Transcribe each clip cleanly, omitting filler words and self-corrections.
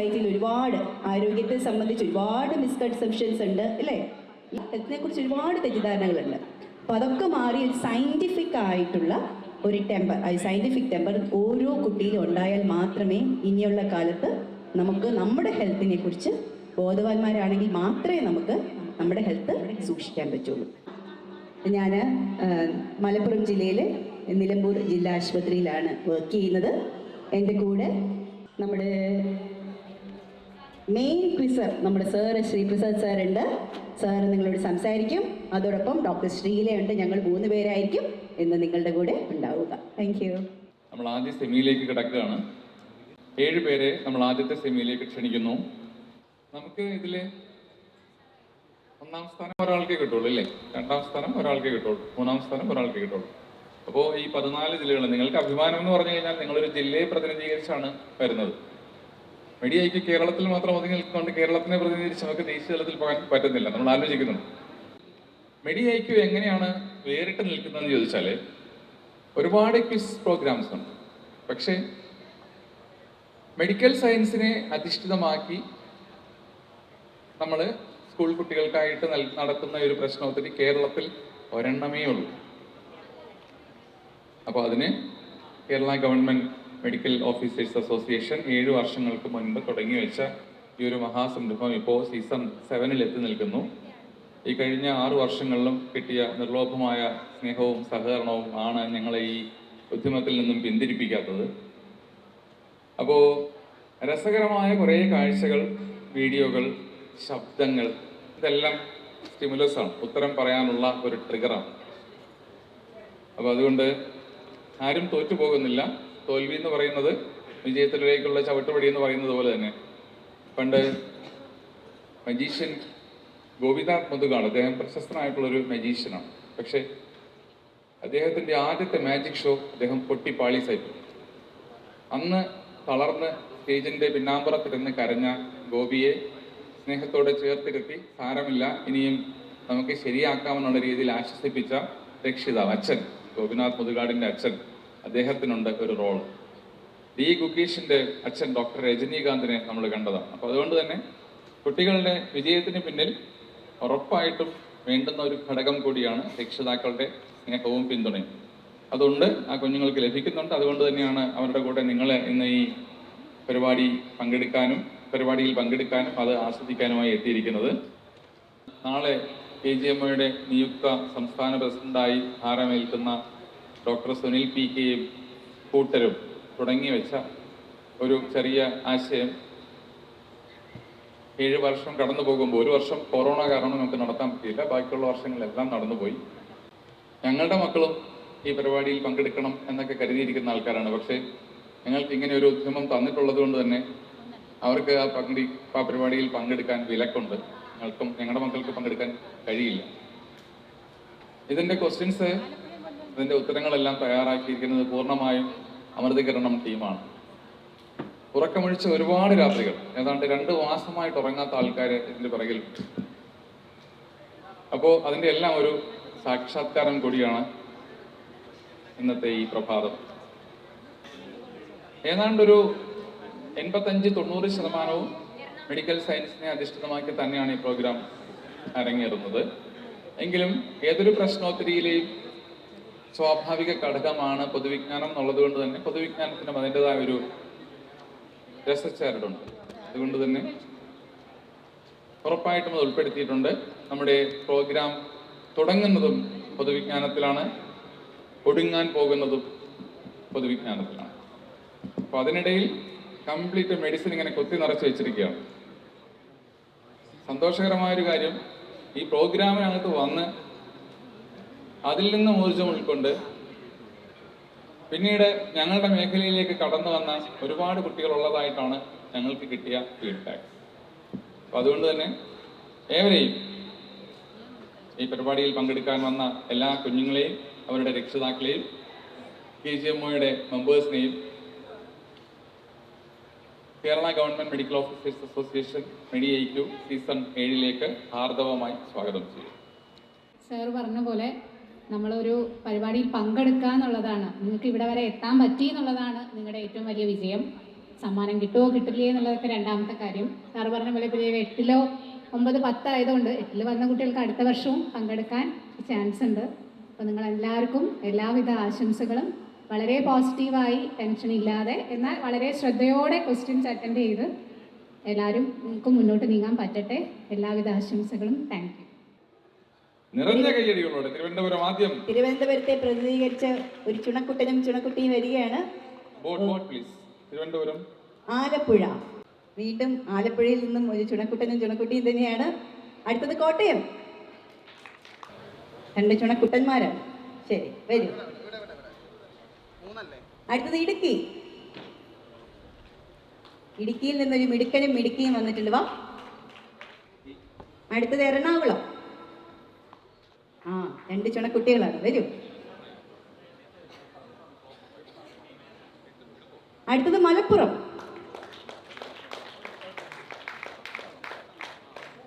സൊസൈറ്റിയിൽ ഒരുപാട് ആരോഗ്യത്തെ സംബന്ധിച്ച് ഒരുപാട് മിസ്കൺസെപ്ഷൻസ് ഉണ്ട് അല്ലേ? ഹെൽത്തിനെ കുറിച്ച് ഒരുപാട് തെറ്റിദ്ധാരണകളുണ്ട്. അപ്പോൾ അതൊക്കെ മാറി ഒരു സയൻറ്റിഫിക് ആയിട്ടുള്ള ഒരു ടെമ്പർ, ആ സയൻറ്റിഫിക് ടെമ്പർ ഓരോ കുട്ടിയിലും ഉണ്ടായാൽ മാത്രമേ ഇനിയുള്ള കാലത്ത് നമുക്ക് നമ്മുടെ ഹെൽത്തിനെ കുറിച്ച് ബോധവാന്മാരാണെങ്കിൽ മാത്രമേ നമുക്ക് നമ്മുടെ ഹെൽത്ത് സൂക്ഷിക്കാൻ പറ്റുള്ളൂ. ഞാൻ മലപ്പുറം ജില്ലയിലെ നിലമ്പൂർ ജില്ലാ ആശുപത്രിയിലാണ് വർക്ക് ചെയ്യുന്നത്. എൻ്റെ കൂടെ നമ്മുടെ മെയിൻ ക്വിസർ നമ്മുടെ ശ്രീ പ്രസാദ് സാറുണ്ട്. സാറ് നിങ്ങളോട് സംസാരിക്കും. അതോടൊപ്പം ഡോക്ടർ ശ്രീലയുണ്ട്. ഞങ്ങൾ 3 പേരായിരിക്കും ഇന്ന് നിങ്ങളുടെ കൂടെ ഉണ്ടാവുക. Thank you. നമ്മൾ ആദ്യ സെമിയിലേക്ക് കിടക്കുകയാണ്. 7 പേരെ നമ്മൾ ആദ്യത്തെ സെമിയിലേക്ക് ക്ഷണിക്കുന്നു. നമുക്ക് ഇതിൽ 1ാം സ്ഥാനം ഒരാൾക്കേ കിട്ടുള്ളൂ അല്ലേ? 2ാം സ്ഥാനം ഒരാൾക്കേ കിട്ടുള്ളൂ, 3ാം സ്ഥാനം ഒരാൾക്കേ കിട്ടുള്ളൂ. അപ്പോൾ ഈ 14 ജില്ലകൾ നിങ്ങൾക്ക് അഭിമാനം എന്ന് പറഞ്ഞു കഴിഞ്ഞാൽ നിങ്ങളൊരു ജില്ലയെ പ്രതിനിധീകരിച്ചാണ് വരുന്നത്. മെഡിഐക്ക് കേരളത്തിൽ മാത്രം ഒതുങ്ങി നിൽക്കുന്നുണ്ട്. കേരളത്തിനെ പ്രതിനിധീകരിച്ച് നമുക്ക് ദേശീയ തലത്തിൽ പോകാൻ പറ്റുന്നില്ല. നമ്മൾ ആലോചിക്കുന്നുണ്ട് മെഡിഐക്ക് എങ്ങനെയാണ് വേറിട്ട് നിൽക്കുന്നതെന്ന് ചോദിച്ചാൽ ഒരുപാട് ക്വിസ് പ്രോഗ്രാംസ് ഉണ്ട്. പക്ഷേ മെഡിക്കൽ സയൻസിനെ അധിഷ്ഠിതമാക്കി നമ്മൾ സ്കൂൾ കുട്ടികൾക്കായിട്ട് നടത്തുന്ന ഒരു പ്രശ്നോത്തരി കേരളത്തിൽ ഒരെണ്ണമേ ഉള്ളൂ. അപ്പോൾ അതിന് Kerala government medical officers association 7 വർഷങ്ങൾക്ക് മുൻപ് തുടങ്ങി വെച്ച ഈ ഒരു മഹാസംരംഭം ഇപ്പോൾ സീസൺ 7 എത്തി നിൽക്കുന്നു. ഈ കഴിഞ്ഞ 6 വർഷങ്ങളിലും കിട്ടിയ നിർലോഭമായ സ്നേഹവും സഹകരണവും ആണ് ഞങ്ങളെ ഈ ഉദ്യമത്തിൽ നിന്നും പിന്തിരിപ്പിക്കാത്തത്. അപ്പോൾ രസകരമായ കുറേ കാഴ്ചകൾ, വീഡിയോകൾ, ശബ്ദങ്ങൾ, ഇതെല്ലാം സ്റ്റിമുലസാണ്, ഉത്തരം പറയാനുള്ള ഒരു ട്രിഗറാണ്. അപ്പോൾ അതുകൊണ്ട് ആരും തോറ്റു പോകുന്നില്ല. തോൽവി എന്ന് പറയുന്നത് വിജയത്തിലേക്കുള്ള ചവിട്ടുപടി എന്ന് പറയുന്നത് പോലെ തന്നെ പണ്ട് മജീഷ്യൻ ഗോപിനാഥ് മുതുകാട്, അദ്ദേഹം പ്രശസ്തനായിട്ടുള്ളൊരു മജീഷ്യനാണ്. പക്ഷേ അദ്ദേഹത്തിൻ്റെ ആദ്യത്തെ മാജിക് ഷോ അദ്ദേഹം പൊട്ടിപ്പാളീസായിപ്പോയി. അന്ന് തളർന്ന് സ്റ്റേജിൻ്റെ പിന്നാമ്പുറത്തിരുന്ന് കരഞ്ഞ ഗോപിയെ സ്നേഹത്തോടെ ചേർത്തിരുത്തി സാരമില്ല, ഇനിയും നമുക്ക് ശരിയാക്കാമെന്നുള്ള രീതിയിൽ ആശ്വസിപ്പിച്ച രക്ഷിതാവ്, അച്ഛൻ, ഗോപിനാഥ് മുതുകാടിൻ്റെ അച്ഛൻ, അദ്ദേഹത്തിനുണ്ട് ഒരു റോൾ. ഡി ഗുഗീഷിൻ്റെ അച്ഛൻ ഡോക്ടർ രജനീകാന്തിനെ നമ്മൾ കണ്ടതാണ്. അപ്പോൾ അതുകൊണ്ട് തന്നെ കുട്ടികളുടെ വിജയത്തിന് പിന്നിൽ ഉറപ്പായിട്ടും വേണ്ടുന്ന ഒരു ഘടകം കൂടിയാണ് രക്ഷിതാക്കളുടെ സ്നേഹവും പിന്തുണയും. അതുകൊണ്ട് ആ കുഞ്ഞുങ്ങൾക്ക് ലഭിക്കുന്നുണ്ട്. അതുകൊണ്ട് തന്നെയാണ് അവരുടെ കൂടെ നിങ്ങളെ ഇന്ന് ഈ പരിപാടിയിൽ പങ്കെടുക്കാനും അത് ആസ്വദിക്കാനുമായി എത്തിയിരിക്കുന്നത്. നാളെ KGMOയുടെ നിയുക്ത സംസ്ഥാന പ്രസിഡന്റായി ഭാരമേൽക്കുന്ന ഡോക്ടർ സുനിൽ PK കൂട്ടരും തുടങ്ങി വെച്ച ഒരു ചെറിയ ആശയം 7 വർഷം കടന്നു പോകുമ്പോൾ, 1 വർഷം കൊറോണ കാരണം നമുക്ക് നടത്താൻ പറ്റിയില്ല, ബാക്കിയുള്ള വർഷങ്ങളെല്ലാം നടന്നുപോയി. ഞങ്ങളുടെ മക്കളും ഈ പരിപാടിയിൽ പങ്കെടുക്കണം എന്നൊക്കെ കരുതിയിരിക്കുന്ന ആൾക്കാരാണ്. പക്ഷേ ഞങ്ങൾക്ക് ഇങ്ങനെ ഒരു ഉദ്യമം തന്നിട്ടുള്ളത് കൊണ്ട് തന്നെ അവർക്ക് ആ പരിപാടിയിൽ പങ്കെടുക്കാൻ വിലക്കുണ്ട്. ഞങ്ങളുടെ മക്കൾക്ക് പങ്കെടുക്കാൻ കഴിയില്ല. ഇതിൻ്റെ ക്വസ്റ്റ്യൻസ്, ഇതിൻ്റെ ഉത്തരങ്ങളെല്ലാം തയ്യാറാക്കിയിരിക്കുന്നത് പൂർണ്ണമായും അമൃതീകരണം ടീമാണ്. ഉറക്കമൊഴിച്ച ഒരുപാട് രാത്രികൾ, ഏതാണ്ട് 2 മാസമായിട്ട് ഉറങ്ങാത്ത ആൾക്കാർ ഇതിൻ്റെ പിറകിലുണ്ട്. അപ്പോൾ അതിൻ്റെ എല്ലാം ഒരു സാക്ഷാത്കാരം കൂടിയാണ് ഇന്നത്തെ ഈ പ്രഭാതം. ഏതാണ്ടൊരു 85-90% മെഡിക്കൽ സയൻസിനെ അധിഷ്ഠിതമാക്കി തന്നെയാണ് ഈ പ്രോഗ്രാം അരങ്ങേറുന്നത്. എങ്കിലും ഏതൊരു പ്രശ്നോത്തരിയിലെയും സ്വാഭാവിക ഘടകമാണ് പൊതുവിജ്ഞാനം എന്നുള്ളത് കൊണ്ട് തന്നെ പൊതുവിജ്ഞാനത്തിനും അതിൻ്റെതായ ഒരു രസച്ചരടുണ്ട്. അതുകൊണ്ട് തന്നെ ഉറപ്പായിട്ടും അത് ഉൾപ്പെടുത്തിയിട്ടുണ്ട്. നമ്മുടെ പ്രോഗ്രാം തുടങ്ങുന്നതും പൊതുവിജ്ഞാനത്തിലാണ്, ഒടുങ്ങാൻ പോകുന്നതും പൊതുവിജ്ഞാനത്തിലാണ്. അപ്പോൾ അതിനിടയിൽ കംപ്ലീറ്റ് മെഡിസിൻ ഇങ്ങനെ കൊത്തി നിറച്ച് വെച്ചിരിക്കുകയാണ്. സന്തോഷകരമായൊരു കാര്യം, ഈ പ്രോഗ്രാമിനകത്ത് വന്ന് അതിൽ നിന്ന് ഊർജം ഉൾക്കൊണ്ട് പിന്നീട് ഞങ്ങളുടെ മേഖലയിലേക്ക് കടന്നു വന്ന ഒരുപാട് കുട്ടികളുള്ളതായിട്ടാണ് ഞങ്ങൾക്ക് കിട്ടിയ ഫീഡ്ബാക്ക്. അപ്പോൾ അതുകൊണ്ട് തന്നെ ഏവരെയും, ഈ പരിപാടിയിൽ പങ്കെടുക്കാൻ വന്ന എല്ലാ കുഞ്ഞുങ്ങളെയും അവരുടെ രക്ഷിതാക്കളെയും KGMOയുടെ മെമ്പേഴ്സിനെയും Kerala government medical officers association MEDIAIQ season 7 ഹാർദവമായി സ്വാഗതം ചെയ്യും. സാർ പറഞ്ഞ പോലെ നമ്മളൊരു പരിപാടിയിൽ പങ്കെടുക്കുക എന്നുള്ളതാണ്, നിങ്ങൾക്ക് ഇവിടെ വരെ എത്താൻ പറ്റി എന്നുള്ളതാണ് നിങ്ങളുടെ ഏറ്റവും വലിയ വിജയം. സമ്മാനം കിട്ടുമോ കിട്ടില്ലേ എന്നുള്ളതൊക്കെ രണ്ടാമത്തെ കാര്യം. സാറ് പറഞ്ഞ പോലെ ഇപ്പോൾ 8, 9, 10 ആയതുകൊണ്ട് 8 വന്ന കുട്ടികൾക്ക് അടുത്ത വർഷവും പങ്കെടുക്കാൻ ചാൻസ് ഉണ്ട്. അപ്പോൾ നിങ്ങളെല്ലാവർക്കും എല്ലാവിധ ആശംസകളും. വളരെ പോസിറ്റീവായി, ടെൻഷൻ ഇല്ലാതെ, എന്നാൽ വളരെ ശ്രദ്ധയോടെ ക്വസ്റ്റ്യൻസ് അറ്റൻഡ് ചെയ്ത് എല്ലാവരും നിങ്ങൾക്ക് മുന്നോട്ട് നീങ്ങാൻ പറ്റട്ടെ. എല്ലാവിധ ആശംസകളും. Thank you. നിറഞ്ഞ കയ്യടികളോടെ തിരുവനന്തപുരം ആദ്യം. തിരുവനന്തപുരത്തെ പ്രതിനിധീകരിച്ച ഒരു ചുണക്കുട്ടനും ചുണക്കുട്ടിയും വരികയാണ്. Boat please. തിരുവനന്തപുരം. ആലപ്പുഴ. വീണ്ടും ആലപ്പുഴയിൽ നിന്നും ഒരു ചുണക്കുട്ടനും ചുണക്കുട്ടിയും തന്നെയാണ്. അടുത്തത് കോട്ടയം. 2 ചുണക്കുട്ടന്മാരാണ്. ശരി, വരൂ. അടുത്തത് ഇടുക്കി. ഇടുക്കിയിൽ നിന്നൊരു മിടുക്കനും മിടുക്കിയും വന്നിട്ടുണ്ട്. വാ. അടുത്തത് എറണാകുളം. 2 ചുണക്കുട്ടികളാണ്. വരൂ. അടുത്തത് മലപ്പുറം.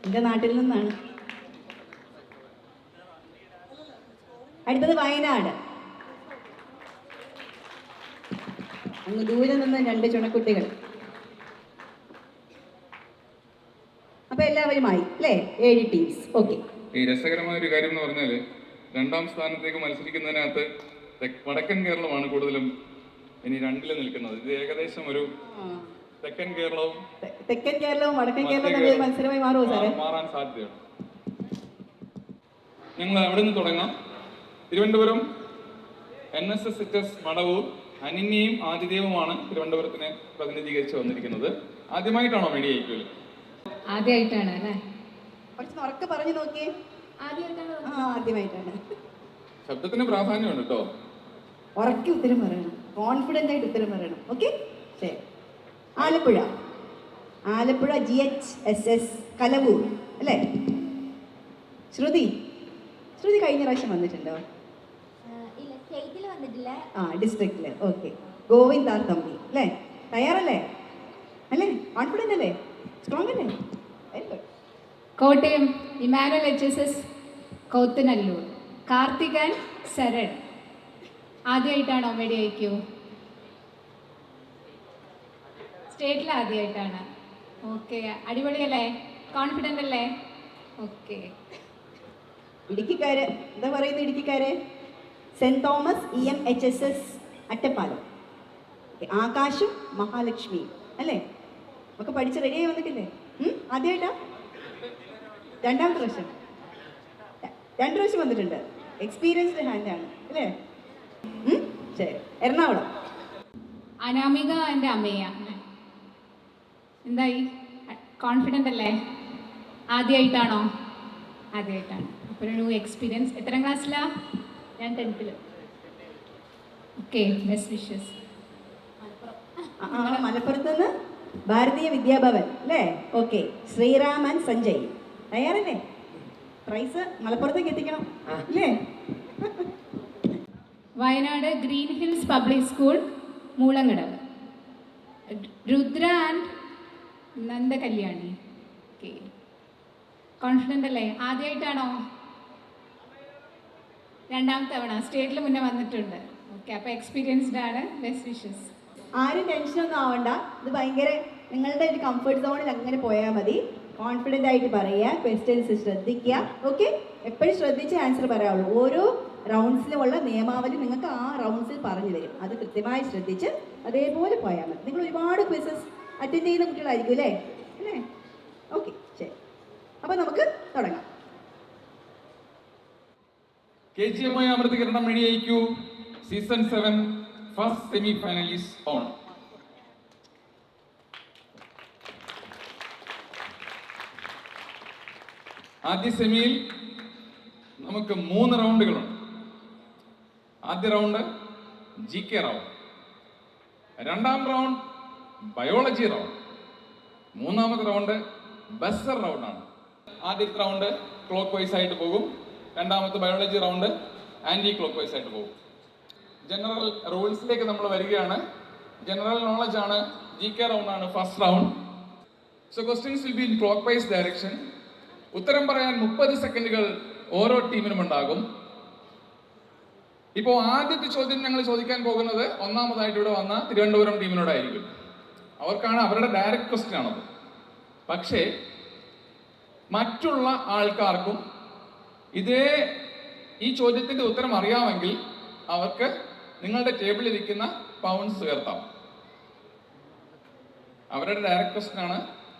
എൻ്റെ നാട്ടിൽ നിന്നാണ്. അടുത്തത് വയനാട്. അങ്ങ് ദൂരെ നിന്ന് 2 ചുണക്കുട്ടികൾ. അപ്പൊ എല്ലാവരുമായി അല്ലേ? 7 ടീംസ്. ഓക്കെ. ഈ രസകരമായ ഒരു കാര്യം എന്ന് പറഞ്ഞാൽ 2ാം സ്ഥാനത്തേക്ക് മത്സരിക്കുന്നതിനകത്ത് വടക്കൻ കേരളമാണ് കൂടുതലും ഇനി 2ൽ നിൽക്കുന്നത്. ഇത് ഏകദേശം ഒരു തെക്കൻ കേരളവും വടക്കൻ കേരളവും മത്സരമായി മാറുമോ സാറേ? മാറാൻ സാധ്യതയുണ്ട്. ഞങ്ങൾ അവിടെ നിന്ന് തുടങ്ങാം. തിരുവനന്തപുരം NSS സിറ്റസ് മടവൂർ അനിന്യയും ആതിഥേയവുമാണ് തിരുവനന്തപുരത്തിനെ പ്രതിനിധീകരിച്ച് വന്നിരിക്കുന്നത്. ആദ്യമായിട്ടാണോ മീഡിയ ഐക്യൂൽ? ആദ്യമായിട്ടാണ് അല്ലേ? കുറച്ച് ഉറക്കെ പറഞ്ഞു നോക്കിയേ. ആദ്യമായിട്ടാണ്. ശബ്ദത്തിന് പ്രാധാന്യമുണ്ട് കേട്ടോ. ഉറക്കെ ഉത്തരം പറയണം, കോൺഫിഡൻ്റ് ആയിട്ട് ഉത്തരം പറയണം. ഓക്കെ, ശരി. ആലപ്പുഴ GHSS കലവൂർ അല്ലേ? ശ്രുതി കഴിഞ്ഞ പ്രാവശ്യം വന്നിട്ടുണ്ടോ? ഡിസ്ട്രിക്റ്റില്. ഓക്കെ. ഗോവിന്ദാർ തമ്പി അല്ലേ? തയ്യാറല്ലേ? അല്ലേ? കോൺഫിഡൻ്റ് അല്ലേ? സ്ട്രോങ് അല്ലേ? Very good. Kottayam Emmanuel HSS Kouthanallur. Karthikan Saran. ആദ്യമായിട്ടാണോ മീഡിയ ഐക്യൂ? സ്റ്റേറ്റിൽ ആദ്യമായിട്ടാണ്. ഓക്കെ, അടിപൊളിയല്ലേ? കോൺഫിഡൻ്റ് അല്ലേ? ഓക്കെ. ഇടുക്കിക്കാര് എന്താ പറയുന്നത്? ഇടുക്കിക്കാര് സെന്റ് തോമസ് EMHSS അട്ടപ്പാലം. ആകാശും മഹാലക്ഷ്മിയും അല്ലേ? ഒക്കെ പഠിച്ച് റെഡിയായി വന്നിട്ടില്ലേ? ആദ്യമായിട്ടാ? 2ാമത്തെ പ്രാവശ്യം? 2 പ്രാവശ്യം വന്നിട്ടുണ്ട്. എക്സ്പീരിയൻസ്ഡ് ഹാൻഡാണ് അല്ലേ? ശരി. എറണാകുളം. അനാമിക എൻ്റെ അമ്മയാണ്. എന്തായി? കോൺഫിഡൻ്റ് അല്ലേ? ആദ്യമായിട്ടാണോ? ആദ്യമായിട്ടാണ്. അപ്പോൾ ഒരു എക്സ്പീരിയൻസ്. എത്രാം ക്ലാസ്സിലാണ്? ഞാൻ 10th. Okay, best wishes. മലപ്പുറത്ത് നിന്ന് ഭാരതീയ വിദ്യാഭവൻ അല്ലേ? ഓക്കെ. ശ്രീറാമൻ സഞ്ജയ് തയ്യാറല്ലേ? പ്രൈസ് മലപ്പുറത്തേക്ക് എത്തിക്കണം അല്ലേ? Wayanad green hills public school Moolankadavu. Rudra and Nanda Kalyani. Okay, confident അല്ലേ? ആദ്യമായിട്ടാണോ? 2ാമത്തെ തവണ. സ്റ്റേറ്റിൽ മുന്നേ വന്നിട്ടുണ്ട്. ഓക്കെ, അപ്പോൾ എക്സ്പീരിയൻസ്ഡ് ആണ്. Best wishes. ആരും ടെൻഷനൊന്നും ആവണ്ട. ഇത് ഭയങ്കര നിങ്ങളുടെ ഒരു കംഫർട്ട് സോണിൽ അങ്ങനെ പോയാൽ മതി. കോൺഫിഡൻ്റ് ആയിട്ട് പറയുക, ക്വസ്റ്റ്യൻസ് ശ്രദ്ധിക്കുക. ഓക്കെ, എപ്പോഴും ശ്രദ്ധിച്ച് ആൻസർ പറയാവുള്ളൂ. ഓരോ റൗണ്ട്സിലുമുള്ള നിയമാവലി നിങ്ങൾക്ക് ആ റൗണ്ട്സിൽ പറഞ്ഞു തരും. അത് കൃത്യമായി ശ്രദ്ധിച്ച് അതേപോലെ പോയാൽ മതി. നിങ്ങൾ ഒരുപാട് ക്വിസസ് അറ്റൻഡ് ചെയ്യുന്ന കുട്ടികളായിരിക്കും അല്ലേ? ഓക്കെ, ശരി. അപ്പോൾ നമുക്ക് തുടങ്ങാം. KGMI Amrithakiranam media IQ season 7 first semi finalist on. ആദ്യ സെമിയിൽ നമുക്ക് 3 റൗണ്ടുകളുണ്ട്. ആദ്യ റൗണ്ട് GK റൗണ്ട്, 2ാം റൗണ്ട് ബയോളജി റൗണ്ട്, 3ാമത്തെ റൗണ്ട് ബസർ റൗണ്ടാണ്. ആദ്യത്തെ റൗണ്ട് ക്ലോക്ക് വൈസ് ആയിട്ട് പോകും. 2ാമത്തെ biology round anti clock vice ആയിട്ട് പോകും. ജനറൽ റൂൾസിലേക്ക് നമ്മൾ വരികയാണ്. ജനറൽ നോളജ് ആണ്. GK റൗണ്ട് ആണ് first round. So questions will be in clock vice direction. ഉത്തരം പറയാൻ 30 സെക്കൻഡുകൾ ഓരോ ടീമിനും ഉണ്ടാകും. ഇപ്പോൾ ആദ്യത്തെ ചോദ്യം ഞങ്ങൾ ചോദിക്കാൻ പോകുന്നത് 1ാമതായിട്ട് ഇവിടെ വന്ന തിരുവനന്തപുരം ടീമിനോടായിരിക്കും. അവർക്കാണ് അവരുടെ ഡയറക്റ്റ് ക്വസ്റ്റ്യൻ ആണത്. പക്ഷേ മറ്റുള്ള ആൾക്കാർക്കും ഈ ചോദ്യത്തിന്റെ ഉത്തരം അറിയാമെങ്കിൽ അവർക്ക് നിങ്ങളുടെ ടേബിളിൽ ഇരിക്കുന്ന പൗണ്ട്സ് ഉയർത്താം. അവരുടെ ഡയറക്റ്റ് ക്വസ്റ്റ്യൻ ആണ്,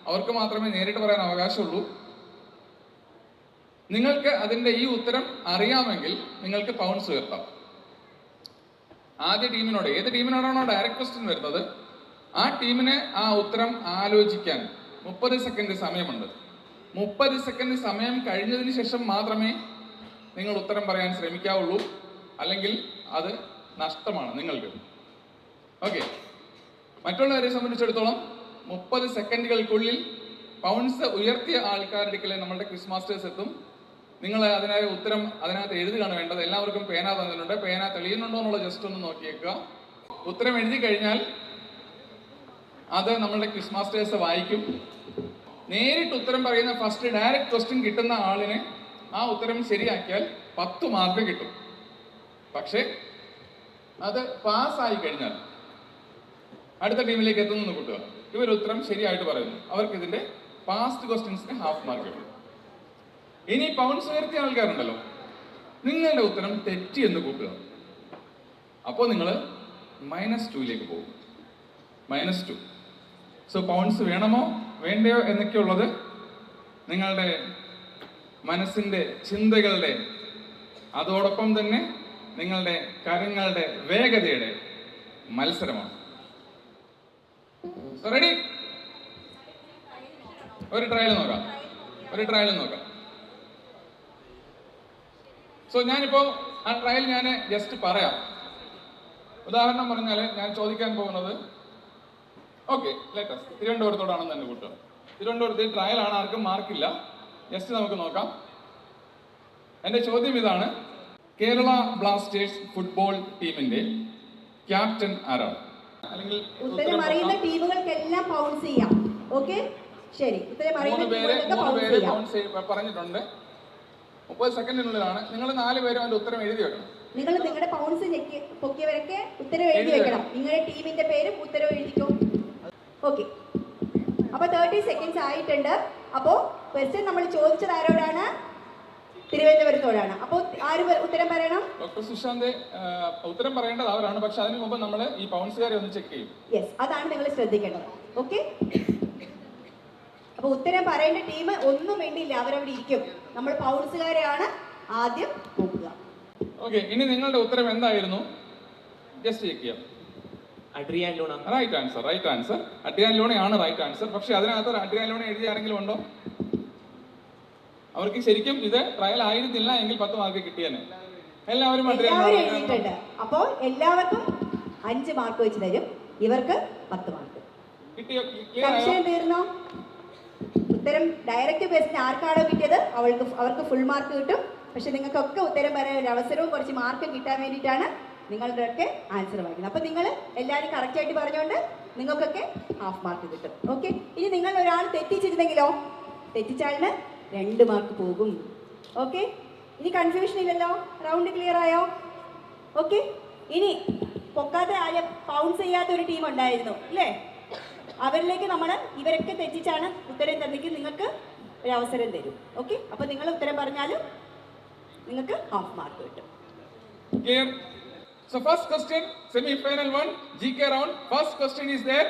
അവർക്ക് മാത്രമേ നേരിട്ട് പറയാൻ അവകാശമുള്ളൂ. നിങ്ങൾക്ക് അതിന്റെ ഈ ഉത്തരം അറിയാമെങ്കിൽ നിങ്ങൾക്ക് പൗണ്ട്സ് ഉയർത്താം. ആദ്യ ടീമിനോട്, ഏത് ടീമിനോടാണോ ഡയറക്റ്റ് ക്വസ്റ്റ്യൻ വരുന്നത് ആ ടീമിന് ആ ഉത്തരം ആലോചിക്കാൻ 30 സെക്കൻഡ് സമയമുണ്ട്. 30 സെക്കൻഡ് സമയം കഴിഞ്ഞതിന് ശേഷം മാത്രമേ നിങ്ങൾ ഉത്തരം പറയാൻ ശ്രമിക്കാവുള്ളൂ, അല്ലെങ്കിൽ അത് നഷ്ടമാണ് നിങ്ങൾക്ക്. ഓക്കെ, മറ്റുള്ളവരെ സംബന്ധിച്ചിടത്തോളം 30 സെക്കൻഡുകൾക്കുള്ളിൽ പൗണ്ട്സ് ഉയർത്തിയ ആൾക്കാരുടെ അടുക്കലേ നമ്മളുടെ ക്വിസ് മാസ്റ്റേഴ്സ് എത്തും. നിങ്ങൾ അതിനായ ഉത്തരം അതിനകത്ത് എഴുതുകയാണ് വേണ്ടത്. എല്ലാവർക്കും പേന തന്നിട്ടുണ്ട്. പേന തെളിയുന്നുണ്ടോ എന്നുള്ള ജസ്റ്റ് ഒന്ന് നോക്കിയേക്കുക. ഉത്തരം എഴുതി കഴിഞ്ഞാൽ അത് നമ്മളുടെ ക്വിസ് മാസ്റ്റേഴ്സ് വായിക്കും. നേരിട്ട് ഉത്തരം പറയുന്ന ഫസ്റ്റ് ഡയറക്റ്റ് ക്വസ്റ്റ്യൻ കിട്ടുന്ന ആളിന് ആ ഉത്തരം ശരിയാക്കിയാൽ 10 മാർക്ക് കിട്ടും. പക്ഷേ അത് പാസ്സായി കഴിഞ്ഞാൽ അടുത്ത ടീമിലേക്ക് എത്തുന്ന കുട്ടികൾ ഇവർ ഉത്തരം ശരിയായിട്ട് പറയുന്നു, അവർക്ക് ഇതിന്റെ പാസ്റ്റ് ക്വസ്റ്റ്യൻസിന് ഹാഫ് മാർക്ക് കിട്ടും. ഇനി പൗണ്ട്സ് ഉയർത്തിയ ആൾക്കാരുണ്ടല്ലോ, നിങ്ങളുടെ ഉത്തരം തെറ്റി എന്ന് കൂട്ടുക. അപ്പോൾ നിങ്ങൾ -2 പോകും. -2. സോ പൗണ്ട്സ് വേണമോ വേണ്ടയോ എന്നൊക്കെയുള്ളത് നിങ്ങളുടെ മനസ്സിന്റെ ചിന്തകളുടെ, അതോടൊപ്പം തന്നെ നിങ്ങളുടെ കാര്യങ്ങളുടെ വേഗതയുടെ മത്സരമാണ്. റെഡി? ഒരു ട്രയൽ നോക്കാം. സോ ഞാനിപ്പോ ആ ട്രയൽ ഞാൻ ജസ്റ്റ് പറയാം. ഉദാഹരണം പറഞ്ഞാൽ ഞാൻ ചോദിക്കാൻ പോകുന്നത്, ഓക്കെ ലേറ്റസ്റ്റ് തിരുവനന്തപുരത്തോടാണെന്ന് തന്നെ കൂട്ടുക. തിരുവനന്തപുരത്ത് ട്രയൽ ആണ്, ആർക്കും മാർക്കില്ല. ജസ്റ്റ് നമുക്ക് നോക്കാം. എൻ്റെ ചോദ്യം ഇതാണ്: കേരള ബ്ലാസ്റ്റേഴ്സ് ഫുട്ബോൾ ടീമിന്റെ ക്യാപ്റ്റൻ ആരാണ്? അല്ലെങ്കിൽ ഉത്തരം അറിയുന്ന ടീമുകൾക്കെല്ലാം പൗണ്ട്സ് ചെയ്യാം. ഓക്കെ, ശരി. ഉത്തരം അറിയുന്ന ടീമുകൾക്ക് പൗണ്ട്സ് ചെയ്യാം. പറഞ്ഞിട്ടുണ്ട്. 30 സെക്കൻഡിനുള്ളിലാണ്. നിങ്ങൾ 4 പേരും അതിന്റെ ഉത്തരം എഴുതി വെക്കണം. നിങ്ങൾ നിങ്ങളുടെ പൗണ്ട്സ് പൊക്കിയവരൊക്കെ ഉത്തരം എഴുതി വെക്കണം. നിങ്ങളുടെ ടീമിന്റെ പേരും ഉത്തരവും എഴുതിക്കോ. ഓക്കെ, അപ്പൊ 30 സെക്കൻഡ്സ് ആയിട്ടുണ്ട്. അപ്പോ ക്വസ്റ്റ്യൻ നമ്മൾ ചോദിച്ചത് ആരോടാണ്? തിരുവനന്തപുരത്തോടാണ്. അപ്പോൾ ആര് ഉത്തരം പറയണം? ഡോക്ടർ സുശാന്ത് ഉത്തരം പറയേണ്ടത് അവരാണ്. പക്ഷെ അതിന് മുമ്പ് നമ്മൾ ഈ പൗണ്ട്സുകാരെ ഒന്ന് ചെക്ക് ചെയ്യും. യെസ്, അതാണ് നിങ്ങൾ ശ്രദ്ധിക്കേണ്ടത്. ഓക്കെ, അപ്പൊ ഉത്തരം പറയേണ്ട ടീം ഒന്നും വേണ്ടിയില്ല, അവരവിടെ ഇരിക്കും. നമ്മൾ പൗണ്ട്സുകാരെയാണ് ആദ്യം നോക്കുക. ഓക്കെ, ഇനി നിങ്ങളുടെ ഉത്തരം എന്തായിരുന്നു? ജസ്റ്റ് ചെക്ക് ചെയ്യാം. Adrian Luna. Right answer. Adrian ലൂണയാണ് റൈറ്റ് ആൻസർ. പക്ഷെ അതിനകത്ത് ഒരു അഡ്രിയാൻ ലൂണ എഴുതിയ ആരെങ്കിലും ഉണ്ടോ? അവർക്ക് ശരിക്കും ഇത് ട്രയൽ ആയിരുന്നില്ല എങ്കിൽ 10 മാർക്ക് കിട്ടിയേനെ. എല്ലാവരും എഴുതിയിട്ടുണ്ട്. അപ്പോൾ എല്ലാവർക്കും 5 മാർക്ക് വെച്ച് തരും. ഇവർക്ക് 10 മാർക്ക്. സംശയം തീർന്നോ? ഉത്തരം ഡയറക്റ്റ് ക്വസ്റ്റ്യൻ ആർക്കാണോ കിട്ടിയത് അവർക്ക് ഫുൾ മാർക്ക് കിട്ടും. പക്ഷെ നിങ്ങൾക്കൊക്കെ ഉത്തരം പറയാൻ ഒരു അവസരവും കുറച്ച് മാർക്കും കിട്ടാൻ വേണ്ടിയിട്ടാണ് നിങ്ങളുടെയൊക്കെ ആൻസർ വായിക്കുന്നത്. അപ്പം നിങ്ങൾ എല്ലാവരും കറക്റ്റായിട്ട് പറഞ്ഞുകൊണ്ട് നിങ്ങൾക്കൊക്കെ ഹാഫ് മാർക്ക് കിട്ടും. ഓക്കെ, ഇനി നിങ്ങൾ ഒരാൾ തെറ്റിച്ചിരുന്നെങ്കിലോ? തെറ്റിച്ചാളിന് 2 മാർക്ക് പോകും. ഓക്കെ, ഇനി കൺഫ്യൂഷൻ ഇല്ലല്ലോ? റൗണ്ട് ക്ലിയർ ആയോ? ഓക്കെ, ഇനി പൊക്കാത്ത ആരും പൗണ്ട്സ് ചെയ്യാത്ത ഒരു ടീം ഉണ്ടായിരുന്നു അല്ലേ? അവരിലേക്ക് നമ്മൾ ഇവരൊക്കെ തെറ്റിച്ചാണ് ഉത്തരം തന്നെങ്കിൽ നിങ്ങൾക്ക് ഒരു അവസരം തരും. ഓക്കെ, അപ്പൊ നിങ്ങൾ ഉത്തരം പറഞ്ഞാലും നിങ്ങൾക്ക് ഹാഫ് മാർക്ക് കിട്ടും. Clear? So first question, semi-final 1, GK round. First question is there.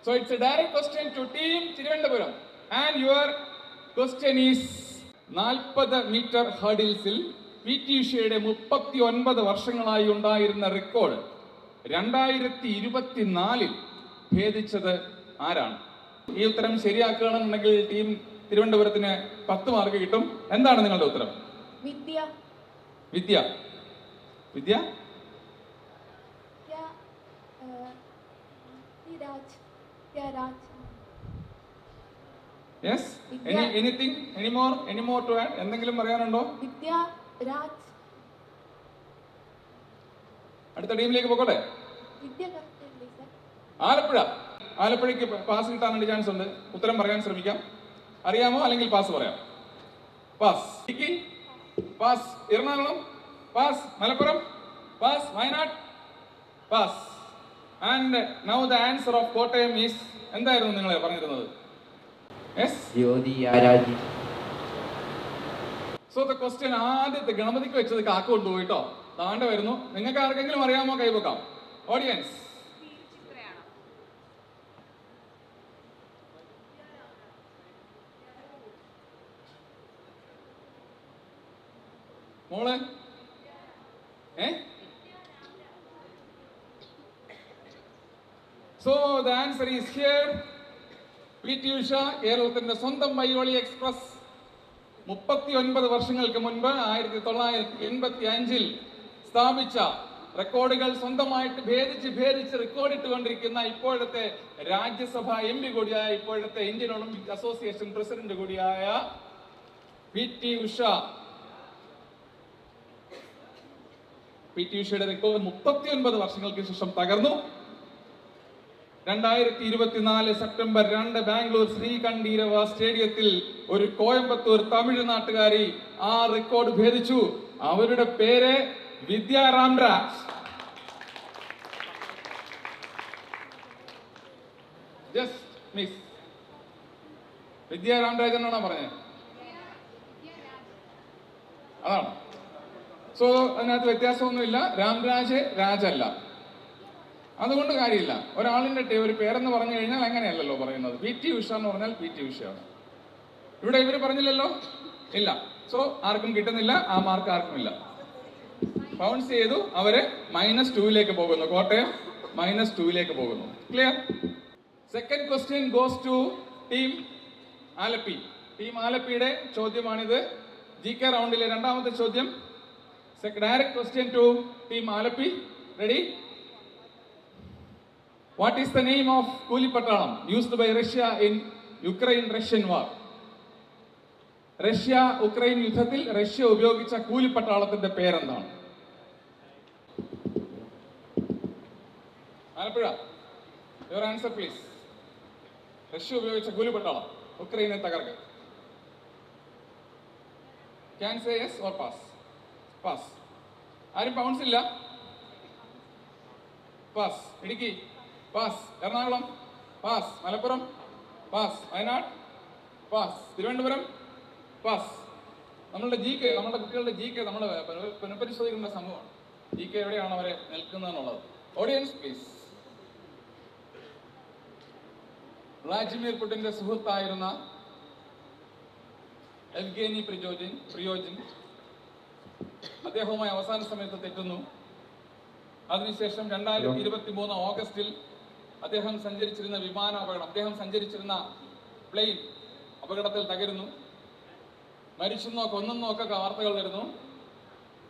So it's a direct question to team Thiruvananthapuram. And your question is 40 metre ഹർഡിൽസിൽ PT ഉഷയുടെ 39 വർഷങ്ങളായി ഉണ്ടായിരുന്ന റെക്കോർഡ് 2024 ഭേദിച്ചത് ആരാണ്? ഈ ഉത്തരം ശരിയാക്കുകയാണെന്നുണ്ടെങ്കിൽ ടീം തിരുവനന്തപുരത്തിന് 10 മാർക്ക് കിട്ടും. എന്താണ് നിങ്ങളുടെ ഉത്തരം? വിദ്യ. വിദ്യ. വിദ്യ? Yes? Anything? Any more to add? എന്തെങ്കിലും പറയാനുണ്ടോ? വിദ്യ രാജ്. അടുത്ത ടീമിലേക്ക് പോകട്ടെ. വിദ്യ ആലപ്പുഴയ്ക്ക് പാസ് കിട്ടാൻ വേണ്ടി ചാൻസ് ഉണ്ട്. ഉത്തരം പറയാൻ ശ്രമിക്കാം. അറിയാമോ അല്ലെങ്കിൽ പാസ് പറയാം? Pass. Pass. Ernakulam pass. Malappuram pass. Wayanad pass. And now the answer of Kottayam is എന്തായിരുന്നു നിങ്ങൾ പറഞ്ഞിരുന്നത്? Yes, Jyothi Aradhi. So the question ആദ്യത്തെ ഗണപതിക്ക് വെച്ചത് കാക്ക കൊണ്ടുപോയിട്ടോ. താണ്ട വരുന്നു. നിങ്ങൾക്ക് ആർക്കെങ്കിലും അറിയാമോ? കൈവക്കാം. ഓഡിയൻസ്. മോള് so the answer is here. PT. Usha, കേരളത്തിന്റെ സ്വന്തം വൈവളി എക്സ്പ്രസ് 39 വർഷങ്ങൾക്ക് മുൻപ് 1985 സ്ഥാപിച്ച റെക്കോർഡുകൾ സ്വന്തമായിട്ട് ഭേദിച്ച് റെക്കോർഡിട്ടുകൊണ്ടിരിക്കുന്ന ഇപ്പോഴത്തെ രാജ്യസഭ MP കൂടിയായ, ഇപ്പോഴത്തെ ഇന്ത്യൻ ഒളിമ്പിക് അസോസിയേഷൻ പ്രസിഡന്റ് കൂടിയായ പി.ടി. ഉഷ. പി.ടി. ഉഷയുടെ റെക്കോർഡ് 39 വർഷങ്ങൾക്ക് ശേഷം തകർന്നു. 2024 സെപ്റ്റംബർ 2 ബാംഗ്ലൂർ ശ്രീകണ്ഠീരവ സ്റ്റേഡിയത്തിൽ ഒരു കോയമ്പത്തൂർ തമിഴ് നാട്ടുകാരി ആ റെക്കോർഡ് ഭേദിച്ചു. അവരുടെ പേര് വിദ്യാ രാംരാജ്. Just miss. വിദ്യാ രാംരാജ് എന്നാണോ പറഞ്ഞത്? അതാണ്. സോ അതിനകത്ത് വ്യത്യാസമൊന്നുമില്ല. രാംരാജ് രാജല്ല. അതുകൊണ്ട് കാര്യമില്ല. ഒരാളിന്റെ ഒരു പേരെന്ന് പറഞ്ഞു കഴിഞ്ഞാൽ അങ്ങനെയല്ലല്ലോ പറയുന്നത്. പി.ടി. ഉഷ എന്ന് പറഞ്ഞാൽ പി.ടി. ഉഷയാണ്. ഇവിടെ ഇവര് പറഞ്ഞില്ലല്ലോ, ഇല്ല. സോ ആർക്കും കിട്ടുന്നില്ല. ആ മാർക്ക് ആർക്കും ഇല്ല. ബൗൺസ് ചെയ്തു. അവര് -2 പോകുന്നു. കോട്ടയം -2 പോകുന്നു. Clear? Second question goes to team Alleppey. Team ആലപ്പിയുടെ ചോദ്യമാണിത്. GK റൗണ്ടിലെ രണ്ടാമത്തെ ചോദ്യം. Direct question to team Alleppey. Ready? What is the name of കൂലിപ്പട്ടാളം used by Russia in Ukraine-Russian war? Russia Ukraine യുദ്ധത്തിൽ റഷ്യ ഉപയോഗിച്ച കൂലിപ്പട്ടാളത്തിന്റെ പേരെന്താണ്? Alappuzha, your answer please. Russia ഉപയോഗിച്ച കൂലിപ്പട്ടാളം ഉക്രൈനെ തകർക്കാൻ. Can say yes or pass? Pass. ആരും ബൗൺസ് ഇല്ല. Pass. Idukki pass. Ernakulam pass. Malappuram pass. Wayanad pass. Thiruvananthapuram pass. നമ്മളുടെ GK, നമ്മുടെ കുട്ടികളുടെ GK നമ്മൾ പുനഃപരിശോധിക്കേണ്ട സംഭവമാണ്. GK എവിടെയാണ് അവരെ നിൽക്കുന്നതെന്നുള്ളത്. Audience please. വ്ളാഡിമിർ പുടിന്റെ സുഹൃത്തായിരുന്ന എവ്ഗേനി പ്രിയോജിൻ അദ്ദേഹവുമായി അവസാന സമയത്ത് തെറ്റുന്നു. അതിനുശേഷം 2023 ഓഗസ്റ്റിൽ അദ്ദേഹം സഞ്ചരിച്ചിരുന്ന അദ്ദേഹം സഞ്ചരിച്ചിരുന്ന പ്ലെയിൻ അപകടത്തിൽ തകരുന്നു. മരിച്ചെന്നോ കൊന്നെന്നോ ഒക്കെ വാർത്തകൾ വരുന്നു.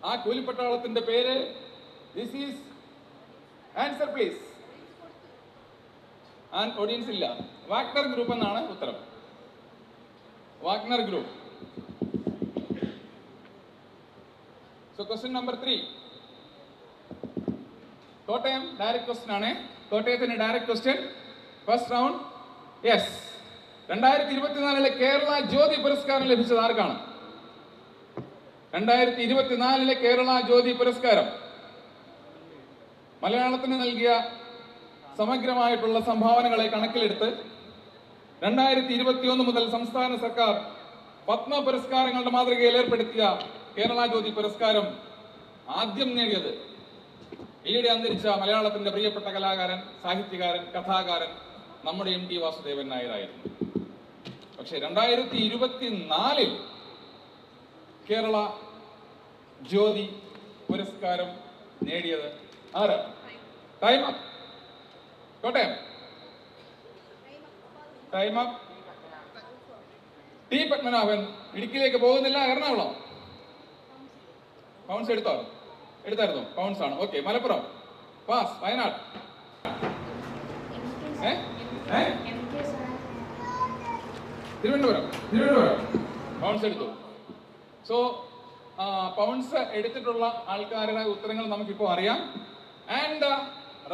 ആ കൂലിപ്പട്ടാളത്തിന്റെ പേര്, this is answer please. Audience ഇല്ല. വാഗ്നർ ഗ്രൂപ്പ് എന്നാണ് ഉത്തരം. Wagner group. So question number 3. Kottayam direct question ആണ്. കോട്ടയത്തിന് direct question. First round. Yes. 2024 Kerala Jyothi പുരസ്കാരം ലഭിച്ചത് ആർക്കാണ്? 2024 കേരള ജ്യോതി പുരസ്കാരം മലയാളത്തിന് നൽകിയ സമഗ്രമായിട്ടുള്ള സംഭാവനകളെ കണക്കിലെടുത്ത് 2021 മുതൽ സംസ്ഥാന സർക്കാർ പത്മ പുരസ്കാരങ്ങളുടെ മാതൃകയിൽ ഏർപ്പെടുത്തിയ കേരള ജ്യോതി പുരസ്കാരം ആദ്യം നേടിയത് ഈയിടെ അന്തരിച്ച മലയാളത്തിന്റെ പ്രിയപ്പെട്ട കലാകാരൻ, സാഹിത്യകാരൻ, കഥാകാരൻ നമ്മുടെ MT വാസുദേവൻ നായരായിരുന്നു. പക്ഷെ 2024 കേരള ജ്യോതി പുരസ്കാരം നേടിയത് ആര്? Time up. Kottayam time up. T. Padmanabhan. ഇടുക്കിയിലേക്ക് പോകുന്നില്ല. എറണാകുളം പൗൺസ് എടുത്തായിരുന്നു. പൗൺസ് ആണ്. Okay. Malappuram pass. Wayanad Thiruvananthapuram pounce എടുത്തു. സോ പൗൺസ് എടുത്തിട്ടുള്ള ആൾക്കാരുടെ ഉത്തരങ്ങൾ നമുക്കിപ്പോൾ അറിയാം. And the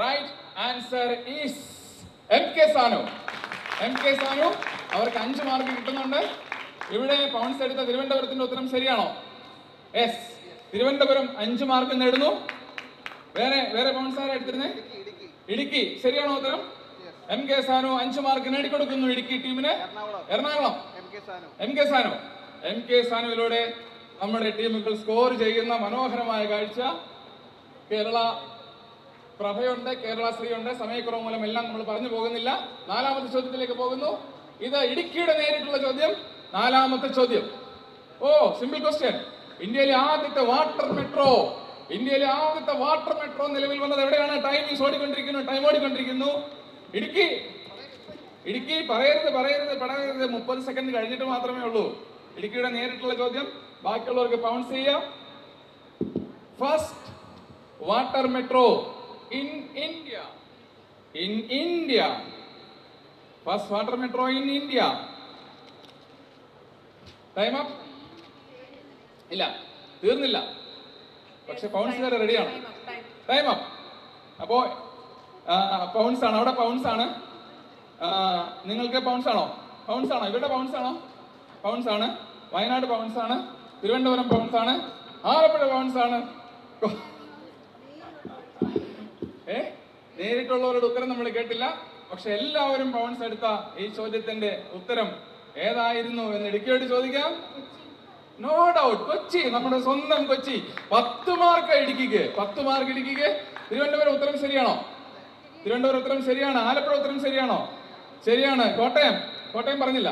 right answer is MK Sanu. അവർക്ക് 5 മാർക്ക് കിട്ടുന്നുണ്ട്. ഇവിടെ പൗൺസ് എടുത്ത തിരുവനന്തപുരത്തിന്റെ ഉത്തരം ശരിയാണോ? യെസ്. തിരുവനന്തപുരം 5 മാർക്ക് നേടുന്നു. വേറെ പൗൺസ് ആരാ എടുത്തിരുന്നേ? ഇടുക്കി ശരിയാണോ ഉത്തരം? എം കെ സാനു 5 മാർക്ക് നേടിക്കൊടുക്കുന്നു ഇടുക്കി ടീമിന്. Ernakulam M K Sanu. M K സാനുവിലൂടെ നമ്മുടെ ടീമുകൾ സ്കോർ ചെയ്യുന്ന മനോഹരമായ കാഴ്ച. കേരള പ്രഭയുണ്ട്, കേരള ശ്രീ ഉണ്ട്. സമയക്കുറവ് മൂലം എല്ലാം നമ്മൾ പറഞ്ഞു പോകുന്നില്ല. 4ാമത്തെ ചോദ്യത്തിലേക്ക് പോകുന്നു. ഇത് ഇടുക്കിയുടെ നേരിട്ടുള്ള ചോദ്യം. 4ാമത്തെ ചോദ്യം. ഓ, സിമ്പിൾ ക്വസ്റ്റ്യൻ. ഇന്ത്യയിലെ ആദ്യത്തെ വാട്ടർ മെട്രോ നിലവിൽ വന്നത് എവിടെയാണ്? ടൈം ഓടിക്കൊണ്ടിരിക്കുന്നു. ഇടുക്കി പറയരുത് 30 സെക്കൻഡ് കഴിഞ്ഞിട്ട് മാത്രമേ ഉള്ളൂ. ഇടുക്കിയുടെ നേരിട്ടുള്ള ചോദ്യം. ബാക്കിയുള്ളവർക്ക് പൗൺസ് ചെയ്യാം. First water metro in India. First water metro in India. Time up. ഇല്ല, തീർന്നില്ല. പക്ഷെ പൗൺസ് വരെ റെഡിയാണ്. Time up. അപ്പോ പൗൺസ് ആണ്, അവിടെ പൗൺസ് ആണ്. നിങ്ങൾക്ക് പൗൺസ് ആണോ? ഇവരുടെ പൗൺസ് ആണ്. വയനാട് പൗൺസ് ആണ്. തിരുവനന്തപുരം പൗൺസ് ആണ്. ആലപ്പുഴ പൗൺസ് ആണ്. നേരിട്ടുള്ളവരുടെ ഉത്തരം നമ്മൾ കേട്ടില്ല. പക്ഷെ എല്ലാവരും പൗൺസ് എടുത്ത ഈ ചോദ്യത്തിന്റെ ഉത്തരം ഏതായിരുന്നു എന്ന് ഇടുക്കിയോട് ചോദിക്കാം. നോ ഡൗട്ട്, കൊച്ചി, നമ്മുടെ സ്വന്തം കൊച്ചി. 10 മാർക്ക് ഇടുക്കിക്ക്. തിരുവനന്തപുരം ഉത്തരം ശരിയാണോ? ഉത്തരം ശരിയാണ്. ആലപ്പുഴ ഉത്തരം ശരിയാണോ? ശരിയാണ്. കോട്ടയം പറഞ്ഞില്ല,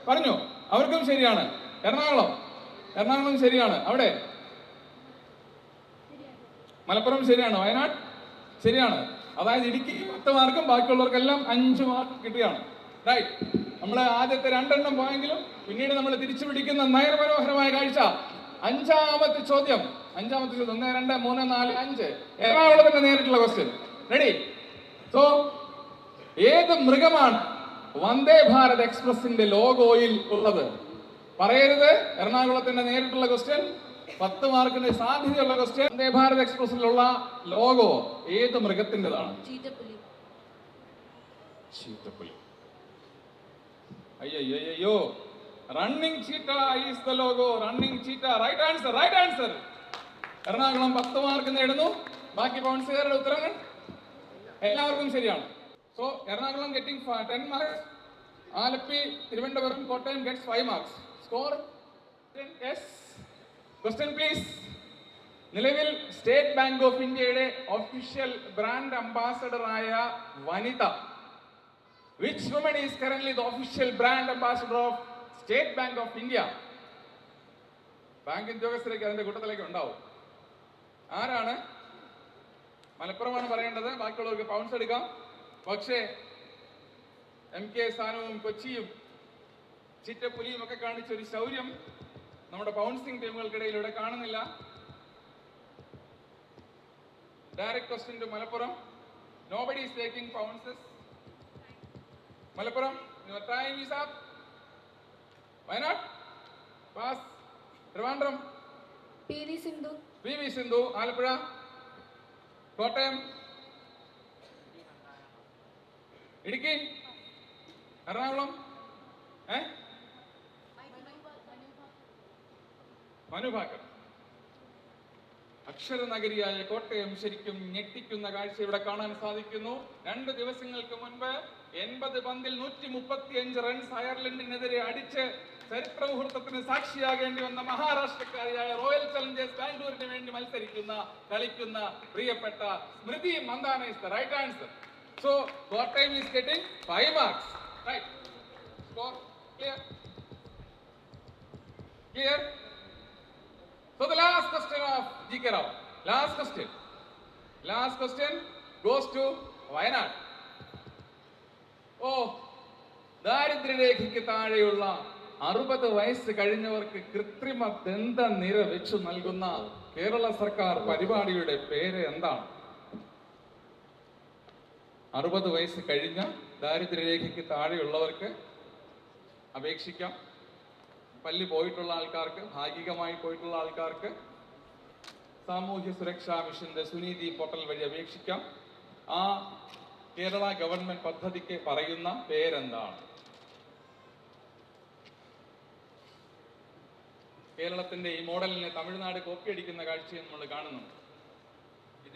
പറഞ്ഞു, അവർക്കും ശരിയാണ്. എറണാകുളം ശരിയാണ്. അവിടെ മലപ്പുറം ശരിയാണ്. വയനാട് ശരിയാണ്. അതായത് ഇടുക്കി 10 മാർക്കും ബാക്കിയുള്ളവർക്കെല്ലാം 5 മാർക്ക് കിട്ടുകയാണ്. റൈറ്റ്. നമ്മൾ ആദ്യത്തെ 2 എണ്ണം പോയെങ്കിലും പിന്നീട് നമ്മൾ തിരിച്ചു പിടിക്കുന്ന നയനമനോഹരമായ കാഴ്ച. 5ാമത്തെ ചോദ്യം. 1, 2, 3, 4, 5. എറണാകുളത്തിന്റെ നേരിട്ടുള്ള ക്വസ്റ്റ്യൻ. റെഡി? സോ, ഏത് മൃഗമാണ് വന്ദേ ഭാരത് എക്സ്പ്രസിന്റെ ലോഗോയിൽ ഉള്ളത്? പറയരുത്. എറണാകുളത്തിന്റെ നേരിട്ടുള്ള ക്വസ്റ്റ്യൻ. 10 മാർക്കിന് സാധ്യതയുള്ള ക്വസ്റ്റ്യൻ. വന്ദേ ഭാരത് എക്സ്പ്രസിലുള്ള ലോഗോ ഏത് മൃഗത്തിൻ്റെതാണ്? ചീറ്റപ്പുലി. അയ്യോ, running cheetah is the logo. Right answer. Ernakulam 10 mark നേടുന്നു. ബാക്കി പൗൺസുകാരുടെ ഉത്തരങ്ങൾ എല്ലാവർക്കും ശരിയാണ്. So Ernakulam getting 10 marks. Alleppey, Thiruvananthapuram, Kottayam gets 5 marks. Score. Yes. Question please. നിലവിൽ സ്റ്റേറ്റ് ബാങ്ക് ഓഫ് ഇന്ത്യയുടെ ഒഫീഷ്യൽ ബ്രാൻഡ് അംബാസഡറായ വനിത. Which woman is currently the official brand ambassador of State Bank of India? Bank ഉദ്യോഗസ്ഥരേക്ക് അതിന്റെ കൂട്ടത്തിലേക്ക് ഉണ്ടാവും. ആരാണ്? മലപ്പുറമാണ് പറയേണ്ടത്. ബാക്കിയുള്ളവർക്ക് പൗൺസ് എടുക്കാം. പക്ഷേ എം കെ സാനുവും കൊച്ചിയും ചിറ്റപ്പുലിയും ഒക്കെ കാണിച്ച ഒരു ശൗര്യം നമ്മുടെ പൗൺസിംഗ് ടീമുകൾക്കിടയിലൂടെ കാണുന്നില്ല. Direct question to Malappuram. Nobody is taking pounces. Malappuram, your time is up. Wayanad, pass. Trivandrum, PV Sindhu. Alappuzha, Kottayam, Idukki, Ernakulam, Manu Bhakkar. അക്ഷരനഗരിയായ കോട്ടയം ശരിക്കും ഞെട്ടിക്കുന്ന കാഴ്ച ഇവിടെ കാണാൻ സാധിക്കുന്നു. 2 ദിവസങ്ങൾക്ക് മുൻപ് 80 പന്തിൽ 135 റൺസ് അയർലൻഡിനെതിരെ അടിച്ച് ചരിത്ര മുഹൂർത്തത്തിന് സാക്ഷിയാകേണ്ടി വന്ന മഹാരാഷ്ട്രക്കാരിയായ റോയൽ ചലഞ്ചേഴ്സ് ബാംഗ്ലൂരിന് വേണ്ടി കളിക്കുന്ന പ്രിയപ്പെട്ട Smriti Mandhana is the right answer. So Kottayam is getting 5 marks. Right. Score clear. So the last question of GK Rao. Last question goes to Wayanad. ദാരിദ്ര്യരേഖയ്ക്ക് താഴെയുള്ള 60 വയസ്സ് കഴിഞ്ഞവർക്ക് കൃത്രിമ ദന്ത നിര വെച്ചു നൽകുന്ന കേരള സർക്കാർ പരിപാടിയുടെ പേര് എന്താണ്? 60 വയസ്സ് കഴിഞ്ഞ ദാരിദ്ര്യരേഖയ്ക്ക് താഴെയുള്ളവർക്ക് അപേക്ഷിക്കാം. പള്ളി പോയിട്ടുള്ള ആൾക്കാർക്ക്, ഭാഗികമായി പോയിട്ടുള്ള ആൾക്കാർക്ക് സാമൂഹ്യ സുരക്ഷാ മിഷന്റെ സുനീതി പോർട്ടൽ വഴി അപേക്ഷിക്കാം. ആ കേരള ഗവൺമെന്റ് പദ്ധതിക്ക് പറയുന്ന പേരെന്താണ്? കേരളത്തിന്റെ ഈ മോഡലിനെ തമിഴ്നാട് കോപ്പിയടിക്കുന്ന കാഴ്ചയും നമ്മൾ കാണുന്നു.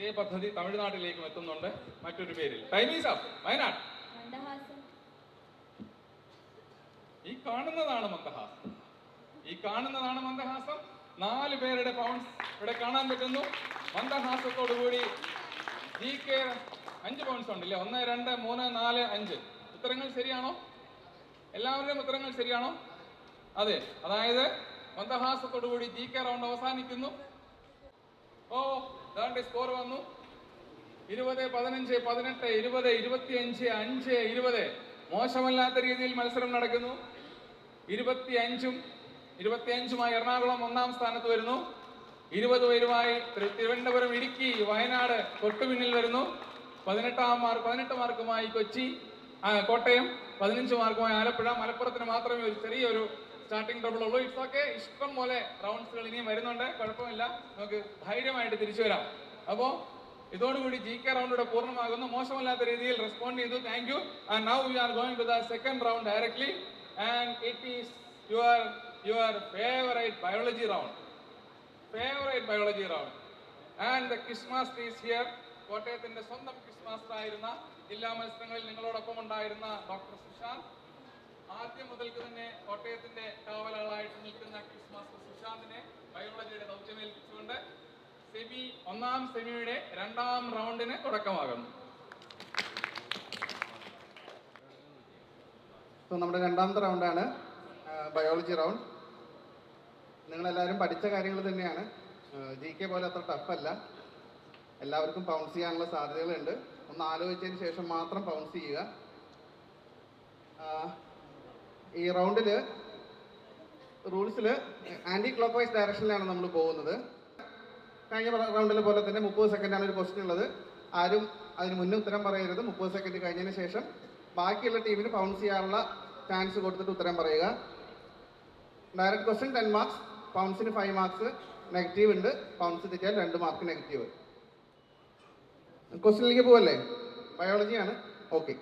ഇതേ പദ്ധതി തമിഴ്നാട്ടിലേക്കും എത്തുന്നുണ്ട് മറ്റൊരു പേരിൽ. Time is up. വയനാട്. ഈ കാണുന്നതാണ് മന്ദഹാസം. ഈ കാണുന്നതാണ് മന്ദഹാസം. 4 പേരുടെ പൗണ്ട്സ് ഇവിടെ കാണാൻ പറ്റുന്നു. മന്ദഹാസത്തോടുകൂടി GK 5 പൗണ്ട്സ് ഉണ്ടല്ലേ? 1, 2, 3, 4, 5. ഉത്തരങ്ങൾ ശരിയാണോ? എല്ലാവരുടെയും ഉത്തരങ്ങൾ ശരിയാണോ? അതെ. അതായത് മന്ദഹാസത്തോടുകൂടി GK റൗണ്ട് അവസാനിക്കുന്നു. ഓ, ദാണ്ടെ സ്കോർ വന്നു. 20, 15, 18, 20, 25, 5, 20. മോശമല്ലാത്ത രീതിയിൽ മത്സരം നടക്കുന്നു. 25-മായി എറണാകുളം 1-ാം സ്ഥാനത്ത് വരുന്നു. 20 പേരുമായി തിരുവനന്തപുരം, ഇടുക്കി, വയനാട് തൊട്ടുപിന്നിൽ വരുന്നു. 18 മാർക്കുമായി കൊച്ചി, കോട്ടയം, 15 മാർക്കുമായി ആലപ്പുഴ. മലപ്പുറത്തിന് മാത്രമേ ഒരു ചെറിയൊരു സ്റ്റാർട്ടിംഗ് ട്രബിൾ ഉള്ളൂ. It's okay. ഇഷ്ടം പോലെ റൗണ്ട്സുകൾ ഇനിയും വരുന്നുണ്ട്. കുഴപ്പമില്ല, നമുക്ക് ധൈര്യമായിട്ട് തിരിച്ചു വരാം. അപ്പോൾ ഇതോടുകൂടി GK റൗണ്ടിലൂടെ പൂർണ്ണമാകുന്നു. മോശമല്ലാത്ത രീതിയിൽ റെസ്പോണ്ട് ചെയ്തു. Thank you. And now we are going to the second round directly. And it is your favourite biology round. And the quiz master is here. കോട്ടയത്തിന്റെ സ്വന്തം ക്വിസ് മാസ്റ്റർ ആയിരുന്ന, ജില്ലാ മത്സരങ്ങളിൽ നിങ്ങളോടൊപ്പം ഉണ്ടായിരുന്ന ഡോക്ടർ സുശാന്ത്. ആദ്യം മുതൽക്ക് തന്നെ കോട്ടയത്തിന്റെ കാവലാളായിട്ട് നിൽക്കുന്ന ക്വിസ് മാസ്റ്റർ സുശാന്തിനെ ബയോളജിയുടെ ദൗത്യമേൽപ്പിച്ചുകൊണ്ട് 1-ാം സെമിയുടെ 2-ാം റൗണ്ടിന് തുടക്കമാകുന്നു. നമ്മുടെ 2ാമത്തെ റൗണ്ടാണ് ബയോളജി റൗണ്ട്. നിങ്ങളെല്ലാവരും പഠിച്ച കാര്യങ്ങൾ തന്നെയാണ്. GK പോലെ അത്ര ടഫല്ല. എല്ലാവർക്കും പൗൺസ് ചെയ്യാനുള്ള സാധ്യതകളുണ്ട്. ഒന്ന് ആലോചിച്ചതിന് ശേഷം മാത്രം പൗൺസ് ചെയ്യുക. ഈ റൗണ്ടിൽ റൂൾസിൽ ആൻറ്റി ക്ലോക്ക് വൈസ് ഡയറക്ഷനിലാണ് നമ്മൾ പോകുന്നത്. കഴിഞ്ഞ റൗണ്ടിലെ പോലെ തന്നെ 30 സെക്കൻഡാണ് ഒരു ക്വസ്റ്റ്യൻ ഉള്ളത്. ആരും അതിന് മുന്നേ ഉത്തരം പറയരുത്. 30 സെക്കൻഡ് കഴിഞ്ഞതിന് ശേഷം ബാക്കിയുള്ള ടീമിന് പൗൺസ് ചെയ്യാനുള്ള ചാൻസ് കൊടുത്തിട്ട് ഉത്തരം പറയുക. ഡയറക്റ്റ് ക്വസ്റ്റ്യൻ 10 മാർക്സ്, പൗൺസിന് 5 മാർക്സ് നെഗറ്റീവ് ഉണ്ട്. പൗൺസ് തെറ്റിയാൽ 2 മാർക്ക് നെഗറ്റീവ്. ക്വസ്റ്റ്യനിലേക്ക് പോവല്ലേ? ബയോളജിയാണ്. Okay.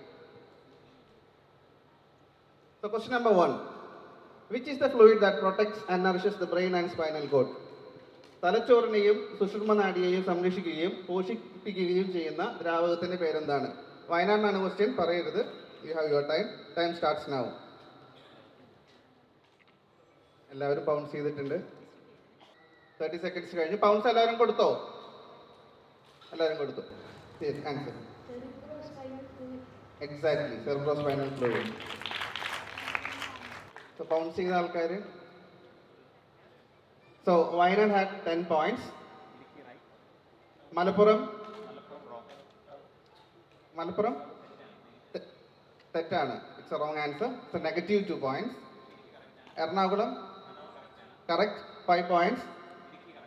So question number 1. Which is the fluid that protects and nourishes the brain and spinal cord? തലച്ചോറിനെയും സുഷുമ്ന നാഡിയെയും സംരക്ഷിക്കുകയും പോഷിപ്പിക്കുകയും ചെയ്യുന്ന ദ്രാവകത്തിന്റെ പേരെന്താണ്? വയനാടിനാണ് ക്വസ്റ്റ്യൻ. പറയരുത്. You have your time starts now. എല്ലാവരും പൗൺസ് ചെയ്തിട്ടുണ്ട്. 30 സെക്കൻഡ്സ് കഴിഞ്ഞു. പൗൺസ് എല്ലാവരും കൊടുത്തോ? എല്ലാവരും കൊടുത്തു. Answer exactly cerebrospinal fluid. So pounce ചെയ്ത ആൾക്കാർ. So Wayanad had 10 points. Malappuram തെറ്റാണ്. It's a wrong answer. So negative 2 points. Ernakulam correct 5 points.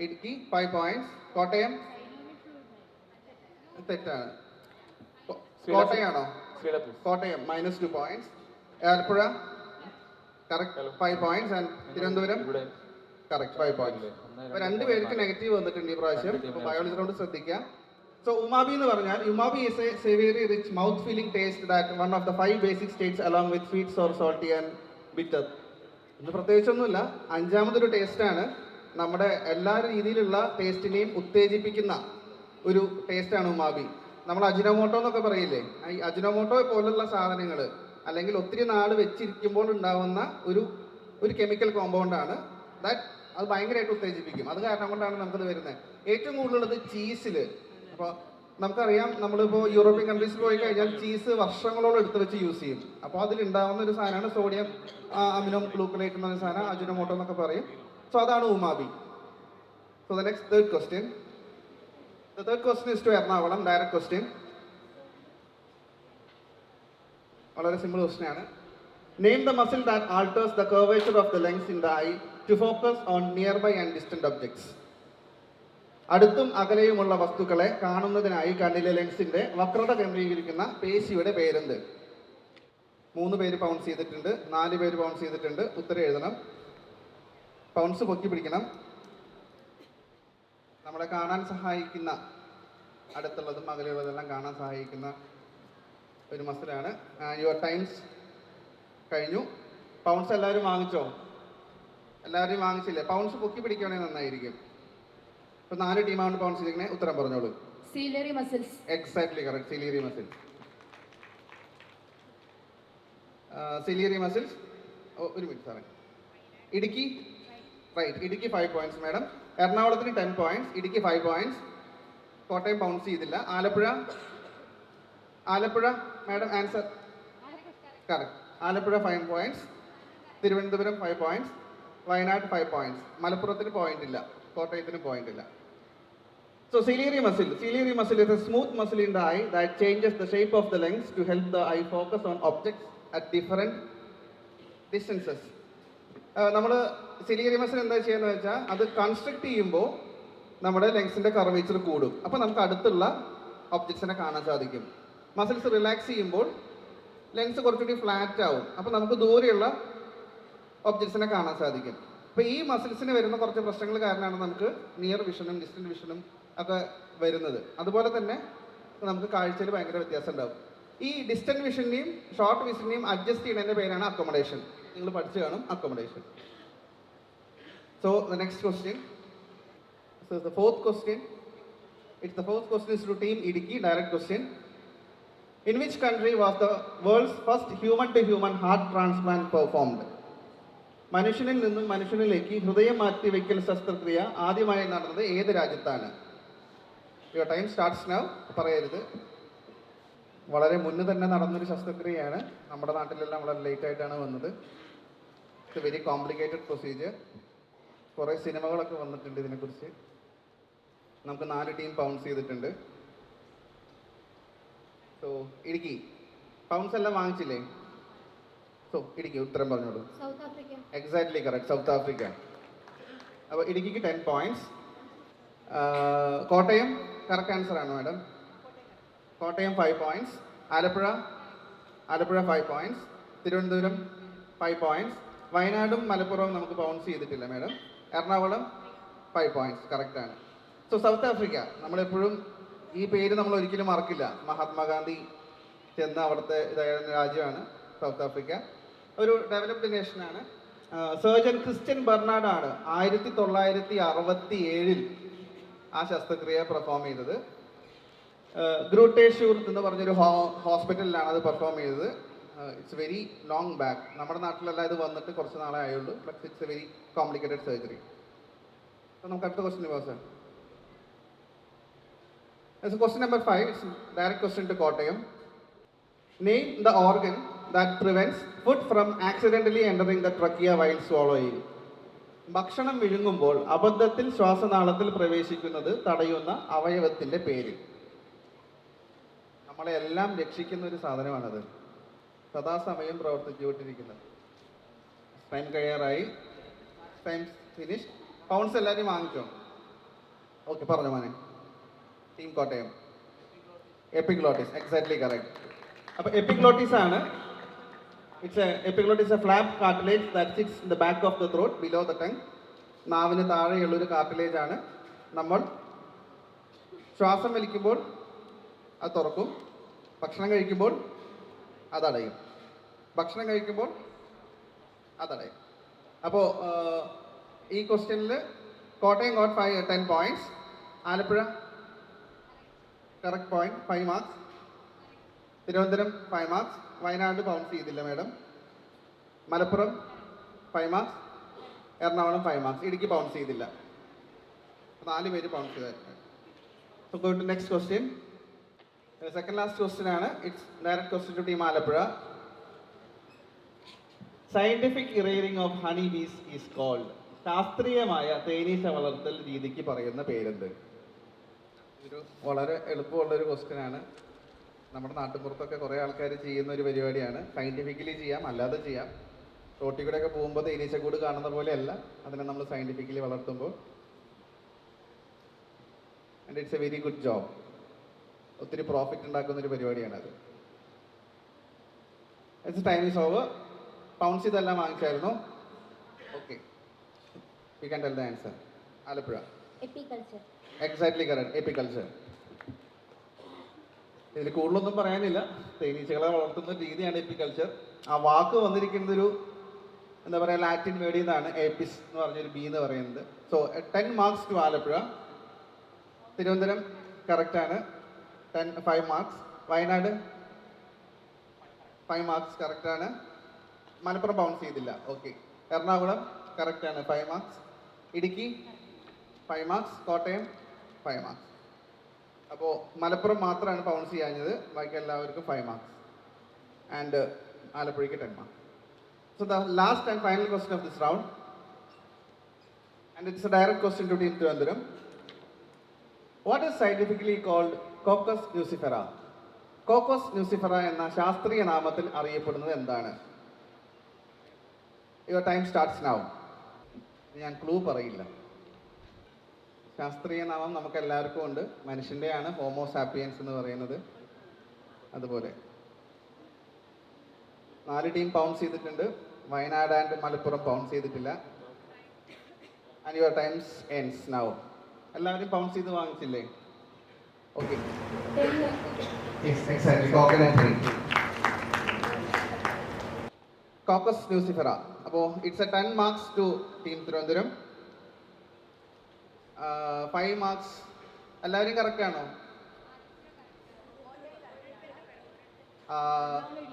Idukki 5 points. Kottayam തെറ്റാണ്. കോട്ടയാണോ? Kottayam -2 points. Alappuzha correct 5 points. And Thiruvananthapuram correct 5 points. അപ്പോൾ 2 പേർക്ക് നെഗറ്റീവ് വന്നിട്ടുണ്ട് ഈ പ്രാവശ്യം. അപ്പോൾ ബയോളജി റൗണ്ട് ശ്രദ്ധിക്കുക. സോ ഉമാബി എന്ന് പറഞ്ഞാൽ, umami is a savoury rich mouth feeling taste that one of the 5 basic tastes along with sweet, sour, salty and bitter. ഇത് പ്രത്യേകിച്ചൊന്നുമില്ല, 5ാമതൊരു ടേസ്റ്റാണ്. നമ്മുടെ എല്ലാ രീതിയിലുള്ള ടേസ്റ്റിനെയും ഉത്തേജിപ്പിക്കുന്ന ഒരു ടേസ്റ്റാണ് ഉമാബി. നമ്മൾ അജിനോമോട്ടോ എന്നൊക്കെ പറയില്ലേ, ഈ അജിനോമോട്ടോ പോലുള്ള സാധനങ്ങൾ അല്ലെങ്കിൽ ഒത്തിരി നാൾ വെച്ചിരിക്കുമ്പോൾ ഉണ്ടാവുന്ന ഒരു കെമിക്കൽ കോമ്പൗണ്ടാണ് ദാറ്റ്. അത് ഭയങ്കരമായിട്ട് ഉത്തേജിപ്പിക്കും. അത് കാരണം കൊണ്ടാണ് നമുക്കത് വരുന്നത്. ഏറ്റവും കൂടുതലുള്ളത് ചീസിൽ. അപ്പോൾ നമുക്കറിയാം, നമ്മളിപ്പോൾ യൂറോപ്യൻ കൺട്രീസിൽ പോയി കഴിഞ്ഞാൽ ചീസ് വർഷങ്ങളോളം എടുത്ത് വെച്ച് യൂസ് ചെയ്യും. അപ്പോൾ അതിലുണ്ടാവുന്ന ഒരു സാധനമാണ് സോഡിയം അമിനോ ഗ്ലൂക്കനേറ്റ് എന്ന സാധനം, അജിനോമോട്ടോ എന്നൊക്കെ പറയും. സോ അതാണ് umami. So the next third question. The third question is to Ernakulam, direct question. വളരെ സിമ്പിൾ ക്വസ്റ്റ്യൻ ആണ്. Name the muscle that alters the curvature of the lens in the eye to focus on nearby and distant objects. അടുത്തും അകലെയുമുള്ള വസ്തുക്കളെ കാണുന്നതിനായി കണ്ണിലെ ലെൻസിന്റെ വക്രത കേന്ദ്രീകരിക്കുന്ന പേശിയുടെ പേരെന്ത്? 3 പേര് പൗൺസ് ചെയ്തിട്ടുണ്ട്, 4 പേര് പൗൺസ് ചെയ്തിട്ടുണ്ട്. ഉത്തരം എഴുതണം. പൗൺസ് പൊക്കി പിടിക്കണം. നമ്മളെ കാണാൻ സഹായിക്കുന്ന, അടുത്തുള്ളതും അകലെയുള്ളതെല്ലാം കാണാൻ സഹായിക്കുന്ന ഒരു മസിലാണ്. യുവർ ടൈംസ് കഴിഞ്ഞു. പൗൺസ് എല്ലാവരും വാങ്ങിച്ചോ? എല്ലാവരും വാങ്ങിച്ചില്ലേ? പൗൺസ് പൊക്കി പിടിക്കുകയാണെങ്കിൽ നന്നായിരിക്കും. ഇപ്പോൾ 4 ടീമാണ് പൗൺസ് ചെയ്തിരിക്കണേ. ഉത്തരം പറഞ്ഞോളൂ. Ciliary muscles. Exactly correct. Ciliary muscles. Ciliary muscles. Oh, ഒരു മിനിറ്റ് സാറേ. Idukki right. Idukki 5 points madam. എറണാകുളത്തിന് 10 points. Idukki 5 points. Kottayam pounce ചെയ്തില്ല. Alappuzha madam answer correct. Alappuzha 5 points. Thiruvananthapuram 5 points. Wayanad 5 points. മലപ്പുറത്തിന് പോയിന്റ് ഇല്ല. കോട്ടയത്തിന് പോയിന്റ് ഇല്ല. So ciliary muscle is a smooth muscle in the eye that changes the shape of the lens to help the eye focus on objects at different distances. നമ്മൾ ciliary muscle എന്താ ചെയ്യുന്നത് വെച്ചാൽ അത് construct ചെയ്യുമ്പോൾ നമ്മുടെ ലെൻസിൻ്റെ curvature കൂടും. അപ്പോൾ നമുക്ക് അടുത്തുള്ള ഒബ്ജക്ട്സിനെ കാണാൻ സാധിക്കും. മസിൽസ് റിലാക്സ് ചെയ്യുമ്പോൾ ലെൻസ് കുറച്ചുകൂടി ഫ്ലാറ്റ് ആവും. അപ്പോൾ നമുക്ക് ദൂരെയുള്ള ഒബ്ജക്ട്സിനെ കാണാൻ സാധിക്കും. അപ്പോൾ ഈ മസിൽസിന് വരുന്ന കുറച്ച് പ്രശ്നങ്ങൾ കാരണമാണ് നമുക്ക് നിയർ വിഷനും ഡിസ്റ്റൻറ്റ് വിഷനും ഒക്കെ വരുന്നത്. അതുപോലെ തന്നെ നമുക്ക് കാഴ്ചയിൽ ഭയങ്കര വ്യത്യാസം ഉണ്ടാവും. ഈ ഡിസ്റ്റൻറ്റ് വിഷനെയും ഷോർട്ട് വിഷനെയും അഡ്ജസ്റ്റ് ചെയ്യുന്നതിൻ്റെ പേരാണ് അക്കോമഡേഷൻ. നിങ്ങൾ പഠിച്ചു കാണും accommodation. So the next question. So the fourth question is to team Idiki, direct question. In which country was the world's first human-to-human heart transplant performed? മനുഷ്യനിൽ നിന്നും മനുഷ്യനിലേക്ക് ഹൃദയം മാറ്റിവെക്കൽ ശസ്ത്രക്രിയ ആദ്യമായി നടന്നത് ഏത് രാജ്യത്താണ്? Your time starts now. പറയരുത്. വളരെ മുന്നേ തന്നെ നടന്നൊരു ശസ്ത്രക്രിയയാണ്. നമ്മുടെ നാട്ടിലെല്ലാം വളരെ ലേറ്റ് ആയിട്ടാണ് വന്നത്. It's a very complicated procedure. കുറേ സിനിമകളൊക്കെ വന്നിട്ടുണ്ട് ഇതിനെക്കുറിച്ച്. നമുക്ക് 4 ടീം പൗണ്ട്സ് ചെയ്തിട്ടുണ്ട്. സോ ഇടുക്കി പൗണ്ട്സ് എല്ലാം വാങ്ങിച്ചില്ലേ? സോ ഇടുക്കി ഉത്തരം പറഞ്ഞോളൂ. South Africa. Exactly correct. South Africa. അപ്പോൾ ഇടുക്കിക്ക് 10 points. കോട്ടയം കറക്റ്റ് ആൻസർ ആണ് madam. Kottayam 5 points. Alappuzha 5 points. Thiruvananthapuram 5 points. വയനാടും മലപ്പുറവും നമുക്ക് പൗണ്ട്സ് ചെയ്തിട്ടില്ല മാഡം. എറണാകുളം 5 points കറക്റ്റാണ്. സോ സൗത്ത് ആഫ്രിക്ക നമ്മളെപ്പോഴും ഈ പേര് നമ്മൾ ഒരിക്കലും മറക്കില്ല. മഹാത്മാഗാന്ധി ചെന്ന അവിടുത്തെ രാജ്യമാണ് സൗത്ത് ആഫ്രിക്ക. ഒരു ഡെവലപ്ഡ് നേഷനാണ്. സർജൻ ക്രിസ്ത്യൻ ബെർണാഡാണ് 1967 ആ ശസ്ത്രക്രിയ പെർഫോം ചെയ്തത്. ഗ്രൂട്ടേഷൂർ എന്ന് പറഞ്ഞൊരു ഹോസ്പിറ്റലിലാണ് അത് പെർഫോം ചെയ്തത്. It's very long back. നമ്മുടെ നാട്ടിലെല്ലാം ഇത് വന്നിട്ട് കുറച്ച് നാളെ ആയുള്ളൂ. But it's a very complicated surgery. അപ്പോൾ നമുക്ക് അടുത്ത ക്വസ്റ്റ്യൻ പോകാം sir. Question number 5. It's direct question to Kottayam. Name the organ that prevents food from accidentally entering the trachea while swallowing. ഭക്ഷണം വിഴുങ്ങുമ്പോൾ അബദ്ധത്തിൽ ശ്വാസനാളത്തിൽ പ്രവേശിക്കുന്നത് തടയുന്ന അവയവത്തിൻ്റെ പേര്. നമ്മളെ എല്ലാം രക്ഷിക്കുന്ന ഒരു സാധനമാണത്. സദാസമയം പ്രവർത്തിച്ചുകൊണ്ടിരിക്കുന്നത്. ടൈം കഴിയാറായി. Time finish. പൗണ്ട്സ് എല്ലാവരും വാങ്ങിച്ചോ? ഓക്കെ പറഞ്ഞോ മോനെ. Team Kottayam. Epiglottis. Exactly correct. അപ്പോൾ എപ്പിഗ്ലോട്ടിസ് ആണ്. Epiglottis a flap cartilage that sits in the back of the throat below the tongue. നാവിന് താഴെയുള്ളൊരു കാർട്ടിലേജ് ആണ്. നമ്മൾ ശ്വാസം വലിക്കുമ്പോൾ അത് തുറക്കും. ഭക്ഷണം കഴിക്കുമ്പോൾ അതടയും. ഭക്ഷണം കഴിക്കുമ്പോൾ അതടയും. അപ്പോൾ ഈ ക്വസ്റ്റ്യനിൽ Kottayam got 10 points. Alappuzha correct point 5 marks. Thiruvananthapuram 5 marks. Wayanad pounce ചെയ്തില്ല madam. Malappuram 5 marks. Ernakulam 5 marks. Idukki pounce ചെയ്തില്ല. 4 പേര് പൗണ്ട്സ് ചെയ്തായിരുന്നു. So go to next question. Second last question ആണ്. It's direct question to team Alappuzha. Scientific rearing of honey bees is called. ശാസ്ത്രീയമായ തേനീച്ച വളർത്തൽ രീതിക്ക് പറയുന്ന പേരെന്ത്? ഒരു വളരെ എളുപ്പമുള്ളൊരു ക്വസ്റ്റ്യൻ ആണ്. നമ്മുടെ നാട്ടുപുറത്തൊക്കെ കുറേ ആൾക്കാർ ചെയ്യുന്ന ഒരു പരിപാടിയാണ്. സയൻറ്റിഫിക്കലി ചെയ്യാം, അല്ലാതെ ചെയ്യാം. റോട്ടിൽ കൂടെയൊക്കെ പോകുമ്പോൾ തേനീച്ചക്കൂട് കാണുന്ന പോലെയല്ല അതിനെ നമ്മൾ സയൻറ്റിഫിക്കലി വളർത്തുമ്പോൾ. And it's a very good job. ഒത്തിരി പ്രോഫിറ്റ് ഉണ്ടാക്കുന്ന ഒരു പരിപാടിയാണത്. It's time is over. Pounce ഇതെല്ലാം വാങ്ങിച്ചായിരുന്നു. Okay, you can tell the answer. Alappuzha. Apiculture. Exactly correct. Apiculture. ഇതിൽ കൂടുതലൊന്നും പറയാനില്ല. തേനീച്ചകളെ വളർത്തുന്ന രീതിയാണ് എപ്പിക്കൾച്ചർ. ആ വാക്ക് വന്നിരിക്കുന്നതൊരു എന്താ പറയുക, ലാറ്റിൻ വേർഡിൽ നിന്നാണ്. ഏപ്പിസ് എന്ന് പറഞ്ഞൊരു ബി എന്ന് പറയുന്നത്. So 10 marks to Alappuzha. Thiruvananthapuram കറക്റ്റാണ്, 5 മാർക്സ്. വയനാട് 5 മാർക്സ് കറക്റ്റാണ്. മലപ്പുറം ബൗൺസ് ചെയ്തില്ല, ഓക്കെ. എറണാകുളം കറക്റ്റാണ്, 5 marks. Idukki 5 marks. Kottayam 5 marks. അപ്പോൾ മലപ്പുറം മാത്രമാണ് ബൗൺസ് ചെയ്യാഞ്ഞത്, ബാക്കി എല്ലാവർക്കും 5 മാർക്സ്. ആൻഡ് ആലപ്പുഴയ്ക്ക് 10 marks. So the last and final question of this round, and it's a direct question to Team Thiruvananthapuram. What is scientifically called Coccus nucifera? Coccus nucifera എന്ന ശാസ്ത്രീയ നാമത്തിൽ അറിയപ്പെടുന്നത് എന്താണ്? Your time starts now. ഞാൻ clue പറയില്ല. ശാസ്ത്രീയ നാമം നമുക്ക് എല്ലാവർക്കും ഉണ്ട്, മനുഷ്യൻ്റെയാണ്, ഹോമോ സാപ്പിയൻസ് എന്ന് പറയുന്നത്. അതുപോലെ 4 ടീം പൗൺസ് ചെയ്തിട്ടുണ്ട്, വയനാട് ആൻഡ് മലപ്പുറം പൗൺസ് ചെയ്തിട്ടില്ല. And your times ends now. എല്ലാവരും പൗൺസ് ചെയ്ത് വാങ്ങിച്ചില്ലേ? ഓക്കെ. Cocos nucifera. അപ്പോൾ it's a 10 marks to team Thiruvananthapuram, 5 marks. എല്ലാവരും കറക്റ്റ് ആണോ?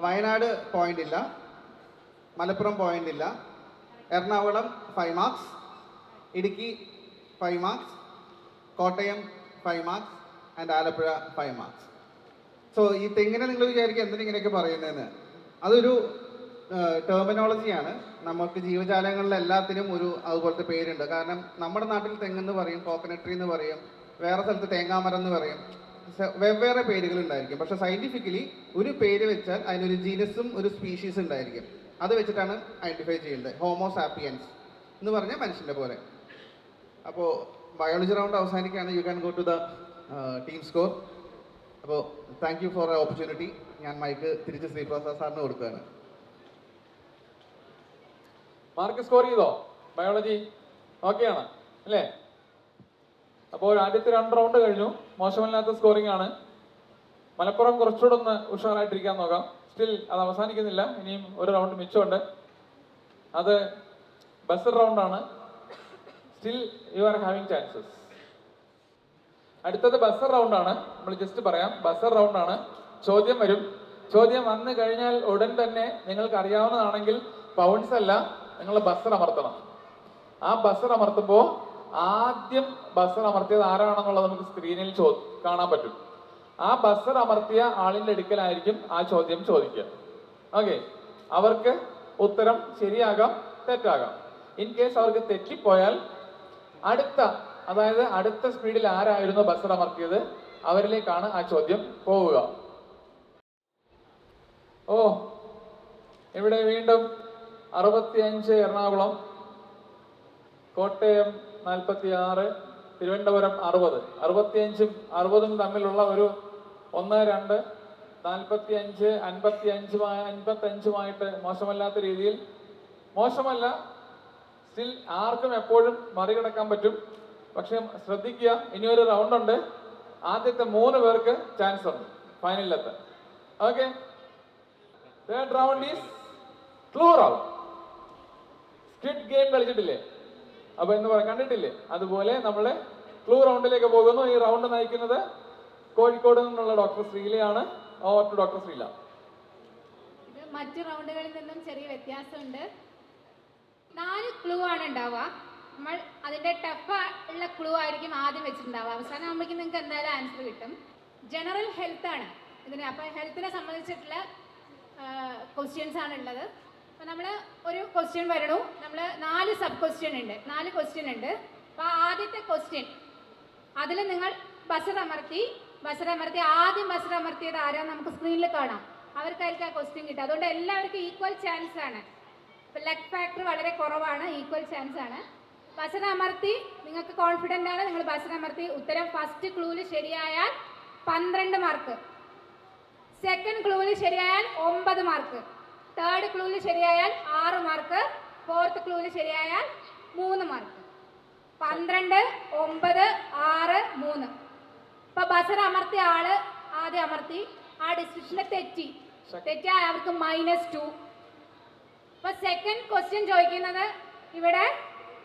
വയനാട് പോയിന്റ് ഇല്ല, മലപ്പുറം പോയിന്റ് ഇല്ല, Ernakulam 5 marks, Idukki 5 marks, Kottayam 5 marks and Alappuzha 5 marks. So ഈ തെങ്ങിനെ നിങ്ങൾ വിചാരിക്കുക എന്തിനാ ഇങ്ങനെയൊക്കെ പറയുന്നതെന്ന്. അതൊരു ടെർമിനോളജിയാണ്. നമുക്ക് ജീവജാലങ്ങളിൽ എല്ലാത്തിനും ഒരു അതുപോലത്തെ പേരുണ്ട്. കാരണം നമ്മുടെ നാട്ടിൽ തെങ്ങെന്ന് പറയും, കോക്കനട്ട് ട്രീ എന്ന് പറയും, വേറെ സ്ഥലത്ത് തേങ്ങാമരം എന്ന് പറയും, വെവ്വേറെ പേരുകൾ ഉണ്ടായിരിക്കും. പക്ഷെ സയന്റിഫിക്കലി ഒരു പേര് വെച്ചാൽ അതിനൊരു ജീനസും ഒരു സ്പീഷീസ് ഉണ്ടായിരിക്കും. അത് വെച്ചിട്ടാണ് ഐഡന്റിഫൈ ചെയ്യേണ്ടത്. ഹോമോ സാപ്പിയൻസ് എന്ന് പറഞ്ഞാൽ മനുഷ്യൻ്റെ പോലെ. അപ്പോൾ ബയോളജി റൗണ്ട് അവസാനിക്കുകയാണ്. You can go to the team score. അപ്പോൾ thank you for a opportunity. ഞാൻ മൈക്ക് തിരിച്ച് ശ്രീപ്രസാദ് സാറിന് കൊടുക്കുകയാണ്. മാർക്ക് സ്കോർ ചെയ്തോ? ബയോളജി ഓക്കെയാണ് അല്ലേ? അപ്പോൾ ആദ്യത്തെ 2 റൗണ്ട് കഴിഞ്ഞു, മോശമല്ലാത്ത സ്കോറിംഗ് ആണ്. മലപ്പുറം കുറച്ചുകൂടെ ഒന്ന് ഉഷാറായിട്ടിരിക്കാൻ നോക്കാം. സ്റ്റിൽ അത് അവസാനിക്കുന്നില്ല, ഇനിയും ഒരു റൗണ്ട് മിച്ചമുണ്ട്. അത് ബസർ റൗണ്ടാണ്. Still you are having chances. അടുത്തത് ബസർ റൗണ്ടാണ്. നമ്മൾ ജസ്റ്റ് പറയാം, ബസർ റൗണ്ടാണ്. ചോദ്യം വരും. ചോദ്യം വന്നു കഴിഞ്ഞാൽ ഉടൻ തന്നെ നിങ്ങൾക്ക് അറിയാവുന്നതാണെങ്കിൽ പൗണ്ട്സ് അല്ല, നിങ്ങൾ ബസർ അമർത്തണം. ആ ബസർ അമർത്തുമ്പോൾ ആദ്യം ബസർ അമർത്തിയത് ആരാണെന്നുള്ളത് നമുക്ക് സ്ക്രീനിൽ കാണാൻ പറ്റും. ആ ബസർ അമർത്തിയ ആളിൻ്റെ അടുക്കലായിരിക്കും ആ ചോദ്യം ചോദിക്കുക. ഓക്കെ, അവർക്ക് ഉത്തരം ശരിയാകാം, തെറ്റാകാം. ഇൻ കേസ് അവർക്ക് തെറ്റിപ്പോയാൽ അടുത്ത സ്പീഡിൽ ആരായിരുന്നു ബസർ അമർത്തിയത് അവരിലേക്കാണ് ആ ചോദ്യം പോവുക. ഓ, ഇവിടെ വീണ്ടും 65 എറണാകുളം, കോട്ടയം 46, തിരുവനന്തപുരം 60. 65ഉം 60ഉം തമ്മിലുള്ള ഒരു 1, 2, 45, 55ഉമായിട്ട് മോശമല്ലാത്ത രീതിയിൽ, മോശമല്ല, സ്റ്റിൽ ആർക്കും എപ്പോഴും മറികടക്കാൻ പറ്റും. പക്ഷെ ശ്രദ്ധിക്കുക, ഇനിയൊരു റൗണ്ട് ഉണ്ട്. ആദ്യത്തെ 3 പേർക്ക് ചാൻസ് ഉണ്ട് ഫൈനലിലെത്താൻ. Okay, third round is clue round. Squid game കളിച്ചിട്ടില്ലേ? അപ്പൊ എന്ന് പറയാൻ കണ്ടിട്ടില്ലേ? അതുപോലെ നമ്മള് ക്ലൂ റൗണ്ടിലേക്ക് പോകുന്നു. ഈ റൗണ്ട് നയിക്കുന്നത് കോഴിക്കോട് നിന്നുള്ള ഡോക്ടർ ശ്രീലയാണ്. Over to doctor Sreela. ഇത് മറ്റു റൗണ്ടുകളിൽ നിന്നും ചെറിയ വ്യത്യാസമുണ്ട്. 4 ക്ലൂ ആണ് ഉണ്ടാവുക. നമ്മൾ അതിന്റെ ടഫ് ഉള്ള ക്ലൂ ആയിരിക്കും ആദ്യം വെച്ചിട്ടുണ്ടാവുക. അവസാനം ആകുമ്പോഴേക്കും നിങ്ങൾക്ക് എന്തായാലും ആൻസർ കിട്ടും. ജനറൽ ഹെൽത്ത് ആണ് ഇതിന്. അപ്പൊ ഹെൽത്തിനെ സംബന്ധിച്ചിട്ടുള്ള ക്വസ്റ്റ്യൻസ് ആണ് ഉള്ളത്. അപ്പോൾ നമ്മൾ ഒരു ക്വസ്റ്റ്യൻ വരണു. നമ്മൾ 4 സബ് ക്വസ്റ്റ്യൻ ഉണ്ട്, 4 ക്വസ്റ്റ്യൻ ഉണ്ട്. അപ്പോൾ ആദ്യത്തെ ക്വസ്റ്റ്യൻ അതിൽ നിങ്ങൾ ബസർ അമർത്തി ആദ്യം ബസർ അമർത്തിയത് ആരാന്ന് നമുക്ക് സ്ക്രീനിൽ കാണാം. അവർക്കായിരിക്കും ആ ക്വസ്റ്റ്യൻ കിട്ടുക. അതുകൊണ്ട് എല്ലാവർക്കും ഈക്വൽ ചാൻസ് ആണ്. ഇപ്പോൾ ലക്ക് ഫാക്ടർ വളരെ കുറവാണ്, ഈക്വൽ ചാൻസ് ആണ്. ബസർ അമർത്തി, നിങ്ങൾക്ക് കോൺഫിഡൻ്റ് ആണ്, നിങ്ങൾ ബസർ അമർത്തി ഉത്തരം ഫസ്റ്റ് ക്ലൂവിൽ ശരിയായാൽ 12 മാർക്ക്, സെക്കൻഡ് ക്ലൂവിൽ ശരിയായാൽ 9 മാർക്ക്, തേർഡ് ക്ലൂവിൽ ശരിയായാൽ 6 മാർക്ക്, ഫോർത്ത് ക്ലൂവിൽ ശരിയായാൽ 3 മാർക്ക്. 12, 9, 6, 3. ഇപ്പൊ ബസർ അമർത്തിയ ആള് ആദ്യം അമർത്തി, ആ ഡിസിഷനെ തെറ്റിയാൽ അവർക്ക് -2. ഇപ്പൊ സെക്കൻഡ് ക്വസ്റ്റ്യൻ ചോദിക്കുന്നത് ഇവിടെ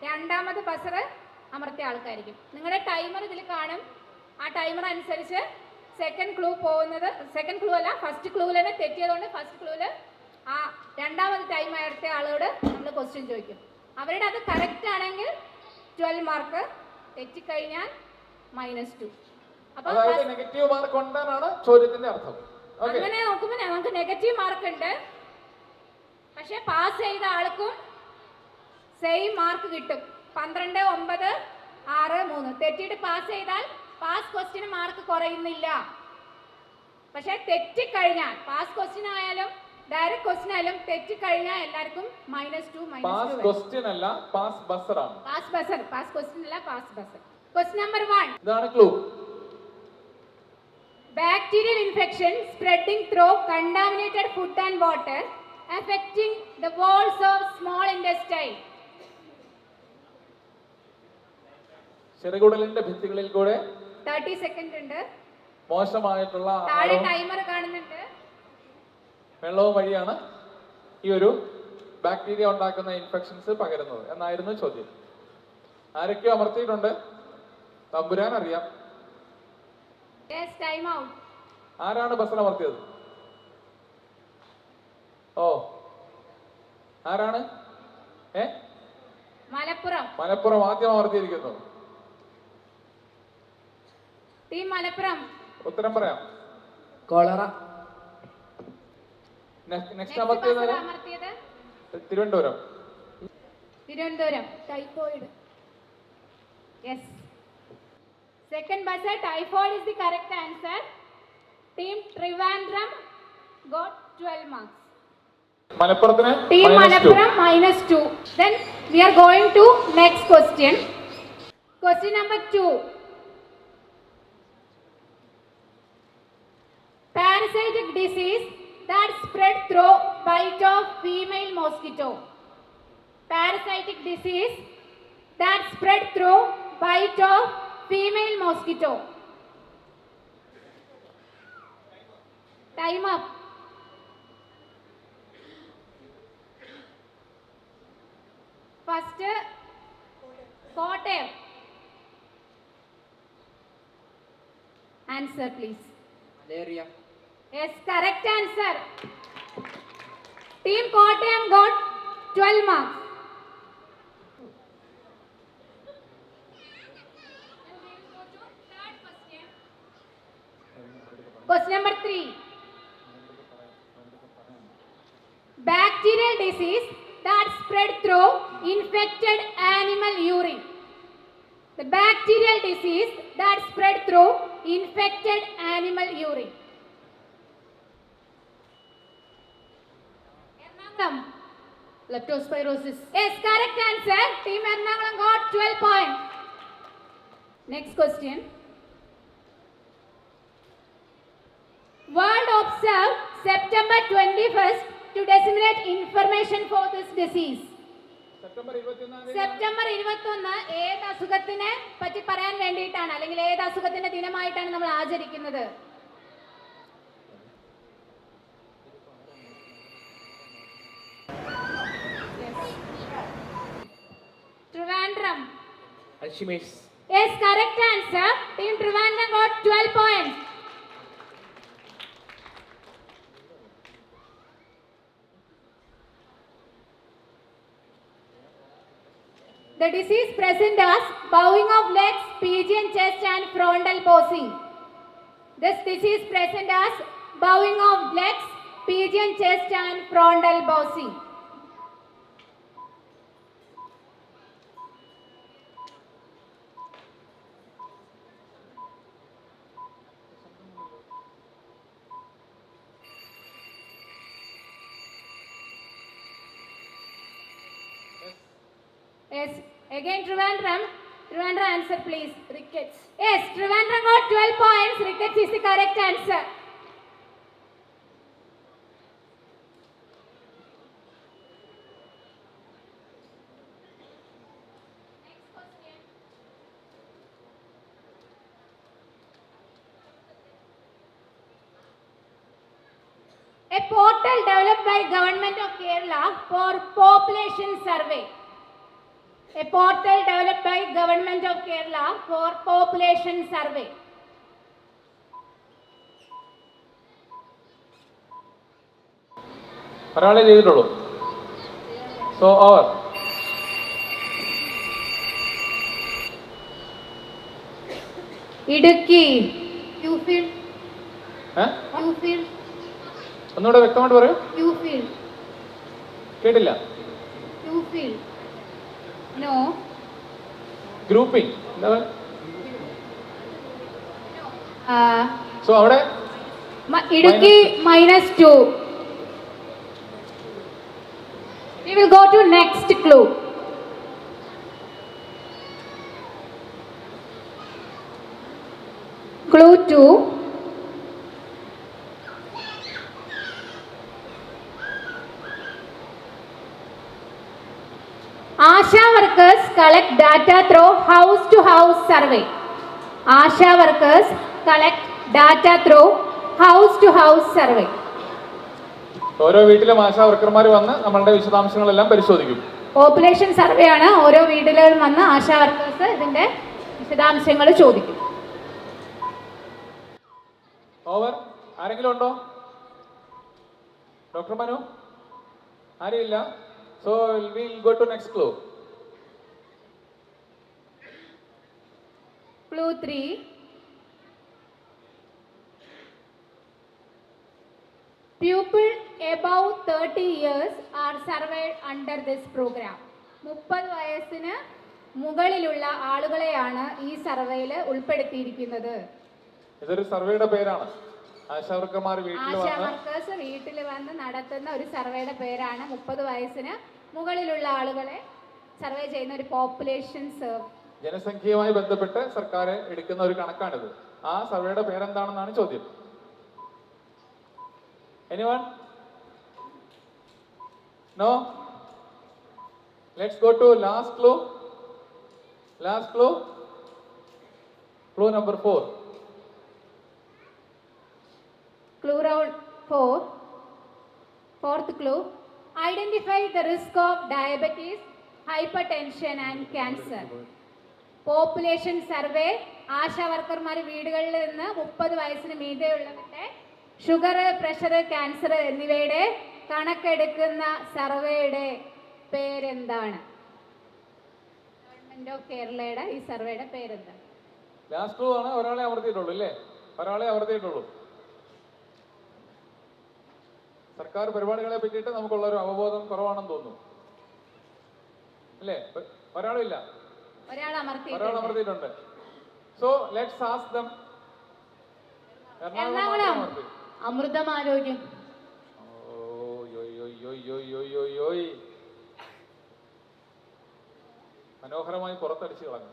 രണ്ടാമത് ബസർ അമർത്തിയ ആൾക്കായിരിക്കും. നിങ്ങളുടെ ടൈമർ ഇതിൽ കാണും. ആ ടൈമർ അനുസരിച്ച് സെക്കൻഡ് ക്ലൂ പോകുന്നത്, സെക്കൻഡ് ക്ലൂ അല്ല ഫസ്റ്റ് ക്ലൂവിൽ തന്നെ തെറ്റിയതുകൊണ്ട് ഫസ്റ്റ് ക്ലൂവിൽ ആ രണ്ടാമത് ടൈം എടുത്ത ആളോട് നമ്മൾ ക്വസ്റ്റ്യൻ ചോദിക്കും. അവരുടെ അത് കറക്റ്റ് ആണെങ്കിൽ 12 മാർക്ക്, തെറ്റിക്കഴിഞ്ഞാൽ -2. അപ്പൊ അതായത് നെഗറ്റീവ് മാർക്ക് ഉണ്ടെന്നാണ് ചോദ്യത്തിന്റെ അർത്ഥം. അങ്ങനെ നോക്കുമ്പോൾ നമുക്ക് നെഗറ്റീവ് മാർക്ക് ഉണ്ട്, പക്ഷെ പാസ് ചെയ്ത ആൾക്കും സെയിം മാർക്ക് കിട്ടും. 12, 9, 6, 3. തെറ്റിയിട്ട് പാസ് ചെയ്താൽ പാസ് ക്വസ്റ്റ്യന് മാർക്ക് കുറയുന്നില്ല. പക്ഷെ തെറ്റിക്കഴിഞ്ഞാൽ പാസ് ക്വസ്റ്റ്യൻ ആയാലും ഡയറക്റ്റ് ക്വസ്റ്റ്യൻ ആയാലും തെറ്റിക്കഴിഞ്ഞാൽ എല്ലാവർക്കും -2 പാസ് ക്വസ്റ്റ്യൻ അല്ല, പാസ് ബസർ ആണ്. പാസ് ബസർ, പാസ് ക്വസ്റ്റ്യൻ അല്ല, പാസ് ബസർ. Question number 1. ഇതാണ് clue. Bacterial infection spreading through contaminated food and water, affecting the walls of small intestine. ചെറുകുടലിന്റെ ഭിത്തികളിൽ കൂടെ 30 second ഉണ്ട്. മോശമായിട്ടുള്ള താഴെ ടൈമർ കാണുന്നുണ്ട്. വെള്ളവും വഴിയാണ് ഈ ഒരു ബാക്ടീരിയ ഉണ്ടാക്കുന്ന ഇൻഫെക്ഷൻസ് പകരുന്നത് എന്നായിരുന്നു ചോദ്യം. ആരൊക്കെയോ അമർത്തിയിട്ടുണ്ട്, തമ്പുരാൻ അറിയാം. Yes, time out. ആരാണ് ബസർ അമർത്തിയത്? ഓ, ആരാണ്? മലപ്പുറം. മലപ്പുറം ആദ്യം അമർത്തിയിരിക്കുന്നു. ടീം മലപ്പുറം. ഉത്തരം പറയാം. കോളറ. നെക്സ്റ്റ് അമർത്തിയത് Thiruvananthapuram. Thiruvananthapuram. Typhoid. Yes. Second buzzer, typhoid is the correct answer. Team Trivandrum got 12 marks. മലപ്പുറത്തിന് Team Malappuram -2. Then we are going to next question. Question number 2. Parasitic disease that spread through bite of female mosquito. Parasitic disease that spread through bite of female mosquito. Time up. First, Kottayam. Answer please. Malaria. Yes, correct answer. Team Kottayam got 12 marks. Question number 3. Bacterial disease that spread through infected animal urine. The bacterial disease that spread through infected animal urine. Ernakulam. Leptospirosis. Yes, correct answer. Team Ernakulam got 12 points. Next question. World observe September 21st to disseminate information for this disease. September 21 September 21 ഏത് അസുഖത്തിനെ പറ്റി പറയാൻ വേണ്ടിയിട്ടാണ്, അല്ലെങ്കിൽ ഏത് അസുഖത്തിന്റെ ദിനമായിട്ടാണ് നമ്മൾ ആചരിക്കുന്നത്? Trivandrum. Alzheimer's. Yes, correct answer. Team Trivandrum got 12 points. The disease present as bowing of legs, pigeon chest and frontal posing. This disease present as bowing of legs, pigeon chest and frontal posing. Yes. Again Trivandrum. Trivandrum answer please. Rickets. Yes, Trivandrum got 12 points. Rickets is the correct answer. Next question. A portal developed by Government of Kerala for population survey. A portal developed by Government of Kerala for population survey. ഒരാളെ ചെയ്തിട്ടുള്ളൂ. So over. Idukki. ഒന്നുകൂടെ വ്യക്തമായിട്ട് പറയൂ. കേട്ടില്ല. No. Grouping എന്താ? So അവിടെ Idukki -2. We will go to next clue. Clue 2. Asha workers collect data through house-to-house survey. Asha workers collect data through house-to-house survey. ഓരോ വീട്ടിലും ആശാ വർക്കർമാർ വന്ന് നമ്മളുടെ വിശദാംശങ്ങളെല്ലാം പരിശോധിക്കും. പോപ്പുലേഷൻ സർവേ ആണ്. ഓരോ വീടുകളിലും വന്ന് ആശാ വർക്കേഴ്സ് ഇതിന്റെ വിശദാംശങ്ങൾ ചോദിക്കും. ഓവർ. ആരെങ്കിലും ഉണ്ടോ? ഡോക്ടർ മനു? ആരുമില്ല. So will go to next clue. Clue 3. People above 30 years are surveyed under this program. 30 വയസ്സിന് മുകളിലുള്ള ആളുകളെയാണ് ഈ സർവേയിൽ ഉൾപ്പെടുത്തിയിരിക്കുന്നത്. ഇതൊരു സർവേയുടെ പേരാണ്. ആശാ വർക്കർമാർ വീട്ടിൽ വന്ന് നടത്തുന്ന ഒരു സർവേയുടെ പേരാണ്. 30 വയസ്സിന് മുകളിലുള്ള ആളുകളെ സർവേ ചെയ്യുന്ന ഒരു പോപ്പുലേഷൻ സർവേ. ജനസംഖ്യയുമായി ബന്ധപ്പെട്ട് സർക്കാർ എടുക്കുന്ന ഒരു കണക്കാണിത്. ആ സർവേയുടെ പേരെന്താണെന്നാണ് ചോദ്യം. Anyone? No? Let's go to last clue. Clue number 4. Clue round 4. Fourth clue. Identify the risk of diabetes, hypertension and cancer. Population survey. ASHA വർക്കർമാർ വീടുകളിൽ നിന്ന് 30 വയസ്സിന് മീതെയുള്ളവരുടെ ഷുഗർ, പ്രഷർ, ക്യാൻസർ എന്നിവയുടെ കണക്കെടുക്കുന്ന സർവേയുടെ പേരെന്താണ്? ഗവൺമെന്റ് ഓഫ് കേരളയുടെ ഈ സർവേയുടെ പേരെന്താണ്? ലാസ്റ്റ് ക്ലൂ ആണ്. ഒരാളെ അമർത്തിയിട്ടുള്ളൂ അല്ലേ? ഒരാളെ അമർത്തിയിട്ടുള്ളൂ. സർക്കാർ പരിപാടികളെ പറ്റിയിട്ട് നമുക്കുള്ള ഒരു അവബോധം കുറവാണെന്ന് തോന്നുന്നു അല്ലേ? ഒരാളില്ല. ഒരാൾ അമർത്തിയിട്ടുണ്ട്. So let's ask them. Ernakulam Amritham Arogyam. മനോഹരമായി പുറത്തടിച്ച് കളഞ്ഞു.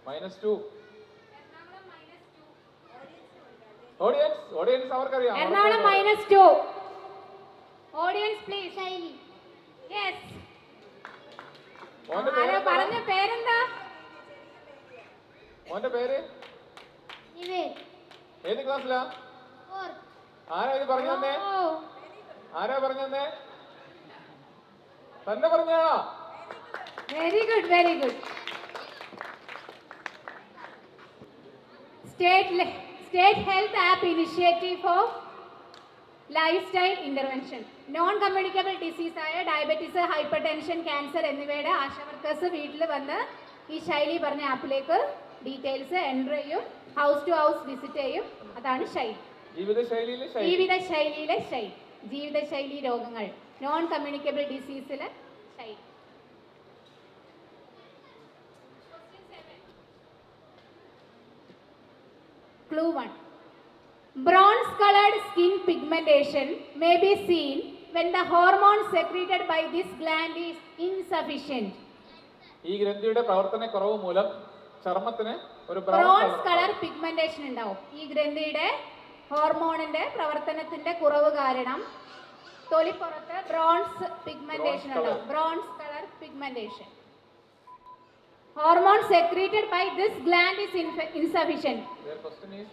-2. ഓഡിയൻസ് അവർക്കറിയാം. Ernakulam -2. Audience please. Shaili. Yes. പറഞ്ഞ പേരെന്താ? മോന്റെ പേര് ഏത് ക്ലാസ്സിലാ? ആരാ ഇത് പറഞ്ഞു തന്നേ? തന്നെ പറഞ്ഞാണോ? Very good. State Health App Initiative for Lifestyle Intervention. Non communicable disease ആയ ഡയബറ്റീസ്, ഹൈപ്പർ ടെൻഷൻ, ക്യാൻസർ എന്നിവയുടെ ആശാ വർക്കേഴ്സ് വീട്ടിൽ വന്ന് ഈ ശൈലി പറഞ്ഞ ആപ്പിലേക്ക് ഡീറ്റെയിൽസ് എൻ്റർ ചെയ്യും, ഹൗസ് ടു ഹൗസ് വിസിറ്റ് ചെയ്യും. അതാണ് ശൈലി. ജീവിതശൈലി രോഗങ്ങൾ, നോൺ കമ്മ്യൂണിക്കബിൾ ഡിസീസിലെ ശൈലി. Clue 1. Bronze colored skin pigmentation may be seen when the hormone secreted by this gland is insufficient. ഈ ഗ്രന്ഥിയുടെ പ്രവർത്തനക്കുറവ് മൂലം ചർമ്മത്തിന് ഒരു ബ്രോൺസ് കളർ പിഗ്മെന്റേഷൻ ഉണ്ടാവും. ഈ ഗ്രന്ഥിയുടെ ഹോർമോണിന്റെ പ്രവർത്തനത്തിന്റെ കുറവ് കാരണം തൊലിപ്പുറത്ത് ബ്രോൺസ് പിഗ്മെന്റേഷൻ ഉണ്ടാവും. Bronze colour pigmentation. Hormone secreted by this gland is insufficient. Their question is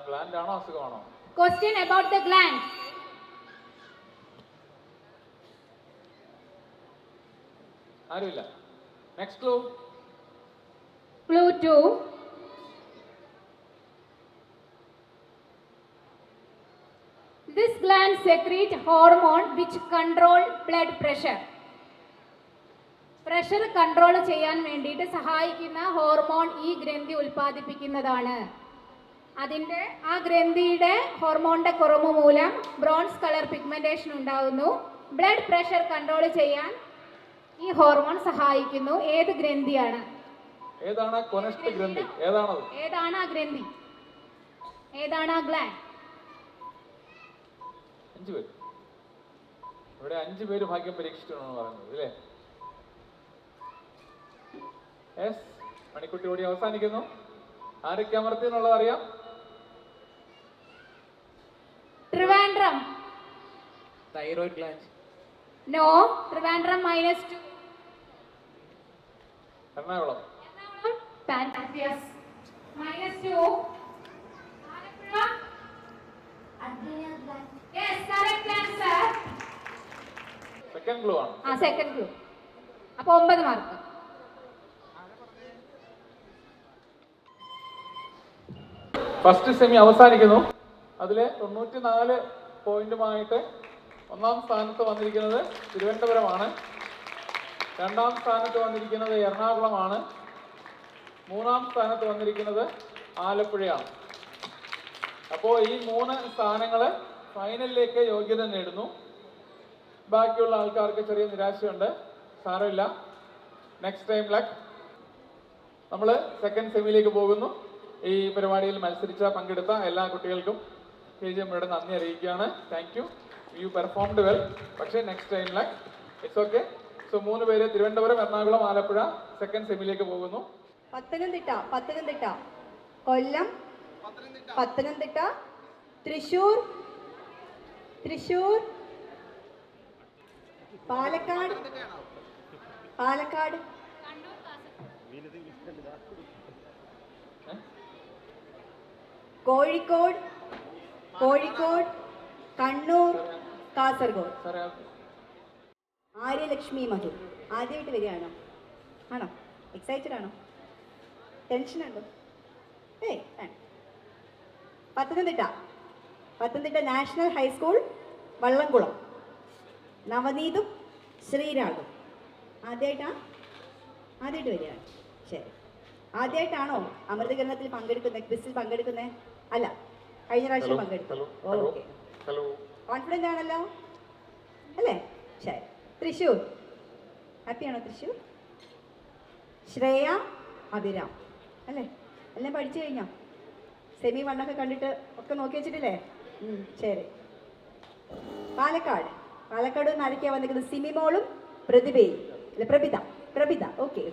gland ആണോ അസുഖമാണോ? Question about the gland. ആരുമില്ല. Next clue. Clue 2. This glands secrete hormone which control blood pressure. Pressure control ചെയ്യാൻ വേണ്ടിയിട്ട് സഹായിക്കുന്ന hormone ഈ ഗ്രന്ഥി ഉൽപ്പാദിപ്പിക്കുന്നതാണ്. അതിൻ്റെ ആ ഗ്രന്ഥിയുടെ ഹോർമോണിൻ്റെ കുറവ് മൂലം ബ്രോൺസ് കളർ പിഗ്മെന്റേഷൻ ഉണ്ടാകുന്നു. ബ്ലഡ് പ്രഷർ കൺട്രോൾ ചെയ്യാൻ ഈ ഹോർമോൺ സഹായിക്കുന്നു. ഏത് ഗ്രന്ഥിയാണ്? ഏതാണ് കൊനസ്റ്റ് ഗ്രന്ഥി? ഏതാണത്? ഏതാണ് ആ ഗ്രന്ഥി? ഏതാണ് ആ ഗ്ലാൻഡ്? 5 പേര്. ഇവിടെ 5 പേര് ഭാഗ്യം പരീക്ഷിച്ചിട്ടാണ് പറയുന്നത് അല്ലേ? യെസ്, മണിക്കുട്ടി ഓടി അവസാനിക്കുന്നു. ആരൊക്കെ അമർത്തി എന്നുള്ളത് അറിയാം? Trivandrum. Thyroid gland. No, Trivandrum -2. Ernakulam. Yes. -2. Alappuzha. Yes, correct answer. Second clue ആണ്. Second clue. അപ്പോൾ 9 മാർക്ക്. ഫസ്റ്റ് സെമി അവസാനിക്കുന്നു. അതിലെ 94 പോയിന്റുമായിട്ട് 1-ാം സ്ഥാനത്ത് വന്നിരിക്കുന്നത് തിരുവനന്തപുരമാണ്. 2-ാം സ്ഥാനത്ത് വന്നിരിക്കുന്നത് എറണാകുളമാണ്. 3-ാം സ്ഥാനത്ത് വന്നിരിക്കുന്നത് ആലപ്പുഴയാണ്. അപ്പോൾ ഈ 3 സ്ഥാനങ്ങൾ ഫൈനലിലേക്ക് യോഗ്യത നേടുന്നു. ബാക്കിയുള്ള ആൾക്കാർക്ക് ചെറിയ നിരാശയുണ്ട്. സാരമില്ല, നെക്സ്റ്റ് ടൈം ലക്ക്. നമ്മൾ സെക്കൻഡ് സെമിയിലേക്ക് പോകുന്നു. ഈ പരിപാടിയിൽ പങ്കെടുത്ത എല്ലാ കുട്ടികൾക്കും KGMയുടെ നന്ദി അറിയിക്കുകയാണ്. Thank you, you performed well. പക്ഷേ next time luck, it's okay. So 3 പേര് തിരുവനന്തപുരം, എറണാകുളം, ആലപ്പുഴ സെക്കൻഡ് സെമിയിലേക്ക് പോകുന്നു. പത്തനംതിട്ട, കൊല്ലം, പത്തനംതിട്ട, തൃശൂർ, പാലക്കാട്, കോഴിക്കോട്, കണ്ണൂർ, കാസർഗോഡ്. ആര്യലക്ഷ്മി മധു ആദ്യമായിട്ട് വരികയാണോ? ആണോ? എക്സൈറ്റഡ് ആണോ? ടെൻഷൻ ഉണ്ടോ? പത്തനംതിട്ട നാഷണൽ ഹൈസ്കൂൾ വള്ളംകുളം, നവനീതും ശ്രീരാഗും. ആദ്യമായിട്ട് വരികയാണ്. ശരി, ആദ്യമായിട്ടാണോ അമൃതകരണത്തിൽ ക്വിസിൽ പങ്കെടുക്കുന്നത്? അല്ല, കഴിഞ്ഞ പ്രാവശ്യം പങ്കെടുത്തു. ഓക്കെ, കോൺഫിഡൻ്റ് ആണല്ലോ അല്ലേ? ശരി. തൃശ്ശൂർ, ഹാപ്പിയാണോ? തൃശ്ശൂർ, ശ്രേയ, അഭിരാം അല്ലേ? എല്ലാം പഠിച്ചു കഴിഞ്ഞോ? സെമി 1 കണ്ടിട്ട് ഒക്കെ നോക്കി വെച്ചിട്ടില്ലേ? ശരി. പാലക്കാട് ആരൊക്കെയാണ് വന്നിരിക്കുന്നത്? സിമിമോളും പ്രതിഭയും അല്ലെ? Prabhitha. Okay.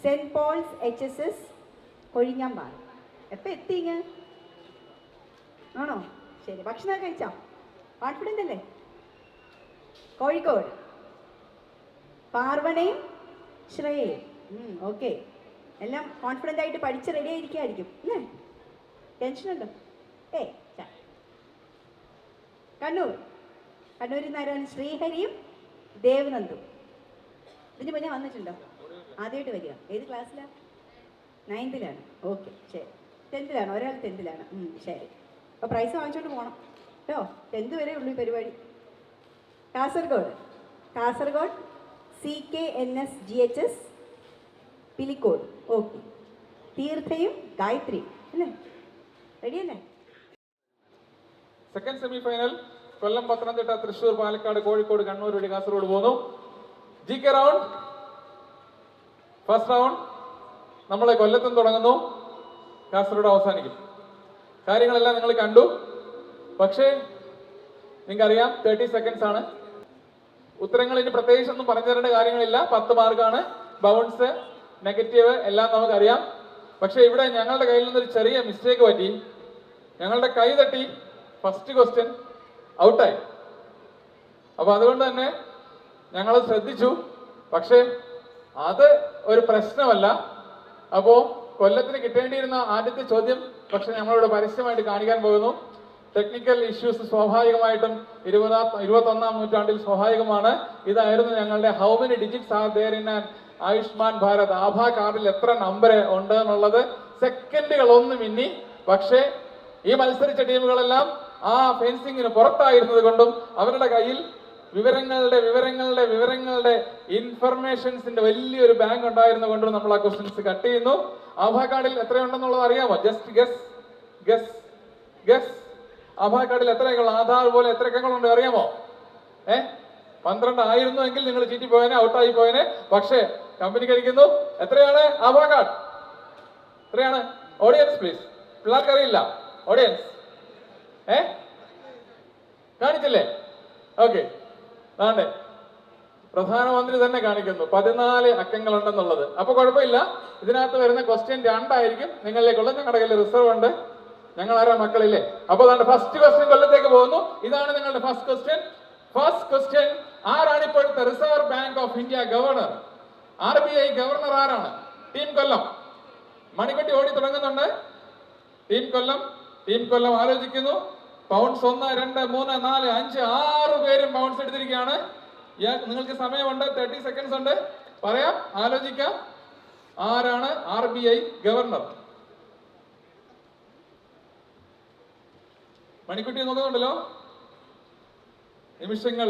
Saint Paul's HSS Kozhinjampara. എപ്പോൾ എത്തിങ്ങ്? ആണോ? ശരി. ഭക്ഷണം കഴിച്ചോ? കോൺഫിഡൻ്റ് അല്ലേ? കോഴിക്കോട് പാർവണയും ശ്രേയയും. ഓക്കെ, എല്ലാം കോൺഫിഡൻ്റ് ആയിട്ട് പഠിച്ച് റെഡി ആയിരിക്കുമായിരിക്കും അല്ലേ? ടെൻഷനുണ്ടോ? കണ്ണൂരിൽ നിന്ന് ആരാണ്? ശ്രീഹരിയും ദേവനന്ദും. ഇതിന് മുന്നേ വന്നിട്ടുണ്ടോ? ആദ്യമായിട്ട് വരിക. ഏത് ക്ലാസ്സിലാണ്? 9th ഓക്കെ, ശരി. 10th ഒരാൾ 10th ശരി. അപ്പോൾ പ്രൈസ് വാങ്ങിച്ചോണ്ട് പോകണം കേട്ടോ. 10th വരെ ഉള്ളൂ ഈ പരിപാടി. Kasaragod CKNS GHS Pilicode. Okay. തീർത്ഥയും ഗായത്രി അല്ലേ? റെഡിയല്ലേ? Second semi final Kollam, Pathanamthitta, Thrissur, Palakkad, Kozhikode, Kannur വഴി കാസർഗോഡ് പോകുന്നു. GK round. ഫസ്റ്റ് റൗണ്ട് നമ്മൾ കൊല്ലത്തും തുടങ്ങുന്നു, കാസർഗോഡ് അവസാനിക്കും. കാര്യങ്ങളെല്ലാം നിങ്ങൾ കണ്ടു. പക്ഷേ നിങ്ങൾക്കറിയാം 30 seconds ആണ്. ഉത്തരങ്ങൾ ഇനി പ്രത്യേകിച്ചൊന്നും പറഞ്ഞു തരേണ്ട കാര്യങ്ങളില്ല. 10 മാർക്കാണ്. ബൗൺസ്, നെഗറ്റീവ് എല്ലാം നമുക്കറിയാം. പക്ഷേ ഇവിടെ ഞങ്ങളുടെ കയ്യിൽ നിന്നൊരു ചെറിയ മിസ്റ്റേക്ക് പറ്റി. ഞങ്ങളുടെ കൈ തട്ടി ഫസ്റ്റ് ക്വസ്റ്റ്യൻ ഔട്ടായി. അപ്പോൾ അതുകൊണ്ട് തന്നെ ഞങ്ങൾ ശ്രദ്ധിച്ചു. പക്ഷേ അത് ഒരു പ്രശ്നമല്ല. അപ്പോൾ കൊല്ലത്തിന് കിട്ടേണ്ടിയിരുന്ന ആദ്യത്തെ ചോദ്യം പക്ഷെ ഞങ്ങളിവിടെ പരസ്യമായിട്ട് കാണിക്കാൻ പോകുന്നു. ടെക്നിക്കൽ ഇഷ്യൂസ് സ്വാഭാവികമായിട്ടും 21ാം നൂറ്റാണ്ടിൽ സ്വാഭാവികമാണ്. ഇതായിരുന്നു ഞങ്ങളുടെ how many digits are there in an Ayushman Bharat ആഭാ കാർഡിൽ എത്ര നമ്പർ ഉണ്ട് എന്നുള്ളത് സെക്കൻഡുകൾ ഒന്ന് മിന്നി. പക്ഷേ ഈ മത്സരിച്ച ടീമുകളെല്ലാം ആ ഫെൻസിങ്ങിന് പുറത്തായിരുന്നത് കൊണ്ടും അവരുടെ കയ്യിൽ വിവരങ്ങളുടെ ഇൻഫർമേഷൻസിന്റെ വലിയൊരു ബാങ്ക് ഉണ്ടായിരുന്നു കൊണ്ടും നമ്മൾ ആ ക്വസ്റ്റ്യൻസ് കട്ട് ചെയ്യുന്നു. ആധാർ കാർഡിൽ എത്രയുണ്ടെന്നുള്ളത് അറിയാമോ? Just guess. ആധാർ കാർഡിൽ എത്രയൊക്കെയുള്ള ആധാർ പോലെ എത്ര അക്കങ്ങളുണ്ട് അറിയാമോ? 12 ആയിരുന്നു എങ്കിൽ നിങ്ങൾ ചീറ്റി പോയനെ, ഔട്ടായി പോയനെ. പക്ഷേ കമ്പനി കഴിക്കുന്നു. എത്രയാണ് ആധാർ കാർഡ്? എത്രയാണ്? Audience please. പിള്ളേർക്ക് അറിയില്ല. ഓഡിയൻസ് കാണിച്ചില്ലേ? ഓക്കെ, ആണ്ടേ പ്രധാനമന്ത്രി തന്നെ കാണിക്കുന്നു 14 അക്കങ്ങൾ ഉണ്ടെന്നുള്ളത്. അപ്പൊ കുഴപ്പമില്ല, ഇതിനകത്ത് വരുന്ന ക്വസ്റ്റ്യൻ 2 ആയിരിക്കും നിങ്ങളിലേക്കുള്ള. ഞങ്ങളുടെ കയ്യിൽ റിസർവ് ഉണ്ട്. ഞങ്ങൾ ആരാ മക്കളില്ലേ? അപ്പൊ അതാണ് ഫസ്റ്റ് ക്വസ്റ്റ്യൻ കൊല്ലത്തേക്ക് പോകുന്നു. ഇതാണ് നിങ്ങളുടെ ഫസ്റ്റ് ക്വസ്റ്റ്യൻ. ആരാണ് ഇപ്പോഴത്തെ reserve bank of India governor? RBI governor ആരാണ്? ടീം കൊല്ലം. മണിക്കുട്ടി ഓടി തുടങ്ങുന്നുണ്ട്. ടീം കൊല്ലം ആലോചിക്കുന്നു. പൗണ്ട്സ് 1, 2, 3, 4, 5, 6 പേരും പൗണ്ട്സ് എടുത്തിരിക്കുകയാണ്. നിങ്ങൾക്ക് സമയമുണ്ട്, 30 സെക്കൻഡ്സ് ഉണ്ട്. പറയാം, ആലോചിക്കാം. ആരാണ് RBI ഗവർണർ? മണിക്കുട്ടി നോക്കുന്നുണ്ടല്ലോ. നിമിഷങ്ങൾ,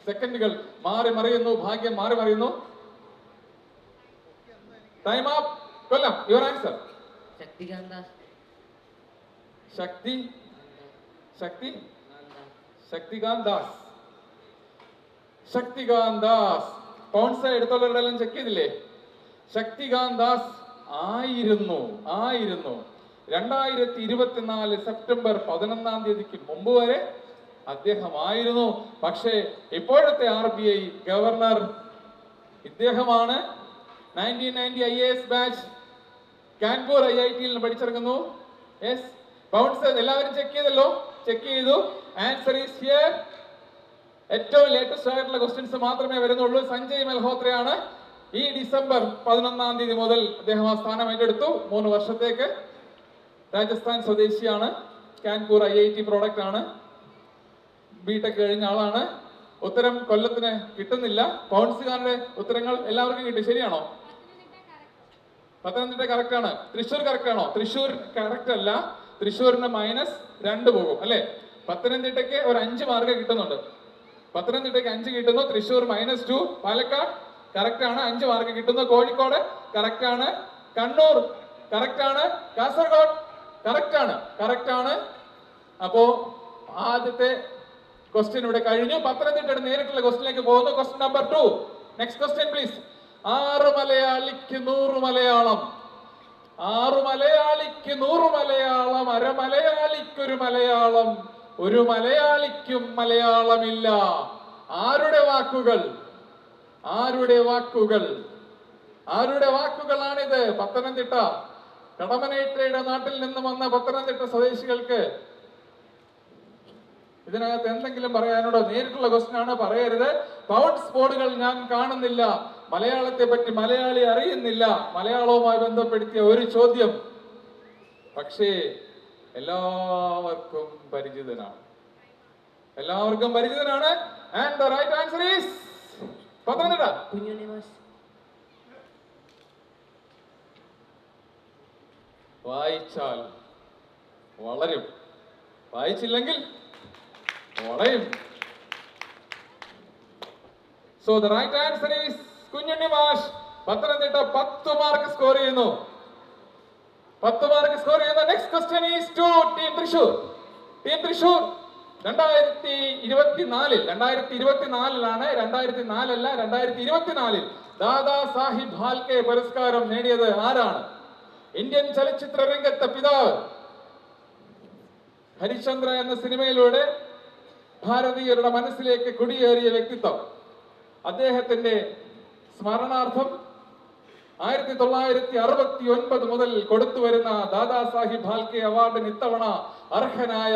സെക്കൻഡുകൾ മാറി മറിയുന്നു. ഭാഗ്യം മാറി മറിയുന്നു. Time up. Kollam, your answer. Shaktikanta Das. Pounce എടുത്തുള്ളവരുടെ എല്ലാം ചെക്ക് ചെയ്തില്ലേ? ശക്തികാന്ത് ദാസ് ആയിരുന്നു 2024 സെപ്റ്റംബർ 11-ാം തീയതിക്ക് മുമ്പ് വരെ അദ്ദേഹമായിരുന്നു. പക്ഷേ ഇപ്പോഴത്തെ RBI ഗവർണർ ഇദ്ദേഹമാണ്. 1990 IAS ബാച്ച് കാൻപൂർ IIT-യിൽ നിന്ന് പഠിച്ചിറങ്ങുന്നു. യെസ്, പൗണ്ട്സ് എല്ലാവരും ചെക്ക് ചെയ്തല്ലോ? ചെക്ക് ചെയ്തു. Answer is here. ഏറ്റവും ലേറ്റസ്റ്റ് ആയിട്ടുള്ള ക്വസ്റ്റ്യൻസ് മാത്രമേ വരുന്നുള്ളൂ. സഞ്ജയ് മൽഹോത്രയാണ്. ഈ ഡിസംബർ 11-ാം തീയതി മുതൽ അദ്ദേഹം ആ സ്ഥാനം ഏറ്റെടുത്തു. 3 വർഷത്തേക്ക്. രാജസ്ഥാൻ സ്വദേശിയാണ്. കാൻപൂർ IIT പ്രോഡക്റ്റ് ആണ്. ബിടെക് കഴിഞ്ഞ ആളാണ്. ഉത്തരം കൊല്ലത്തിന് കിട്ടുന്നില്ല. പൗണ്ട്സുകാരുടെ ഉത്തരങ്ങൾ എല്ലാവർക്കും കിട്ടി. ശരിയാണോ? പത്തനംതിട്ട കറക്റ്റ് ആണ്. തൃശ്ശൂർ കറക്റ്റ് ആണോ? തൃശ്ശൂർ കറക്റ്റ് അല്ല. തൃശ്ശൂരിന് -2 പോകും അല്ലെ? പത്തനംതിട്ടയ്ക്ക് ഒരു 5 മാർക്ക് കിട്ടുന്നുണ്ട്. പത്തനംതിട്ടയ്ക്ക് 5 കിട്ടുന്നു. തൃശ്ശൂർ -2. പാലക്കാട് കറക്റ്റ് ആണ്, 5 മാർക്ക് കിട്ടുന്നു. കോഴിക്കോട് കറക്റ്റ് ആണ്. കണ്ണൂർ കറക്റ്റ് ആണ്. കാസർഗോഡ് കറക്റ്റ് ആണ്. അപ്പോ ആദ്യത്തെ ക്വസ്റ്റ്യൻ ഇവിടെ കഴിഞ്ഞു. പത്തനംതിട്ടയുടെ നേരിട്ടുള്ള ക്വസ്റ്റ്യനിലേക്ക് പോകുന്നു. Question number 2. Next question please. 6 മലയാളിക്ക് 100 മലയാളം. 6 മലയാളിക്ക് 100 മലയാളം. അര മലയാളിക്കൊരു മലയാളം. ഒരു മലയാളിക്കും മലയാളമില്ല. ആരുടെ വാക്കുകളാണിത്? പത്തനംതിട്ട കടമനേറ്റയുടെ നാട്ടിൽ നിന്ന് വന്ന പത്തനംതിട്ട സ്വദേശികൾക്ക് ഇതിനകത്ത് എന്തെങ്കിലും പറയാനുണ്ടോ? നേരിട്ടുള്ള ക്വസ്റ്റ്യൻ ആണ്, പറയരുത്. പൗണ്ട്സ് ബോർഡുകൾ ഞാൻ കാണുന്നില്ല. മലയാളത്തെ പറ്റി മലയാളി അറിയുന്നില്ല. മലയാളവുമായി ബന്ധപ്പെടുത്തിയ ഒരു ചോദ്യം പക്ഷേ എല്ലാവർക്കും പരിചിതനാണ്. And the right answer is Pathanamthitta. വായിച്ചാൽ വളരും, വായിച്ചില്ലെങ്കിൽ വളയും. So the right answer is Kunjunni Mash. Pathanamthitta 10 mark score ചെയ്യുന്നു. 10 മാർക്ക് സ്കോർ ചെയ്യുന്നു. Next question is to team Thrissur. 2024 Dada Saheb Phalke പുരസ്കാരം നേടിയത് ആരാണ്? ഇന്ത്യൻ ചലച്ചിത്ര രംഗത്തെ പിതാവ്. ഹരിശ്ചന്ദ്ര എന്ന സിനിമയിലൂടെ ഭാരതീയരുടെ മനസ്സിലേക്ക് കുടിയേറിയ വ്യക്തിത്വം. അദ്ദേഹത്തിന്റെ സ്മരണാർത്ഥം 1969 മുതൽ കൊടുത്തുവരുന്ന ദാദാ സാഹിബ് ഫാൽക്കെ അവാർഡിന് ഇത്തവണ അർഹനായ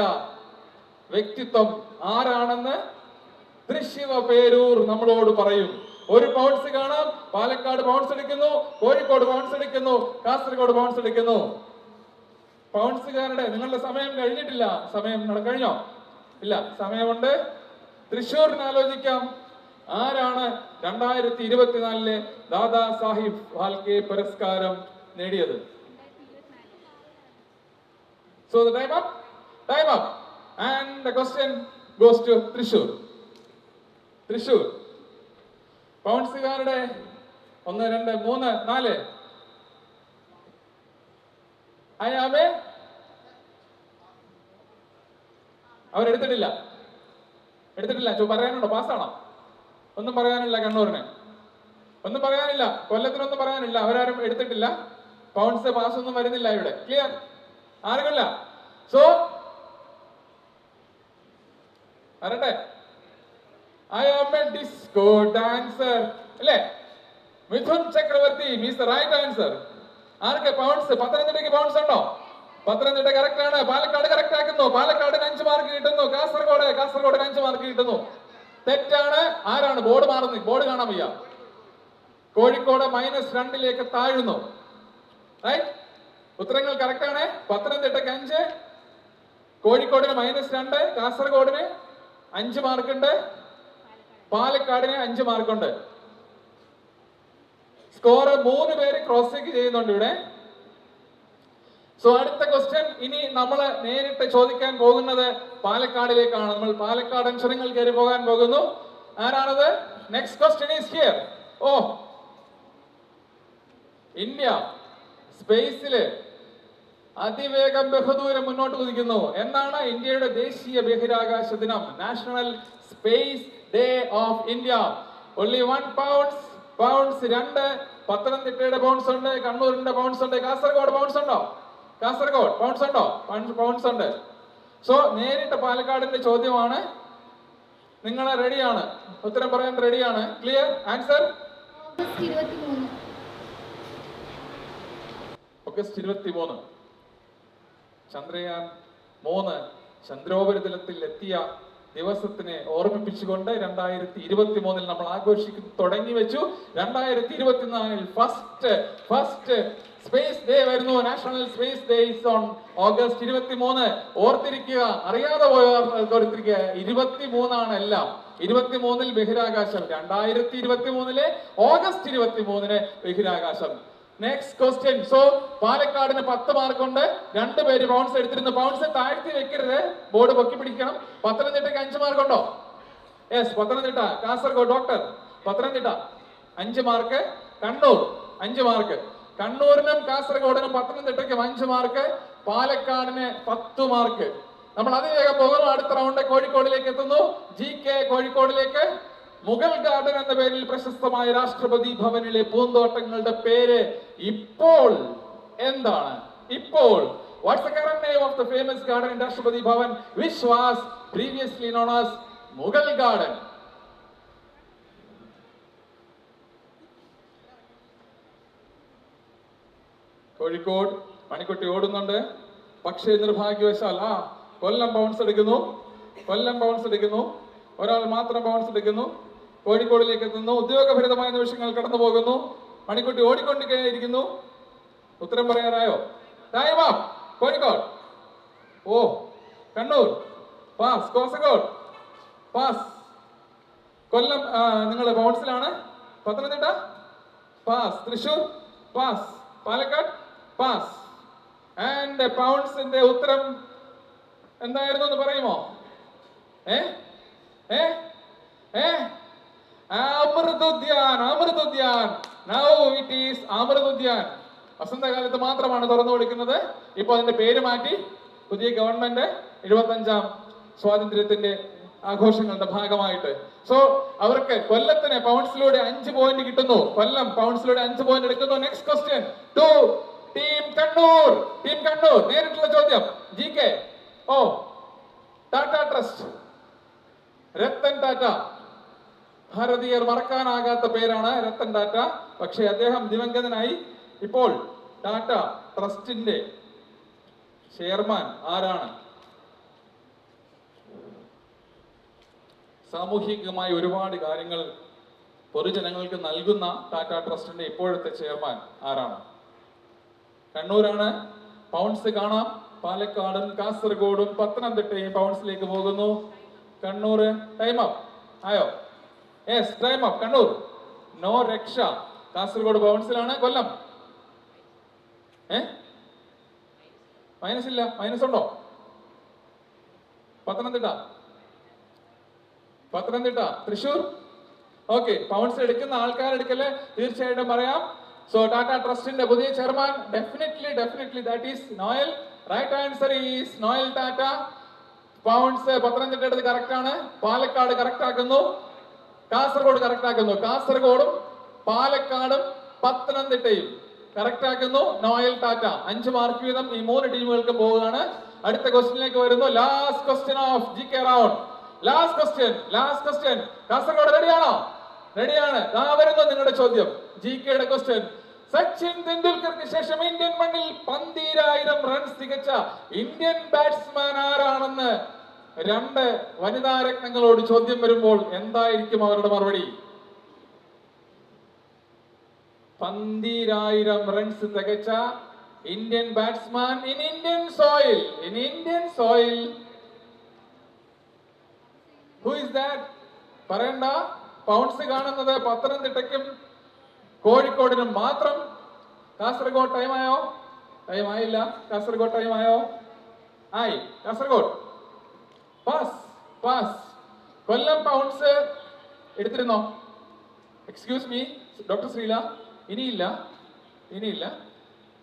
വ്യക്തിത്വം ആരാണെന്ന് തൃശ്ശിവ പേരൂർ നമ്മളോട് പറയും. ഒരു പൗണ്ട്സ് കാണാം. പാലക്കാട് പൗണ്ട്സ് എടുക്കുന്നു, കോഴിക്കോട് പൗണ്ട്സ് എടുക്കുന്നു, കാസർഗോഡ് പൗണ്ട്സ് എടുക്കുന്നു. പൗണ്ട്സുകാരുടെ നിങ്ങളുടെ സമയം കഴിഞ്ഞിട്ടില്ല. സമയം കഴിഞ്ഞോ? ഇല്ല, സമയമുണ്ട്. തൃശ്ശൂരിന് ആലോചിക്കാം. ആരാണ് 2024 ദാദാ സാഹിബ് ഫാൽക്കെ പുരസ്കാരം നേടിയത്? So time up. And the question goes to Thrissur. Thrissur പൗൺസുകാരുടെ 1 2 3 4 അയാമേ അവരെടുത്തിട്ടില്ല. പറയാനുണ്ടോ? പാസ്സാണോ? ഒന്നും പറയാനില്ല. കണ്ണൂരിന് ഒന്നും പറയാനില്ല. കൊല്ലത്തിനൊന്നും പറയാനില്ല. അവരാരും എടുത്തിട്ടില്ല. പൗണ്ട്സ് പാസ് ഒന്നും വരുന്നില്ല ഇവിടെ. ക്ലിയർ? ആർക്കില്ല? സോ വരട്ടെ. I am a disco dancer അല്ലേ? Mithun Chakraborty means the right answer. ആർക്ക് പൗണ്ട്സ്? പത്തനംതിട്ടയ്ക്ക് പൗണ്ട്സ് ഉണ്ടോ? പത്തനംതിട്ട കറക്റ്റ് ആണ്. പാലക്കാട് കറക്റ്റ് ആക്കുന്നു. പാലക്കാടിന് 5 മാർക്ക് കിട്ടുന്നു. കാസർഗോഡിന് 5 മാർക്ക് കിട്ടുന്നു. തെറ്റാണ്. ആരാണ്? ബോർഡ് മാറുന്നു. ബോർഡ് കാണാൻ വയ്യ. കോഴിക്കോട് -2 താഴുന്നു. റൈറ്റ്? ഉത്തരങ്ങൾ കറക്റ്റ് ആണ്. പത്തനംതിട്ടയ്ക്ക് 5, കോഴിക്കോടിന് -2, കാസർഗോഡിന് 5 മാർക്കുണ്ട്, പാലക്കാടിന് 5 മാർക്കുണ്ട്. സ്കോർ 3 പേര് ക്രോസ് ചെക്ക് ചെയ്യുന്നുണ്ട് ഇവിടെ. സോ അടുത്ത ക്വസ്റ്റ്യൻ ഇനി നമ്മൾ നേരിട്ട് ചോദിക്കാൻ പോകുന്നത് പാലക്കാടിലേക്കാണ്. നമ്മൾ പാലക്കാടൻ ക്ഷണങ്ങൾ കയറി പോകാൻ പോകുന്നു. ആരാണത്? Next question is here. ഓ, ഇന്ത്യ സ്പേസില് അതിവേഗം ബഹുദൂരം മുന്നോട്ട് കുതിക്കുന്നു. എന്താണ് ഇന്ത്യയുടെ ദേശീയ ബഹിരാകാശ ദിനം? National space day of India. Only 1 pounce. 2 പത്തനംതിട്ടയുടെ പൗണ്ട്സ് ഉണ്ട്, കണ്ണൂരിന്റെ പൗണ്ട്സ് ഉണ്ട്, കാസർഗോഡ് പൗണ്ട്സ് ഉണ്ടോ? കാസർഗോഡ് പൗണ്ട്സ് ഉണ്ടോ? പൗണ്ട്സ് ഉണ്ട്. സോ നേരിട്ട് പാലക്കാടിന്റെ ചോദ്യമാണ്. നിങ്ങൾ റെഡിയാണ്? ഉത്തരം പറയാൻ റെഡിയാണ്? ക്ലിയർ? Answer August 23. ചന്ദ്രയാൻ 3 ചന്ദ്രോപരിതലത്തിൽ എത്തിയ ദിവസത്തിനെ ഓർമ്മിപ്പിച്ചുകൊണ്ട് 2023 നമ്മൾ ആഘോഷിക്കുന്നു തുടങ്ങി വെച്ചു. 2024 ഫസ്റ്റ് സ്പേസ് ഡേ വരുന്നു. National space day is on August 23. ഓർത്തിരിക്കുക. അറിയാതെ ഓർത്തിരിക്കുക. 23 ആണ് എല്ലാം. 23 ബഹിരാകാശം. 2023 ഓഗസ്റ്റ് 23 ബഹിരാകാശം. Next question. സോ പാലക്കാടിന് 10 മാർക്കുണ്ട്. 2 പേര് പൗണ്ട്സ് എടുത്തിരുന്നു. പൗണ്ട്സ് താഴ്ത്തി വെക്കരുത്, ബോർഡ് പൊക്കി പിടിക്കണം. പത്തനംതിട്ടയ്ക്ക് 5 മാർക്കുണ്ടോ? Yes, Pathanamthitta. Kasaragod doctor. Pathanamthitta 5 mark. Kannur 5 mark. കണ്ണൂരിനും കാസർഗോഡിനും പത്തനംതിട്ടയ്ക്കും 5 മാർക്ക്. പാലക്കാടിന് 10 മാർക്ക്. നമ്മൾ അതിവേഗം പോകുന്നു. അടുത്ത റൗണ്ട് കോഴിക്കോടിലേക്ക് എത്തുന്നു. GK കോഴിക്കോടിലേക്ക്. മുഗൾ ഗാർഡൻ എന്ന പേരിൽ പ്രശസ്തമായ രാഷ്ട്രപതി ഭവനിലെ പൂന്തോട്ടങ്ങളുടെ പേര് ഇപ്പോൾ എന്താണ്? ഇപ്പോൾ what's the current name of the famous garden in Rashtrapati Bhavan which was previously known as Mughal garden? Kozhikode Manikkutty ഓടുന്നുണ്ട്. പക്ഷേ നിർഭാഗ്യവശാൽ കൊല്ലം ബൗൺസ് എടുക്കുന്നു. ഒരാൾ മാത്രം ബൗൺസ് എടുക്കുന്നു. കോഴിക്കോടിലേക്ക് എത്തുന്നു. ഉദ്യോഗഭരിതമായ നിമിഷങ്ങൾ കടന്നു പോകുന്നു. മണിക്കുട്ടി ഓടിക്കൊണ്ടിരിക്കുന്നു. ഉത്തരം പറയാറായോ? Time up. കോഴിക്കോട്. ഓ, കണ്ണൂർ പാസ്. കാസർഗോഡ് പാസ്. കൊല്ലം നിങ്ങൾ ബൗൺസിലാണ്. Pathanamthitta pass. Thrissur pass. Palakkad pass. And പൗണ്ട്സിന്റെ ഉത്തരം എന്തായിരുന്നു എന്ന് പറയുമോ? അമൃതുദ്യാൻ. Now it is അമൃതുദ്യാൻ. വസന്തകാലത്ത് മാത്രമാണ് തുറന്നു കൊടുക്കുന്നത്. ഇപ്പൊ അതിന്റെ പേര് മാറ്റി. പുതിയ ഗവൺമെന്റ് 75ാം സ്വാതന്ത്ര്യത്തിന്റെ ആഘോഷങ്ങളുടെ ഭാഗമായിട്ട്. സോ അവർക്ക് കൊല്ലത്തിന് പൗണ്ട്സിലൂടെ 5 പോയിന്റ് കിട്ടുന്നു. കൊല്ലം പൗണ്ട്സിലൂടെ 5 പോയിന്റ് എടുക്കുന്നു. Next question to team Kannur. നേരിട്ടുള്ള ചോദ്യം. GK. ഓ, ടാറ്റ ട്രസ്റ്റ്. രത്തൻ ടാറ്റ. ഭാരതീയർ മറക്കാനാകാത്ത പേരാണ് രത്തൻ ടാറ്റ. പക്ഷേ അദ്ദേഹം ദിവംഗതനായി. ഇപ്പോൾ ടാറ്റ ട്രസ്റ്റിന്റെ ചെയർമാൻ ആരാണ്? സാമൂഹികമായി ഒരുപാട് കാര്യങ്ങൾ പൊതുജനങ്ങൾക്ക് നൽകുന്ന ടാറ്റ ട്രസ്റ്റിന്റെ ഇപ്പോഴത്തെ ചെയർമാൻ ആരാണ്? കണ്ണൂരാണ്. പൗണ്ട്സ് കാണാം. പാലക്കാടും കാസർഗോഡും പത്തനംതിട്ടയും പൗണ്ട്സിലേക്ക് പോകുന്നു. കണ്ണൂർ. ടൈം അപ്പ് ആയോ? Yes, time up. Kannur no രക്ഷ. കാസർഗോഡ് പൗണ്ട്സിലാണ്. കൊല്ലം മൈനസ് ഇല്ല. മൈനസ് ഉണ്ടോ? പത്തനംതിട്ട, തൃശ്ശൂർ. ഓക്കെ, പൗണ്ട്സ് എടുക്കുന്ന ആൾക്കാരെടുക്കല് തീർച്ചയായിട്ടും പറയാം. സോ ടാറ്റ ട്രസ്റ്റിന്റെ പുതിയ chairman definitely that is Noel. Right answer is Noel Tata. Pounce Pathanamthitta എടുത്ത് കറക്റ്റ് ആണ്. പാലക്കാട് കറക്റ്റ് ആക്കുന്നു, കാസർഗോഡ് കറക്റ്റ് ആക്കുന്നു. കാസർഗോഡും പാലക്കാടും പത്തനംതിട്ടയും കറക്റ്റ് ആക്കുന്നു നോയൽ ടാറ്റ. 5 മാർക്ക് വീതം ഈ 3 ടീമുകൾക്ക് പോവുകയാണ്. അടുത്ത ക്വസ്റ്റ്യനിലേക്ക് വരുന്നു. Last question of GK round. Last question. Kasaragod റെഡിയാണോ? റെഡിയാണ്. വരുന്നു നിങ്ങളുടെ ചോദ്യം. GKയുടെ ക്വസ്റ്റ്യൻ. സച്ചിൻ തെണ്ടുൽക്കർക്ക് ശേഷം ഇന്ത്യൻ മണ്ണിൽ 12,000 റൺസ് തികച്ച ഇന്ത്യൻ ബാറ്റ്സ്മാൻ ആരാണെന്ന് 2 വനിതാ രത്നങ്ങളോട് ചോദ്യം വരുമ്പോൾ എന്തായിരിക്കും അവരുടെ മറുപടി? 12,000 റൺസ് തികച്ച Indian batsman in Indian soil. Who is that? പറയണ്ട. പൗണ്ട്സ് കാണുന്നത് പത്തനംതിട്ടയ്ക്കും കോഴിക്കോടിനും മാത്രം. കാസർഗോഡ് ടൈമായോ? ടൈമായില്ല. കാസർഗോഡ് ടൈമായോ? ആയി. കാസർഗോഡ് പാസ്. കൊല്ലം പൗണ്ട്സ് എടുത്തിരുന്നോ? എക്സ്ക്യൂസ് മീ ഡോക്ടർ ശ്രീല, ഇനിയില്ല.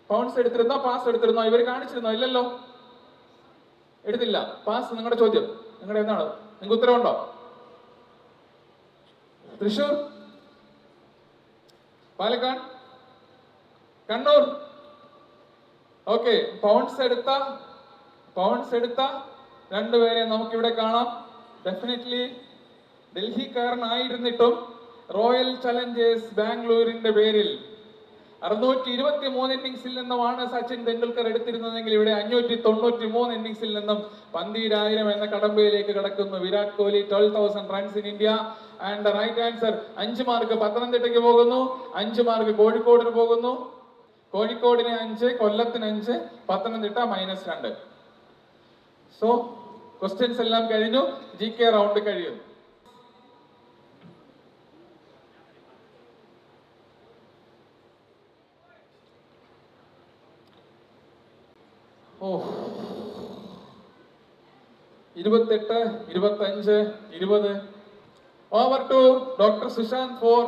പൗണ്ട്സ് എടുത്തിരുന്നോ? പാസ് എടുത്തിരുന്നോ? ഇവർ കാണിച്ചിരുന്നോ? ഇല്ലല്ലോ, എടുത്തില്ല. പാസ്. നിങ്ങളുടെ ചോദ്യം നിങ്ങളുടെ എന്താണ്? നിങ്ങൾക്ക് ഉത്തരവുണ്ടോ? തൃശൂർ, പാലക്കാട്, കണ്ണൂർ. ഓക്കെ, പൗണ്ട്സ് എടുത്ത 2 പേരെ നമുക്കിവിടെ കാണാം. ഡെഫിനറ്റ്ലി ഡൽഹിക്കാരനായിരുന്നിട്ടും റോയൽ ചലഞ്ചേഴ്സ് ബാംഗ്ലൂരിന്റെ പേരിൽ 623 ഇന്നിംഗ്സിൽ നിന്നുമാണ് സച്ചിൻ തെണ്ടുൽക്കർ എടുത്തിരുന്നതെങ്കിൽ ഇവിടെ 593 ഇന്നിംഗ്സിൽ നിന്നും 12,000 എന്ന കടമ്പയിലേക്ക് കടക്കുന്നു. Virat Kohli 12,000 runs in India. And right answer 5 mark പത്തനംതിട്ടയ്ക്ക് പോകുന്നു, 5 മാർക്ക് കോഴിക്കോടിന് പോകുന്നു. കോഴിക്കോടിന് 5, കൊല്ലത്തിന് 5, പത്തനംതിട്ട -2. സോ ക്വസ്റ്റ്യൻസ് എല്ലാം കഴിഞ്ഞു. GK റൗണ്ട് കഴിയുന്നു. ഓ 28, 25, 20. Over to Dr. Sushant for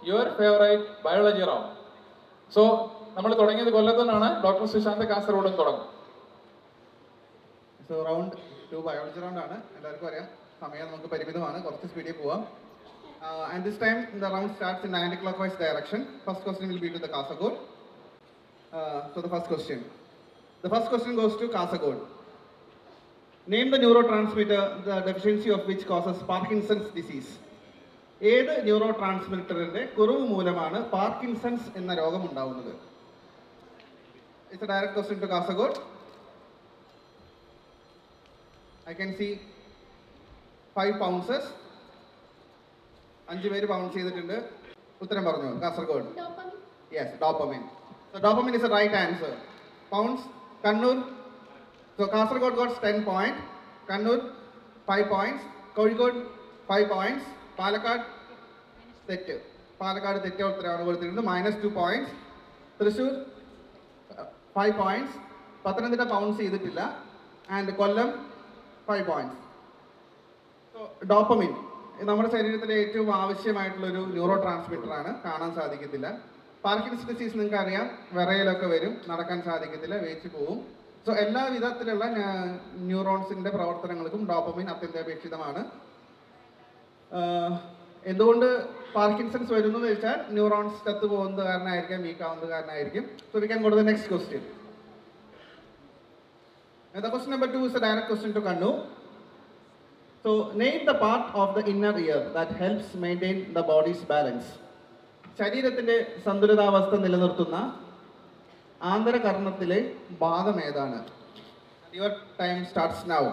your favorite biology round. So നമ്മൾ തുടങ്ങിയത് കൊല്ലത്തുനിന്നാണ്. ഡോക്ടർ സുശാന്ത് കാസർഗോഡും തുടങ്ങും. സോ റൗണ്ട് 2 ബയോളജി റൗണ്ട് ആണ്. എല്ലാവർക്കും അറിയാം സമയം നമുക്ക് പരിമിതമാണ്, കുറച്ച് സ്പീഡിൽ പോവാം. And this time the round starts in anti clock vice direction. First question will be to the Kasaragod. So the first question goes to Kasaragod. Name the neurotransmitter the deficiency of which causes Parkinson's disease. ഏത് ന്യൂറോ ട്രാൻസ്മിറ്ററിന്റെ കുറവ് മൂലമാണ് Parkinson's എന്ന രോഗം ഉണ്ടാവുന്നത്? It's a direct question to Kasaragod. I can see 5 bouncers. 5 പേര് bounce ചെയ്തിട്ടുണ്ട്. ഉത്തരം പറഞ്ഞു Kasaragod. Yes, dopamine. So dopamine is the right answer. Pounds, Kannur. So Kasaragod got 10 points. Kannur 5 points. Kozhikode 5 points. Palakkad തെറ്റ്. പാലക്കാട് തെറ്റ ഉത്തരവാണ് കൊടുത്തിരുന്നത്, -2 points. Thrissur 5 points. Pathanamthitta bounce ചെയ്തിട്ടില്ല. And Kollam 5 points. So dopamine നമ്മുടെ ശരീരത്തിലെ ഏറ്റവും ആവശ്യമായിട്ടുള്ളൊരു ന്യൂറോ ട്രാൻസ്മിറ്ററാണ്. കാണാൻ സാധിക്കത്തില്ല. പാർക്കിൻസൺ ഡിസീസ് നിങ്ങൾക്ക് അറിയാം, വിറയലൊക്കെ വരും, നടക്കാൻ സാധിക്കത്തില്ല, വേച്ച് പോവും. സോ എല്ലാ വിധത്തിലുള്ള ന്യൂറോൺസിൻ്റെ പ്രവർത്തനങ്ങൾക്കും ഡോപ്പമിൻ അത്യന്താപേക്ഷിതമാണ്. എന്തുകൊണ്ട് പാർക്കിൻസൺസ് വരുന്നു എന്ന് വെച്ചാൽ ന്യൂറോൺസ് ചത്തു പോകുന്നത് കാരണമായിരിക്കാം, വീക്ക് ആവുന്നത് കാരണമായിരിക്കും. So we can go to the next question. The question number 2 is a direct question to Kannu. So name the part of the inner ear that helps maintain the body's balance. ശരീരത്തിന്റെ സന്തുലിതാവസ്ഥ നിലനിർത്തുന്ന ആന്തരകർണത്തിലെ ഭാഗം ഏതാണ്? Your time starts now.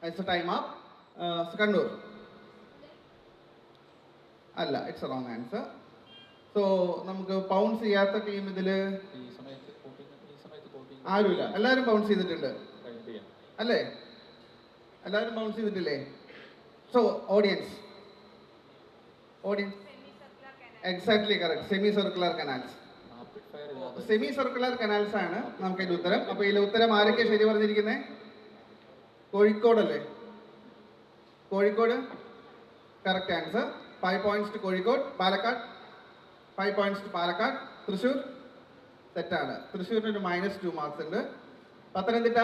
It's a time up. Kannur. അല്ല, it's a wrong answer. So നമുക്ക് bounce ചെയ്യാത്ത team ഇതിൽ ആരുമില്ല. എല്ലാവരും ബൗൺസ് ചെയ്തിട്ടുണ്ട് അല്ലേ? എല്ലാവരും ബൗൺസ് ചെയ്തിട്ടില്ലേ? So audience exactly correct. Semi circular canals ആണ് നമുക്കതിൻ്റെ ഉത്തരം. അപ്പോൾ ഇതിൽ ഉത്തരം ആരൊക്കെ ശരി പറഞ്ഞിരിക്കുന്നത്? കോഴിക്കോട് അല്ലേ? Kozhikode correct answer. 5 points to Kozhikode. Palakkad 5 points to Palakkad. Thrissur തെറ്റാണ്. തൃശ്ശൂരിന് ഒരു -2 മാർക്സ് ഉണ്ട്. പത്തനംതിട്ട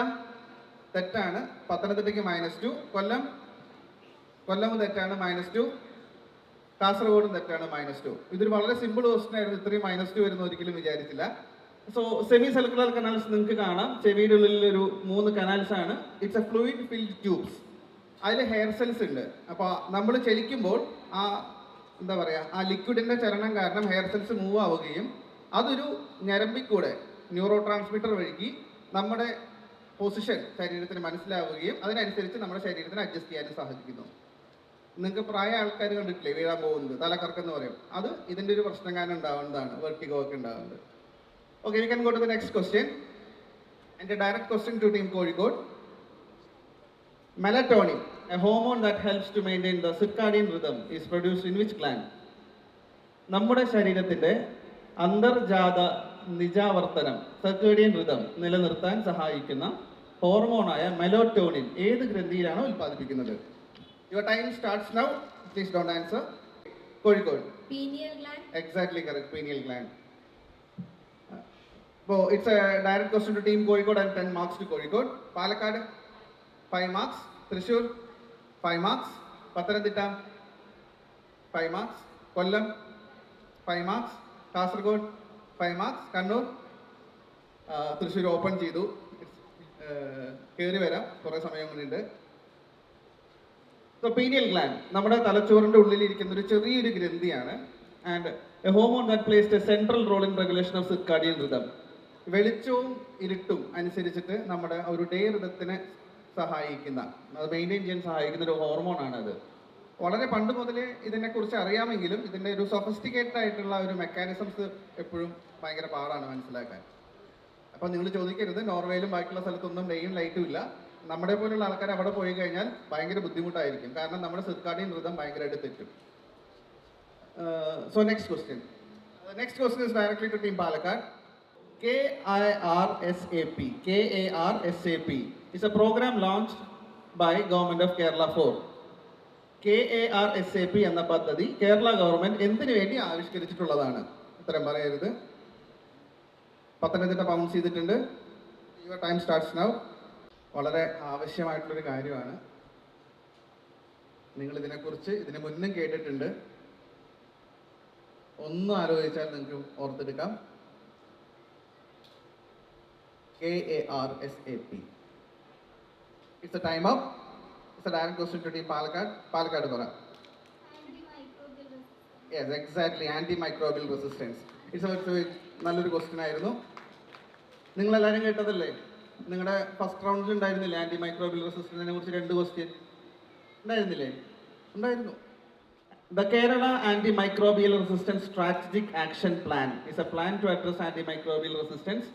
തെറ്റാണ്. പത്തനംതിട്ടയ്ക്ക് -2. കൊല്ലം തെറ്റാണ്, -2. കാസർഗോഡും തെറ്റാണ്, -2. ഇതൊരു വളരെ സിമ്പിൾ ക്വസ്റ്റൻ ആയിരുന്നു. ഇത്രയും -2 വരുന്ന ഒരിക്കലും വിചാരിച്ചില്ല. സോ സെമി സർക്കുലർ കനാൽസ് നിങ്ങൾക്ക് കാണാം. ചെവിയുടെ ഉള്ളിൽ ഒരു 3 കനാൽസ് ആണ്. It's A fluid filled tubes. അതിൽ ഹെയർ സെൽസ് ഉണ്ട്. അപ്പോൾ നമ്മൾ ചലിക്കുമ്പോൾ ആ എന്താ പറയുക, ആ ലിക്വിഡിൻ്റെ ചലനം കാരണം ഹെയർ സെൽസ് മൂവ് ആവുകയും അതൊരു ഞരമ്പിൽ കൂടെ ന്യൂറോ ട്രാൻസ്മിറ്റർ വഴിക്ക് നമ്മുടെ പൊസിഷൻ ശരീരത്തിന് മനസ്സിലാവുകയും അതിനനുസരിച്ച് നമ്മുടെ ശരീരത്തിന് അഡ്ജസ്റ്റ് ചെയ്യാനും സാധിക്കുന്നു. നിങ്ങൾക്ക് പ്രായ ആൾക്കാർ കണ്ടിട്ടില്ലേ വീഴാൻ പോകുന്നത്, തലക്കറക്കം എന്ന് പറയും. അത് ഇതിൻ്റെ ഒരു പ്രശ്നം കാരണം ഉണ്ടാവുന്നതാണ്, വെർട്ടിഗോ ഒക്കെ ഉണ്ടാവുന്നത്. Okay, we can go to the next question. എൻ്റെ direct question to team Kozhikode. Melatonin, a hormone that helps to maintain the circadian rhythm, is produced in which gland? നമ്മുടെ ശരീരത്തിൻ്റെ അന്തർജാത നിജാവർത്തനം സർക്കേഡിയൻ റിതം നിലനിർത്താൻ സഹായിക്കുന്ന ഹോർമോണായ മെലോറ്റോണിൻ ഏത് ഗ്രന്ഥിയിലാണ് ഉൽപ്പാദിപ്പിക്കുന്നത്? Your time starts now. Please don't answer. Kozhikode. Pineal gland. Exactly correct. Pineal gland. So it's a direct question to team Kozhikode and 10 marks to Kozhikode. Palakkad 5 marks. Thrissur 5 marks. Pathanamthitta 5 marks. Kollam 5 marks. Kasaragod 5 marks. Kannur Thrissur open ചെയ്തു, കയറി വരാം, കുറേ സമയം കൊണ്ടുണ്ട്. സോ പീനിയൽ ഗ്ലാൻഡ് നമ്മുടെ തലച്ചോറിൻ്റെ ഉള്ളിലിരിക്കുന്ന ഒരു ചെറിയൊരു ഗ്രന്ഥിയാണ്. And a hormone that placed a central role in regulation of circadian rhythm. വെളിച്ചവും ഇരുട്ടും അനുസരിച്ചിട്ട് നമ്മുടെ ഒരു ഡേ റിതത്തിനെ സഹായിക്കുന്ന, അത് മെയിൻറ്റെയിൻ ചെയ്യാൻ സഹായിക്കുന്ന ഒരു ഹോർമോണാണത്. വളരെ പണ്ട് മുതലേ ഇതിനെക്കുറിച്ച് അറിയാമെങ്കിലും ഇതിൻ്റെ ഒരു സൊഫിസ്റ്റിക്കേറ്റഡ് ആയിട്ടുള്ള ഒരു മെക്കാനിസംസ് എപ്പോഴും ഭയങ്കര പാടാണ് മനസ്സിലാക്കാൻ. അപ്പോൾ നിങ്ങൾ ചോദിക്കരുത്, നോർവേയിലും ബാക്കിയുള്ള സ്ഥലത്തൊന്നും ഡേയും ലൈറ്റും ഇല്ല. നമ്മുടെ പോലുള്ള ആൾക്കാർ അവിടെ പോയി കഴിഞ്ഞാൽ ഭയങ്കര ബുദ്ധിമുട്ടായിരിക്കും, കാരണം നമ്മുടെ സിർക്കാഡിയൻ റിതം ഭയങ്കരമായിട്ട് തെറ്റും. So next question. Next question is directly to team Palakkad. KARSAP is a program launched by Government of Kerala for. KARSAP എന്ന പദ്ധതി കേരള ഗവൺമെന്റ് എന്തിനു വേണ്ടി ആവിഷ്കരിച്ചിട്ടുള്ളതാണ്? ഉത്തരം പറയരുത്. പത്തനംതിട്ട ബൗൺസ് ചെയ്തിട്ടുണ്ട്. Your time starts now. വളരെ ആവശ്യമായിട്ടുള്ളൊരു കാര്യമാണ്. നിങ്ങൾ ഇതിനെക്കുറിച്ച് ഇതിന് മുന്നും കേട്ടിട്ടുണ്ട്. ഒന്നും ആലോചിച്ചാൽ നിങ്ങൾക്ക് ഓർത്തെടുക്കാം. KARSAP. It's a time up. It's a direct question to team Palakkad. Palakkad പറ. Yes, exactly. Antimicrobial resistance. It's a നല്ലൊരു ക്വസ്റ്റ്യൻ ആയിരുന്നു. നിങ്ങളെല്ലാവരും കേട്ടതല്ലേ? നിങ്ങളുടെ ഫസ്റ്റ് റൗണ്ടിൽ ഉണ്ടായിരുന്നില്ലേ ആന്റിമൈക്രോബിയൽ റെസിസ്റ്റൻസിനെ കുറിച്ച് 2 ക്വസ്റ്റ്യൻ ഉണ്ടായിരുന്നില്ലേ? ഉണ്ടായിരുന്നു. The Kerala Antimicrobial Resistance Strategic Action Plan is a plan to address antimicrobial resistance.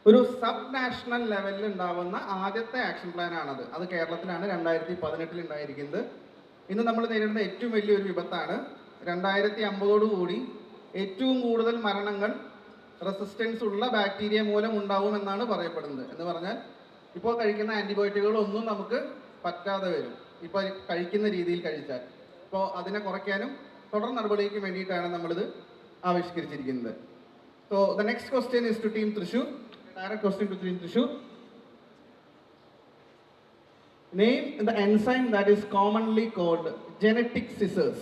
ഒരു സബ് നാഷണൽ ലെവലിൽ ഉണ്ടാവുന്ന ആദ്യത്തെ ആക്ഷൻ പ്ലാൻ ആണത്. അത് കേരളത്തിലാണ് 2018 ഉണ്ടായിരിക്കുന്നത്. ഇന്ന് നമ്മൾ നേരിടുന്ന ഏറ്റവും വലിയൊരു വിപത്താണ്. 2050 ഏറ്റവും കൂടുതൽ മരണങ്ങൾ റെസിസ്റ്റൻസ് ഉള്ള ബാക്ടീരിയ മൂലം ഉണ്ടാവുമെന്നാണ് പറയപ്പെടുന്നത്. എന്ന് പറഞ്ഞാൽ ഇപ്പോൾ കഴിക്കുന്ന ആൻറ്റിബയോട്ടിക്കുകളൊന്നും നമുക്ക് പറ്റാതെ വരും, ഇപ്പോൾ കഴിക്കുന്ന രീതിയിൽ കഴിച്ചാൽ. അപ്പോൾ അതിനെ കുറയ്ക്കാനും തുടർ നടപടിക്ക് വേണ്ടിയിട്ടാണ് നമ്മളിത് ആവിഷ്കരിച്ചിരിക്കുന്നത്. So the next question is to team Thrissur. Direct question to team Thrissur. Name the enzyme that is commonly called genetic scissors.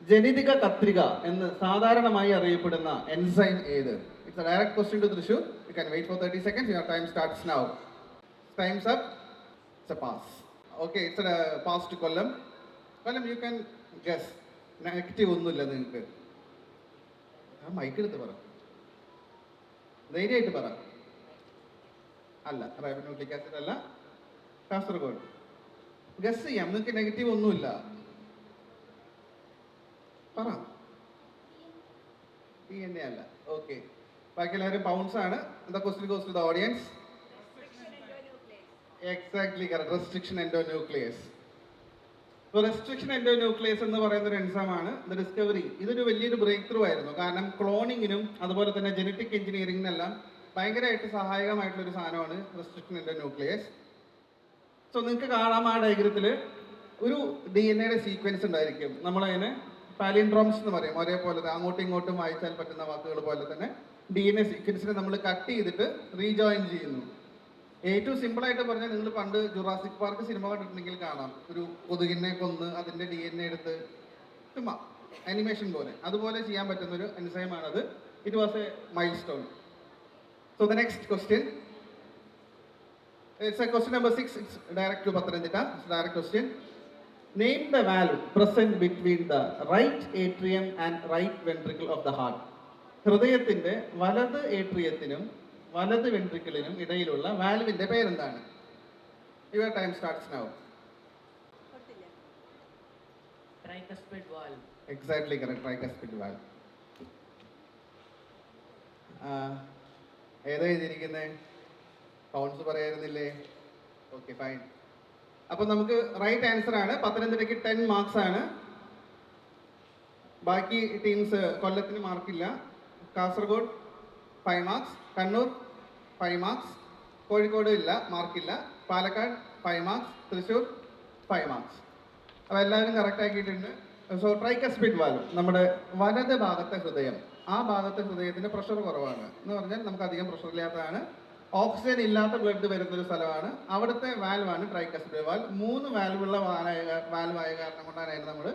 ജനിതക കത്രിക എന്ന് സാധാരണമായി അറിയപ്പെടുന്ന എൻസൈം ഏത്? It's a direct question to Thrissur. You can wait for 30 seconds. Your time starts now. Time's up. It's a pass. Okay, it's a pass to Kollam. Kollam, you can guess. Negative ഒന്നുമില്ല നിങ്ങൾക്ക്. ആ mic എടുത്ത് പറ, ധൈര്യമായിട്ട് പറ. അല്ല, ribonucleic acid അല്ല, Kasaragod. Guess ചെയ്യാം, നിങ്ങൾക്ക് നെഗറ്റീവ് ഒന്നുമില്ല. പറ. DNA അല്ല. ഓക്കെ, ബാക്കി എല്ലാവരും പൗണ്ട്സ് ആണ്. എന്താ question goes to the audience. Exactly correct. Restriction endonuclease. Restriction endonuclease എന്ന് പറയുന്ന ഒരു എൻസൈമാണ് ദ ഡിസ്കവറി. ഇതൊരു വലിയൊരു ബ്രേക്ക് ത്രൂ ആയിരുന്നു, കാരണം ക്ലോണിങ്ങിനും അതുപോലെ തന്നെ ജനറ്റിക് എഞ്ചിനീയറിങ്ങിനെല്ലാം ഭയങ്കരമായിട്ട് സഹായകമായിട്ടുള്ളൊരു സാധനമാണ് റെസ്ട്രിക്ഷൻ എൻഡോന്യൂക്ലിയസ്. സോ നിങ്ങൾക്ക് കാണാം ആ ഡയഗ്രത്തിൽ ഒരു DNA സീക്വൻസ് ഉണ്ടായിരിക്കും. നമ്മളതിനെ പാലിൻഡ്രോംസ് എന്ന് പറയും. ഒരേപോലെ അങ്ങോട്ടും ഇങ്ങോട്ടും വായിച്ചാൽ പറ്റുന്ന വാക്കുകൾ പോലെ തന്നെ DNA സീക്വൻസിനെ നമ്മൾ കട്ട് ചെയ്തിട്ട് റീജോയിൻ ചെയ്യുന്നു. ഏറ്റവും സിമ്പിളായിട്ട് പറഞ്ഞാൽ നിങ്ങൾ പണ്ട് ജുറാസിക് പാർക്ക് സിനിമ കണ്ടിട്ടുണ്ടെങ്കിൽ കാണാം, ഒരു കൊതുകിനെ കൊന്ന് അതിൻ്റെ DNA എടുത്ത് ചുമ്മാ അനിമേഷൻ പോലെ അതുപോലെ ചെയ്യാൻ പറ്റുന്ന ഒരു എൻസൈമാണത്. It was a milestone. So the next question, it's a question number 6. It's direct to Pathanamthitta. It's a direct question. Name the valve present between the right atrium and right ventricle of the heart. ഹൃദയത്തിന്റെ വലത് ഏട്രിയത്തിനും വലത് വെൻട്രിക്കിളിനും ഇടയിലുള്ള വാൽവിന്റെ പേരെന്താണ്? Your time starts now. Tricuspid valve. Exactly correct, tricuspid valve. ഏതാ എഴുതിയിരിക്കുന്നത്? Pounce പറയായിരുന്നില്ലേ? Okay fine. അപ്പം നമുക്ക് റൈറ്റ് ആൻസർ ആണ്. പത്തനംതിട്ടയ്ക്ക് 10 മാർക്സ് ആണ്. ബാക്കി ടീംസ് കൊല്ലത്തിന് മാർക്കില്ല. കാസർഗോഡ് 5 മാർക്സ്, കണ്ണൂർ 5 മാർക്സ്, കോഴിക്കോട് ഇല്ല, മാർക്കില്ല, പാലക്കാട് 5 മാർക്സ്, തൃശ്ശൂർ 5 മാർക്സ്. അപ്പോൾ എല്ലാവരും കറക്റ്റ് ആക്കിയിട്ടുണ്ട്. സോ ട്രൈകസ്പിഡ് വാൽവ്, നമ്മുടെ വലത് ഭാഗത്തെ ഹൃദയം, ആ ഭാഗത്തെ ഹൃദയത്തിന് പ്രഷർ കുറവാണ് എന്ന് പറഞ്ഞാൽ നമുക്ക് അധികം പ്രഷർ ഇല്ലാത്തതാണ്. ഓക്സിജൻ ഇല്ലാത്ത ബ്ലഡ് വരുന്നൊരു സ്ഥലമാണ്. അവിടുത്തെ വാൽവാണ് ട്രൈകസ്പിഡ് വാൽവ്. 3 വാൽവുള്ള വാൽവായ കാരണം കൊണ്ടാണ് നമ്മൾ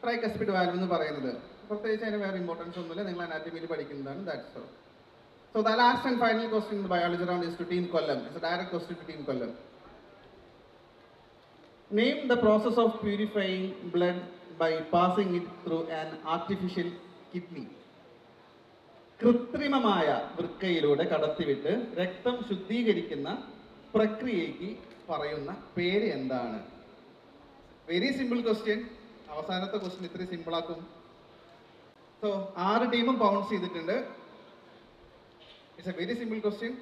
ട്രൈകസ്പിഡ് വാൽവ് എന്ന് പറയുന്നത്. പ്രത്യേകിച്ച് അതിന് വേറെ ഇമ്പോർട്ടൻസ് ഒന്നുമില്ല, നിങ്ങൾ അനാറ്റമിയിൽ പഠിക്കുന്നതാണ്. That's all. So the last and final question in biology round is to team Kollam. It's a direct question to team Kollam. Name the process of purifying blood by passing it through an artificial kidney. കൃത്രിമമായ വൃക്കയിലൂടെ കടത്തിവിട്ട് രക്തം ശുദ്ധീകരിക്കുന്ന പ്രക്രിയയ്ക്ക് പറയുന്ന പേര് എന്താണ്? Very simple question. അവസാനത്തെ ക്വസ്റ്റ്യൻ ഇത്രയും സിമ്പിളാക്കും. സോ 6 ടീമും പൗണ്ട്സ് ചെയ്തിട്ടുണ്ട്. It's a very simple question.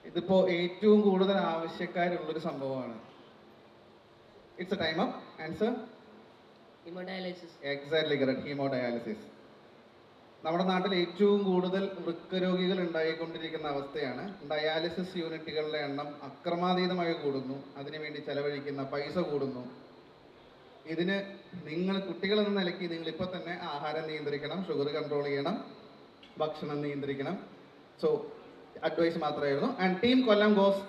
ഇതിപ്പോ ഏറ്റവും കൂടുതൽ ആവശ്യക്കാരുള്ളൊരു സംഭവമാണ്. It's a time up. Answer Hemodialysis. Exactly correct, haemodialysis. നമ്മുടെ നാട്ടിൽ ഏറ്റവും കൂടുതൽ വൃക്കരോഗികൾ ഉണ്ടായിക്കൊണ്ടിരിക്കുന്ന അവസ്ഥയാണ്. ഡയാലിസിസ് യൂണിറ്റുകളുടെ എണ്ണം അക്രമാതീതമായി കൂടുന്നു. അതിനുവേണ്ടി ചെലവഴിക്കുന്ന പൈസ കൂടുന്നു. ഇതിന് നിങ്ങൾ കുട്ടികൾ എന്ന നിലയ്ക്ക് നിങ്ങളിപ്പോൾ തന്നെ ആഹാരം നിയന്ത്രിക്കണം, ഷുഗർ കൺട്രോൾ ചെയ്യണം, ഭക്ഷണം നിയന്ത്രിക്കണം. സോ അഡ്വൈസ് മാത്രമായിരുന്നു. And team Kollam goes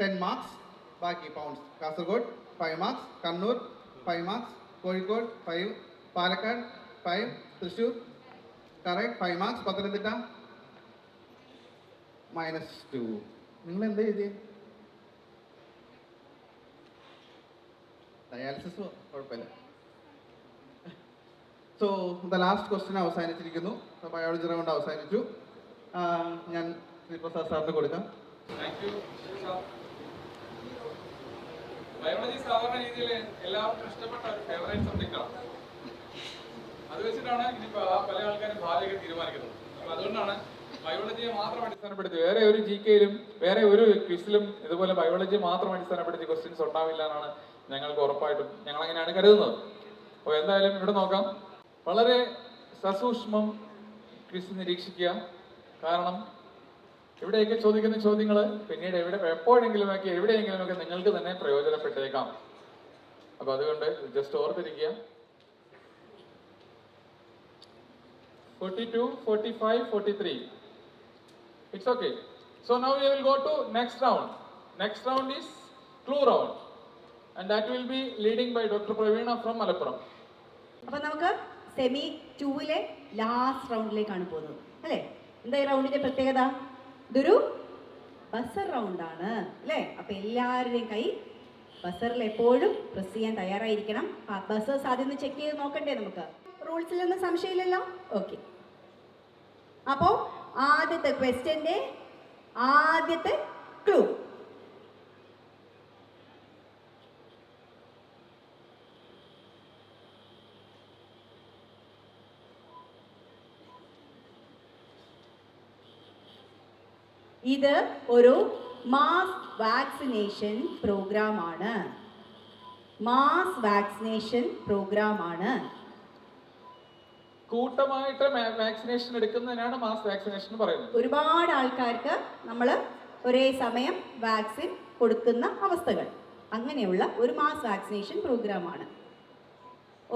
10 marks. ബാക്കി pounce. Kasaragod 5 marks, Kannur 5 marks, Kozhikode 5, Palakkad 5, Thrissur correct 5 marks, Pathanamthitta -2. നിങ്ങൾ എന്താ എഴുതിയ? ഡയാലിസിസ് കുഴപ്പമില്ല. സോ ദ ലാസ്റ്റ് ക്വസ്റ്റ്യൻ അവസാനിച്ചിരിക്കുന്നു. ബയോളജി റൗണ്ട് അവസാനിച്ചു. ഞാൻ ശ്രീപ്രസാദ് സാറിന് കൊടുക്കാം. Thank you. ബയോളജി സാധാരണ രീതിയിൽ എല്ലാവർക്കും ഇഷ്ടപ്പെട്ട ഒരു ഫേവറേറ്റ് സബ്ജക്റ്റാണ്. അത് വെച്ചിട്ടാണ് ഇനിയിപ്പോൾ പല ആൾക്കാരും ഭാവിയൊക്കെ തീരുമാനിക്കുന്നത്. അപ്പോൾ അതുകൊണ്ടാണ് ബയോളജിയെ മാത്രം അടിസ്ഥാനപ്പെടുത്തി, വേറെ ഒരു GK-യിലും വേറെ ഒരു ക്വിസിലും ഇതുപോലെ ബയോളജി മാത്രം അടിസ്ഥാനപ്പെടുത്തി ക്വസ്റ്റ്യൻസ് ഉണ്ടാവില്ല എന്നാണ് ഞങ്ങൾക്ക് ഉറപ്പായിട്ടും ഞങ്ങൾ അങ്ങനെയാണ് കരുതുന്നത്. അപ്പോൾ എന്തായാലും ഇവിടെ നോക്കാം. വളരെ സസൂക്ഷ്മം ക്വിസ് നിരീക്ഷിക്കുക. കാരണം ഇവിടെയൊക്കെ ചോദിക്കുന്ന ചോദ്യങ്ങൾ പിന്നീട് എപ്പോഴെങ്കിലുമൊക്കെ എവിടെയെങ്കിലുമൊക്കെ നിങ്ങൾക്ക് തന്നെ പ്രയോജനപ്പെട്ടേക്കാം. അപ്പോൾ അതുകൊണ്ട് ജസ്റ്റ് ഓർത്തിരിക്കുക. 42, 45, 43. It's okay. So now we will go to next round. Next round is clue round. And that will be leading by Dr. Praveena from Malappuram. അപ്പോൾ നമുക്ക് സെമി 2-ലെ ലാസ്റ്റ് റൗണ്ടിലേക്കാണ് പോകുന്നത് അല്ലേ? എന്താ ഈ റൗണ്ടിൻ്റെ പ്രത്യേകത? ഇതൊരു ബസർ റൗണ്ടാണ് അല്ലേ? അപ്പോൾ എല്ലാവരുടെയും കൈ ബസറിൽ എപ്പോഴും പ്രസ് ചെയ്യാൻ തയ്യാറായിരിക്കണം. ബസേഴ്സ് ആദ്യം ഒന്ന് ചെക്ക് ചെയ്ത് നോക്കണ്ടേ നമുക്ക്? റൂൾസിലൊന്നും സംശയമില്ലല്ലോ? ഓക്കെ. അപ്പോൾ ആദ്യത്തെ ക്വസ്റ്റ്യൻ്റെ ആദ്യത്തെ ക്ലൂ. ഇത് ഒരു മാസ് വാക്സിനേഷൻ പ്രോഗ്രാമാണ്. മാസ് വാക്സിനേഷൻ പ്രോഗ്രാമാണ്. കൂട്ടമായിട്ട് വാക്സിനേഷൻ എടുക്കുന്നതിനാണ് മാസ് വാക്സിനേഷൻ എന്ന് പറയുന്നത്. ഒരുപാട് ആൾക്കാർക്ക് നമ്മൾ ഒരേ സമയം വാക്സിൻ കൊടുക്കുന്ന അവസ്ഥകൾ, അങ്ങനെയുള്ള ഒരു മാസ് വാക്സിനേഷൻ പ്രോഗ്രാമാണ്.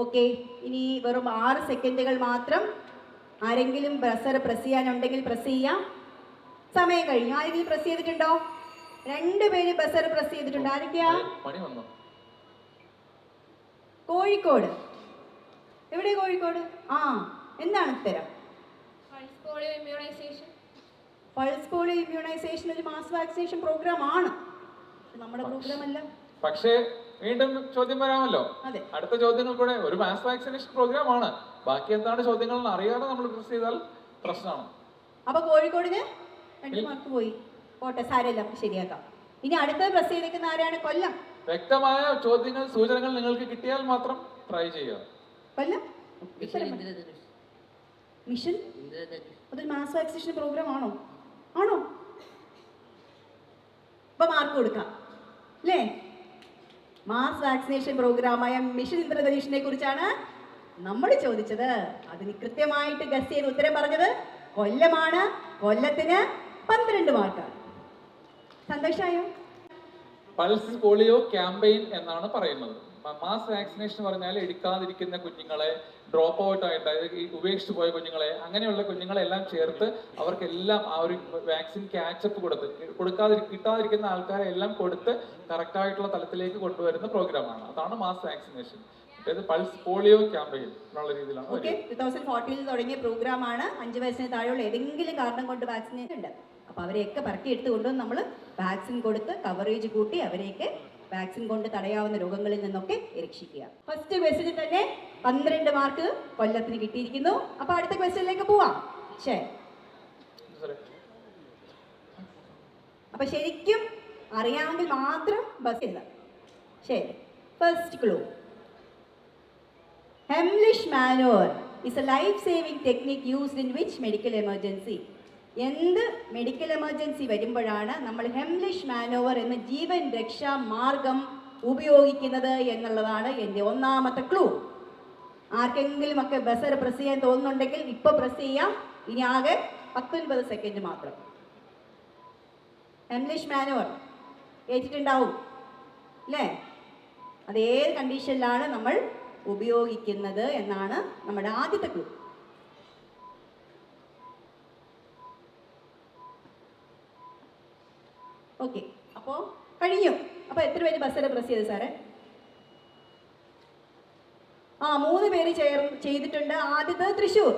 ഓക്കെ, ഇനി വെറും 6 സെക്കൻഡുകൾ മാത്രം. ആരെങ്കിലും ബസർ പ്രസ് ചെയ്യാനുണ്ടെങ്കിൽ പ്രസ് ചെയ്യാം. സമയം കഴിഞ്ഞു. ആരെങ്കിലും പ്രസ് ചെയ്തിട്ടുണ്ടോ? 2 പേര് ബസർ പ്രസ് ചെയ്തിട്ടുണ്ട്. ആരൊക്കെയാ? പണി വന്നു. കോഴിക്കോട്. എവിടെ കോഴിക്കോട്? ആ, എന്താണ് ഉത്തരം? പൾസ് പോളിയോ ഇമ്മ്യൂണൈസേഷൻ ഒരു മാസ് വാക്സിനേഷൻ പ്രോഗ്രാം ആണ്. നമ്മുടെ പ്രോഗ്രാം അല്ല. പക്ഷേ വീണ്ടും ചോദ്യം വരാമല്ലോ. അതെ. അടുത്ത ചോദ്യങ്ങൾ കൂടെ ഒരു മാസ് വാക്സിനേഷൻ പ്രോഗ്രാം ആണ്. ബാക്കി എന്താണ് ചോദ്യങ്ങൾ എന്ന് അറിയാതെ നമ്മൾ പ്രസ് ചെയ്താൽ പ്രശ്നമാണ്. അപ്പൊ കോഴിക്കോടിന് 2 മാർക്ക് പോയി. പോട്ടെ, സാരമില്ല, ശരിയാക്കാം. ഇനി അടുത്തത് പ്രസ് ചെയ്തേക്കുന്ന ആരാണ്? കൊല്ലം. വ്യക്തമായ ചോദ്യങ്ങൾ, സൂചനകൾ നിങ്ങൾക്ക് കിട്ടിയാൽ മാത്രം ട്രൈ ചെയ്യുക. കൊല്ലം മിഷൻ ഇന്ദ്രധനുഷ്. മിഷൻ ഇന്ദ്രധനുഷ്. അതൊരു മാസ് വാക്സിനേഷൻ പ്രോഗ്രാം ആണോ? ആണോ? അപ്പൊ മാർക്ക് കൊടുക്കാം അല്ലേ? മാസ് വാക്സിനേഷൻ പ്രോഗ്രാമായ മിഷൻ ഇന്ദ്രധനുഷിനെ കുറിച്ചാണ് നമ്മൾ ചോദിച്ചത്. അതിന് കൃത്യമായിട്ട് ഗസ് ചെയ്ത് ഉത്തരം പറഞ്ഞത് കൊല്ലമാണ്. കൊല്ലത്തിന് 12 മാർക്കാണ്. സന്തോഷമായോ? പൾസ് പോളിയോ ക്യാമ്പയിൻ എന്നാണ് പറയുന്നത്. മാസ് വാക്സിനേഷൻ പറഞ്ഞാൽ എടുക്കാതിരിക്കുന്ന കുഞ്ഞുങ്ങളെ, ഡ്രോപ്പ് ഔട്ട് ആയിട്ട്, അതായത് ഉപേക്ഷിച്ച് പോയ കുഞ്ഞുങ്ങളെ, അങ്ങനെയുള്ള കുഞ്ഞുങ്ങളെ എല്ലാം ചേർത്ത് അവർക്കെല്ലാം ആ ഒരു വാക്സിൻ ക്യാച്ചപ്പ് കിട്ടാതിരിക്കുന്ന ആൾക്കാരെ എല്ലാം കൊടുത്ത് കറക്റ്റായിട്ടുള്ള തലത്തിലേക്ക് കൊണ്ടുവരുന്ന പ്രോഗ്രാമാണ്. അതാണ് മാസ് വാക്സിനേഷൻ. അതായത് പൾസ് പോളിയോ ക്യാമ്പയിൻ എന്നുള്ള രീതിയിലാണ്. 2014 തുടങ്ങിയ പ്രോഗ്രാമാണ്. 5 വയസ്സിന് താഴെയുള്ള ഏതെങ്കിലും കാരണം കൊണ്ട് വാക്സിനേഷൻ ഉണ്ട്. അപ്പൊ അവരെയൊക്കെ പറക്കി എടുത്ത് കൊണ്ടുവന്ന് നമ്മൾ വാക്സിൻ കൊടുത്ത് കവറേജ് കൂട്ടി അവരെയൊക്കെ വാക്സിൻ കൊണ്ട് തടയാവുന്ന രോഗങ്ങളിൽ നിന്നൊക്കെ രക്ഷിക്കുക. ഫസ്റ്റ് ക്വസ്റ്റിന് തന്നെ 12 മാർക്ക് കൊല്ലത്തിന് കിട്ടിയിരിക്കുന്നു. അപ്പൊ അടുത്ത ക്വസ്റ്റ്യനിലേക്ക് പോവാം. ശരി, അപ്പൊ ശരിക്കും അറിയാമെങ്കിൽ മാത്രം ബസ് ചെയ്താൽ. ശരി, first clue. Heimlich manoeuvre is a life-saving technique used in which medical emergency? എന്ത് മെഡിക്കൽ എമർജൻസി വരുമ്പോഴാണ് നമ്മൾ ഹെംലിഷ് മാനോവർ എന്ന ജീവൻ രക്ഷാ മാർഗം ഉപയോഗിക്കുന്നത് എന്നുള്ളതാണ് എൻ്റെ ഒന്നാമത്തെ ക്ലൂ. ആർക്കെങ്കിലും ഒക്കെ ബസർ പ്രസ് ചെയ്യാൻ തോന്നുന്നുണ്ടെങ്കിൽ ഇപ്പൊ പ്രസ് ചെയ്യാം. ഇനി ആകെ 19 സെക്കൻഡ് മാത്രം. ഹെംലിഷ് മാനോവർ ഏറ്റിട്ടുണ്ടാവും അല്ലേ? അത് ഏത് കണ്ടീഷനിലാണ് നമ്മൾ ഉപയോഗിക്കുന്നത് എന്നാണ് നമ്മുടെ ആദ്യത്തെ ക്ലൂ. ഓക്കെ, അപ്പോൾ കഴിഞ്ഞു. അപ്പോൾ എത്ര പേര് ബസ്സർ പ്രസ് ചെയ്തു സാറേ? 3 പേര് ചെയ്തിട്ടുണ്ട്. ആദ്യത്തെ തൃശ്ശൂർ.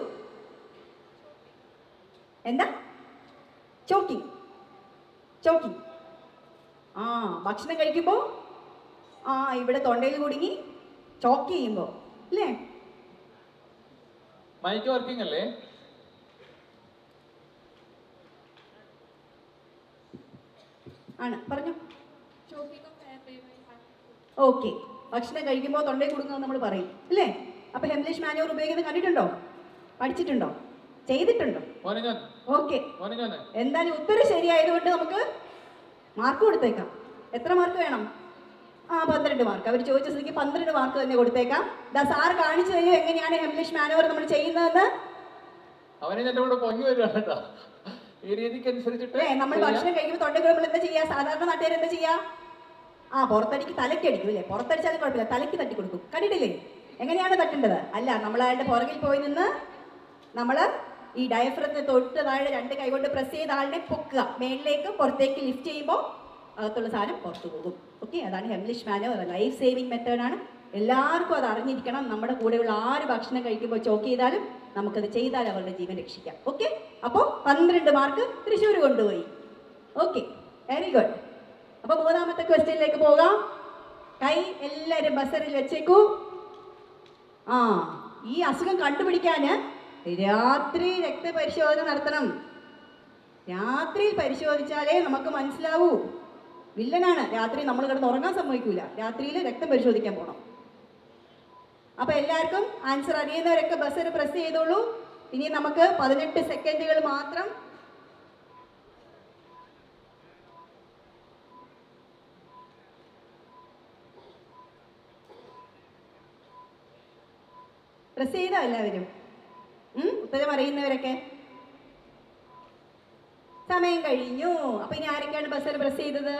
എന്താ? ചോക്കിങ്. ഭക്ഷണം കഴിക്കുമ്പോൾ ഇവിടെ തൊണ്ടയിൽ കുടുങ്ങി ചോക്ക് ചെയ്യുമ്പോൾ അല്ലേ? മൈക്ക് വർക്കിംഗ് അല്ലേ? ആണ്, പറഞ്ഞു. ഓക്കെ, ഭക്ഷണം കഴിക്കുമ്പോൾ തൊണ്ടയിൽ കുടുങ്ങുമെന്ന് നമ്മൾ പറയും അല്ലേ? അപ്പൊ ഹെംലിഷ് മാനുവർ ഉപയോഗിക്കുന്നത് കണ്ടിട്ടുണ്ടോ? പഠിച്ചിട്ടുണ്ടോ? ചെയ്തിട്ടുണ്ടോ? ഓക്കെ, എന്തായാലും ഉത്തരം ശരിയായതുകൊണ്ട് നമുക്ക് മാർക്ക് കൊടുത്തേക്കാം. എത്ര മാർക്ക് വേണം? 12 മാർക്ക്. അവർ ചോദിച്ച സ്ഥിതിക്ക് 12 മാർക്ക് തന്നെ കൊടുത്തേക്കാം. സാർ കാണിച്ചു തരും എങ്ങനെയാണ് ഹെംലിഷ് മാനുവർ നമ്മൾ ചെയ്യുന്നതെന്ന്. നമ്മൾ ഭക്ഷണം കഴിക്കുമ്പോൾ തൊണ്ടയിൽ നമ്മൾ എന്താ ചെയ്യാ? സാധാരണ നാട്ടുകാർ എന്താ ചെയ്യാ? പുറത്തടിക്ക് തലക്കടിക്കും അല്ലേ? പുറത്തടിച്ചാലും കുഴപ്പമില്ല, തലയ്ക്ക് തട്ടി കൊടുക്കും. കണ്ടിട്ടില്ലേ എങ്ങനെയാണ് തട്ടേണ്ടത്? അല്ല, നമ്മൾ അയാളുടെ പുറകിൽ പോയി നിന്ന് നമ്മൾ ഈ ഡയഫ്രത്തിന് തൊട്ട് താഴെ 2 കൈ കൊണ്ട് പ്രസ് ചെയ്ത് ആളിനെ പൊക്കുക. മേളിലേക്ക് പുറത്തേക്ക് ലിഫ്റ്റ് ചെയ്യുമ്പോൾ അകത്തുള്ള സാധനം പുറത്തു പോകും. ഓക്കെ, അതാണ് ഹെംലിഷ് മാനുവർ. ലൈഫ് സേവിങ് മെത്തേഡാണ്. എല്ലാവർക്കും അത് അറിഞ്ഞിരിക്കണം. നമ്മുടെ കൂടെയുള്ള ആര് ഭക്ഷണം കഴിക്കുമ്പോൾ ചോക്ക് ചെയ്താലും നമുക്കത് ചെയ്താൽ അവരുടെ ജീവൻ രക്ഷിക്കാം. ഓക്കെ, അപ്പോൾ 12 മാർക്ക് തൃശ്ശൂർ കൊണ്ടുപോയി. Okay, very good. അപ്പോൾ മൂന്നാമത്തെ ക്വസ്റ്റ്യനിലേക്ക് പോകാം. കൈ എല്ലാവരും ബസറിൽ വെച്ചേക്കൂ. ഈ അസുഖം കണ്ടുപിടിക്കാൻ രാത്രി രക്തപരിശോധന നടത്തണം. രാത്രിയിൽ പരിശോധിച്ചാലേ നമുക്ക് മനസ്സിലാവൂ. വില്ലനാണ്. രാത്രി നമ്മൾ കിടന്ന് ഉറങ്ങാൻ സമ്മതിക്കൂല. രാത്രിയിൽ രക്തം പരിശോധിക്കാൻ പോകണം. അപ്പൊ എല്ലാവർക്കും ആൻസർ അറിയുന്നവരൊക്കെ ബസർ പ്രസ് ചെയ്തോളൂ. ഇനി നമുക്ക് 18 സെക്കൻഡുകൾ മാത്രം. പ്രസ് ചെയ്തോ എല്ലാവരും? ഉത്തരം അറിയുന്നവരൊക്കെ? സമയം കഴിഞ്ഞു. അപ്പൊ ഇനി ആരൊക്കെയാണ് ബസർ പ്രസ് ചെയ്തത്?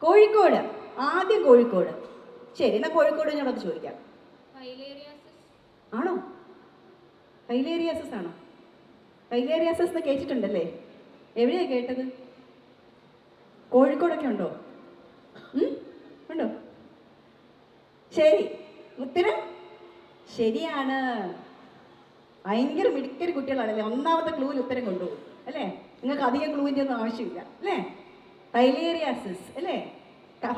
കോഴിക്കോട്, ആദ്യം കോഴിക്കോട്. ശരി, എന്നാൽ കോഴിക്കോട് ഞാനത് ചോദിക്കാം. ആണോ? ഫൈലേറിയാസിസ് ആണോ? ഫൈലേറിയാസിസ് എന്ന് കേട്ടിട്ടുണ്ടല്ലേ? എവിടെയാണ് കേട്ടത്? കോഴിക്കോടൊക്കെ ഉണ്ടോ? ഉണ്ടോ? ശരി, ഉത്തരം ശരിയാണ്. ഭയങ്കര മിടുക്കരി കുട്ടികളാണല്ലേ, ഒന്നാമത്തെ ക്ലൂവിൽ ഉത്തരം കൊണ്ടുപോകും അല്ലേ? നിങ്ങൾക്ക് അധികം ക്ലൂവിൻ്റെ ഒന്നും ആവശ്യമില്ല അല്ലേ? ഫൈലേറിയാസിസ് അല്ലേ?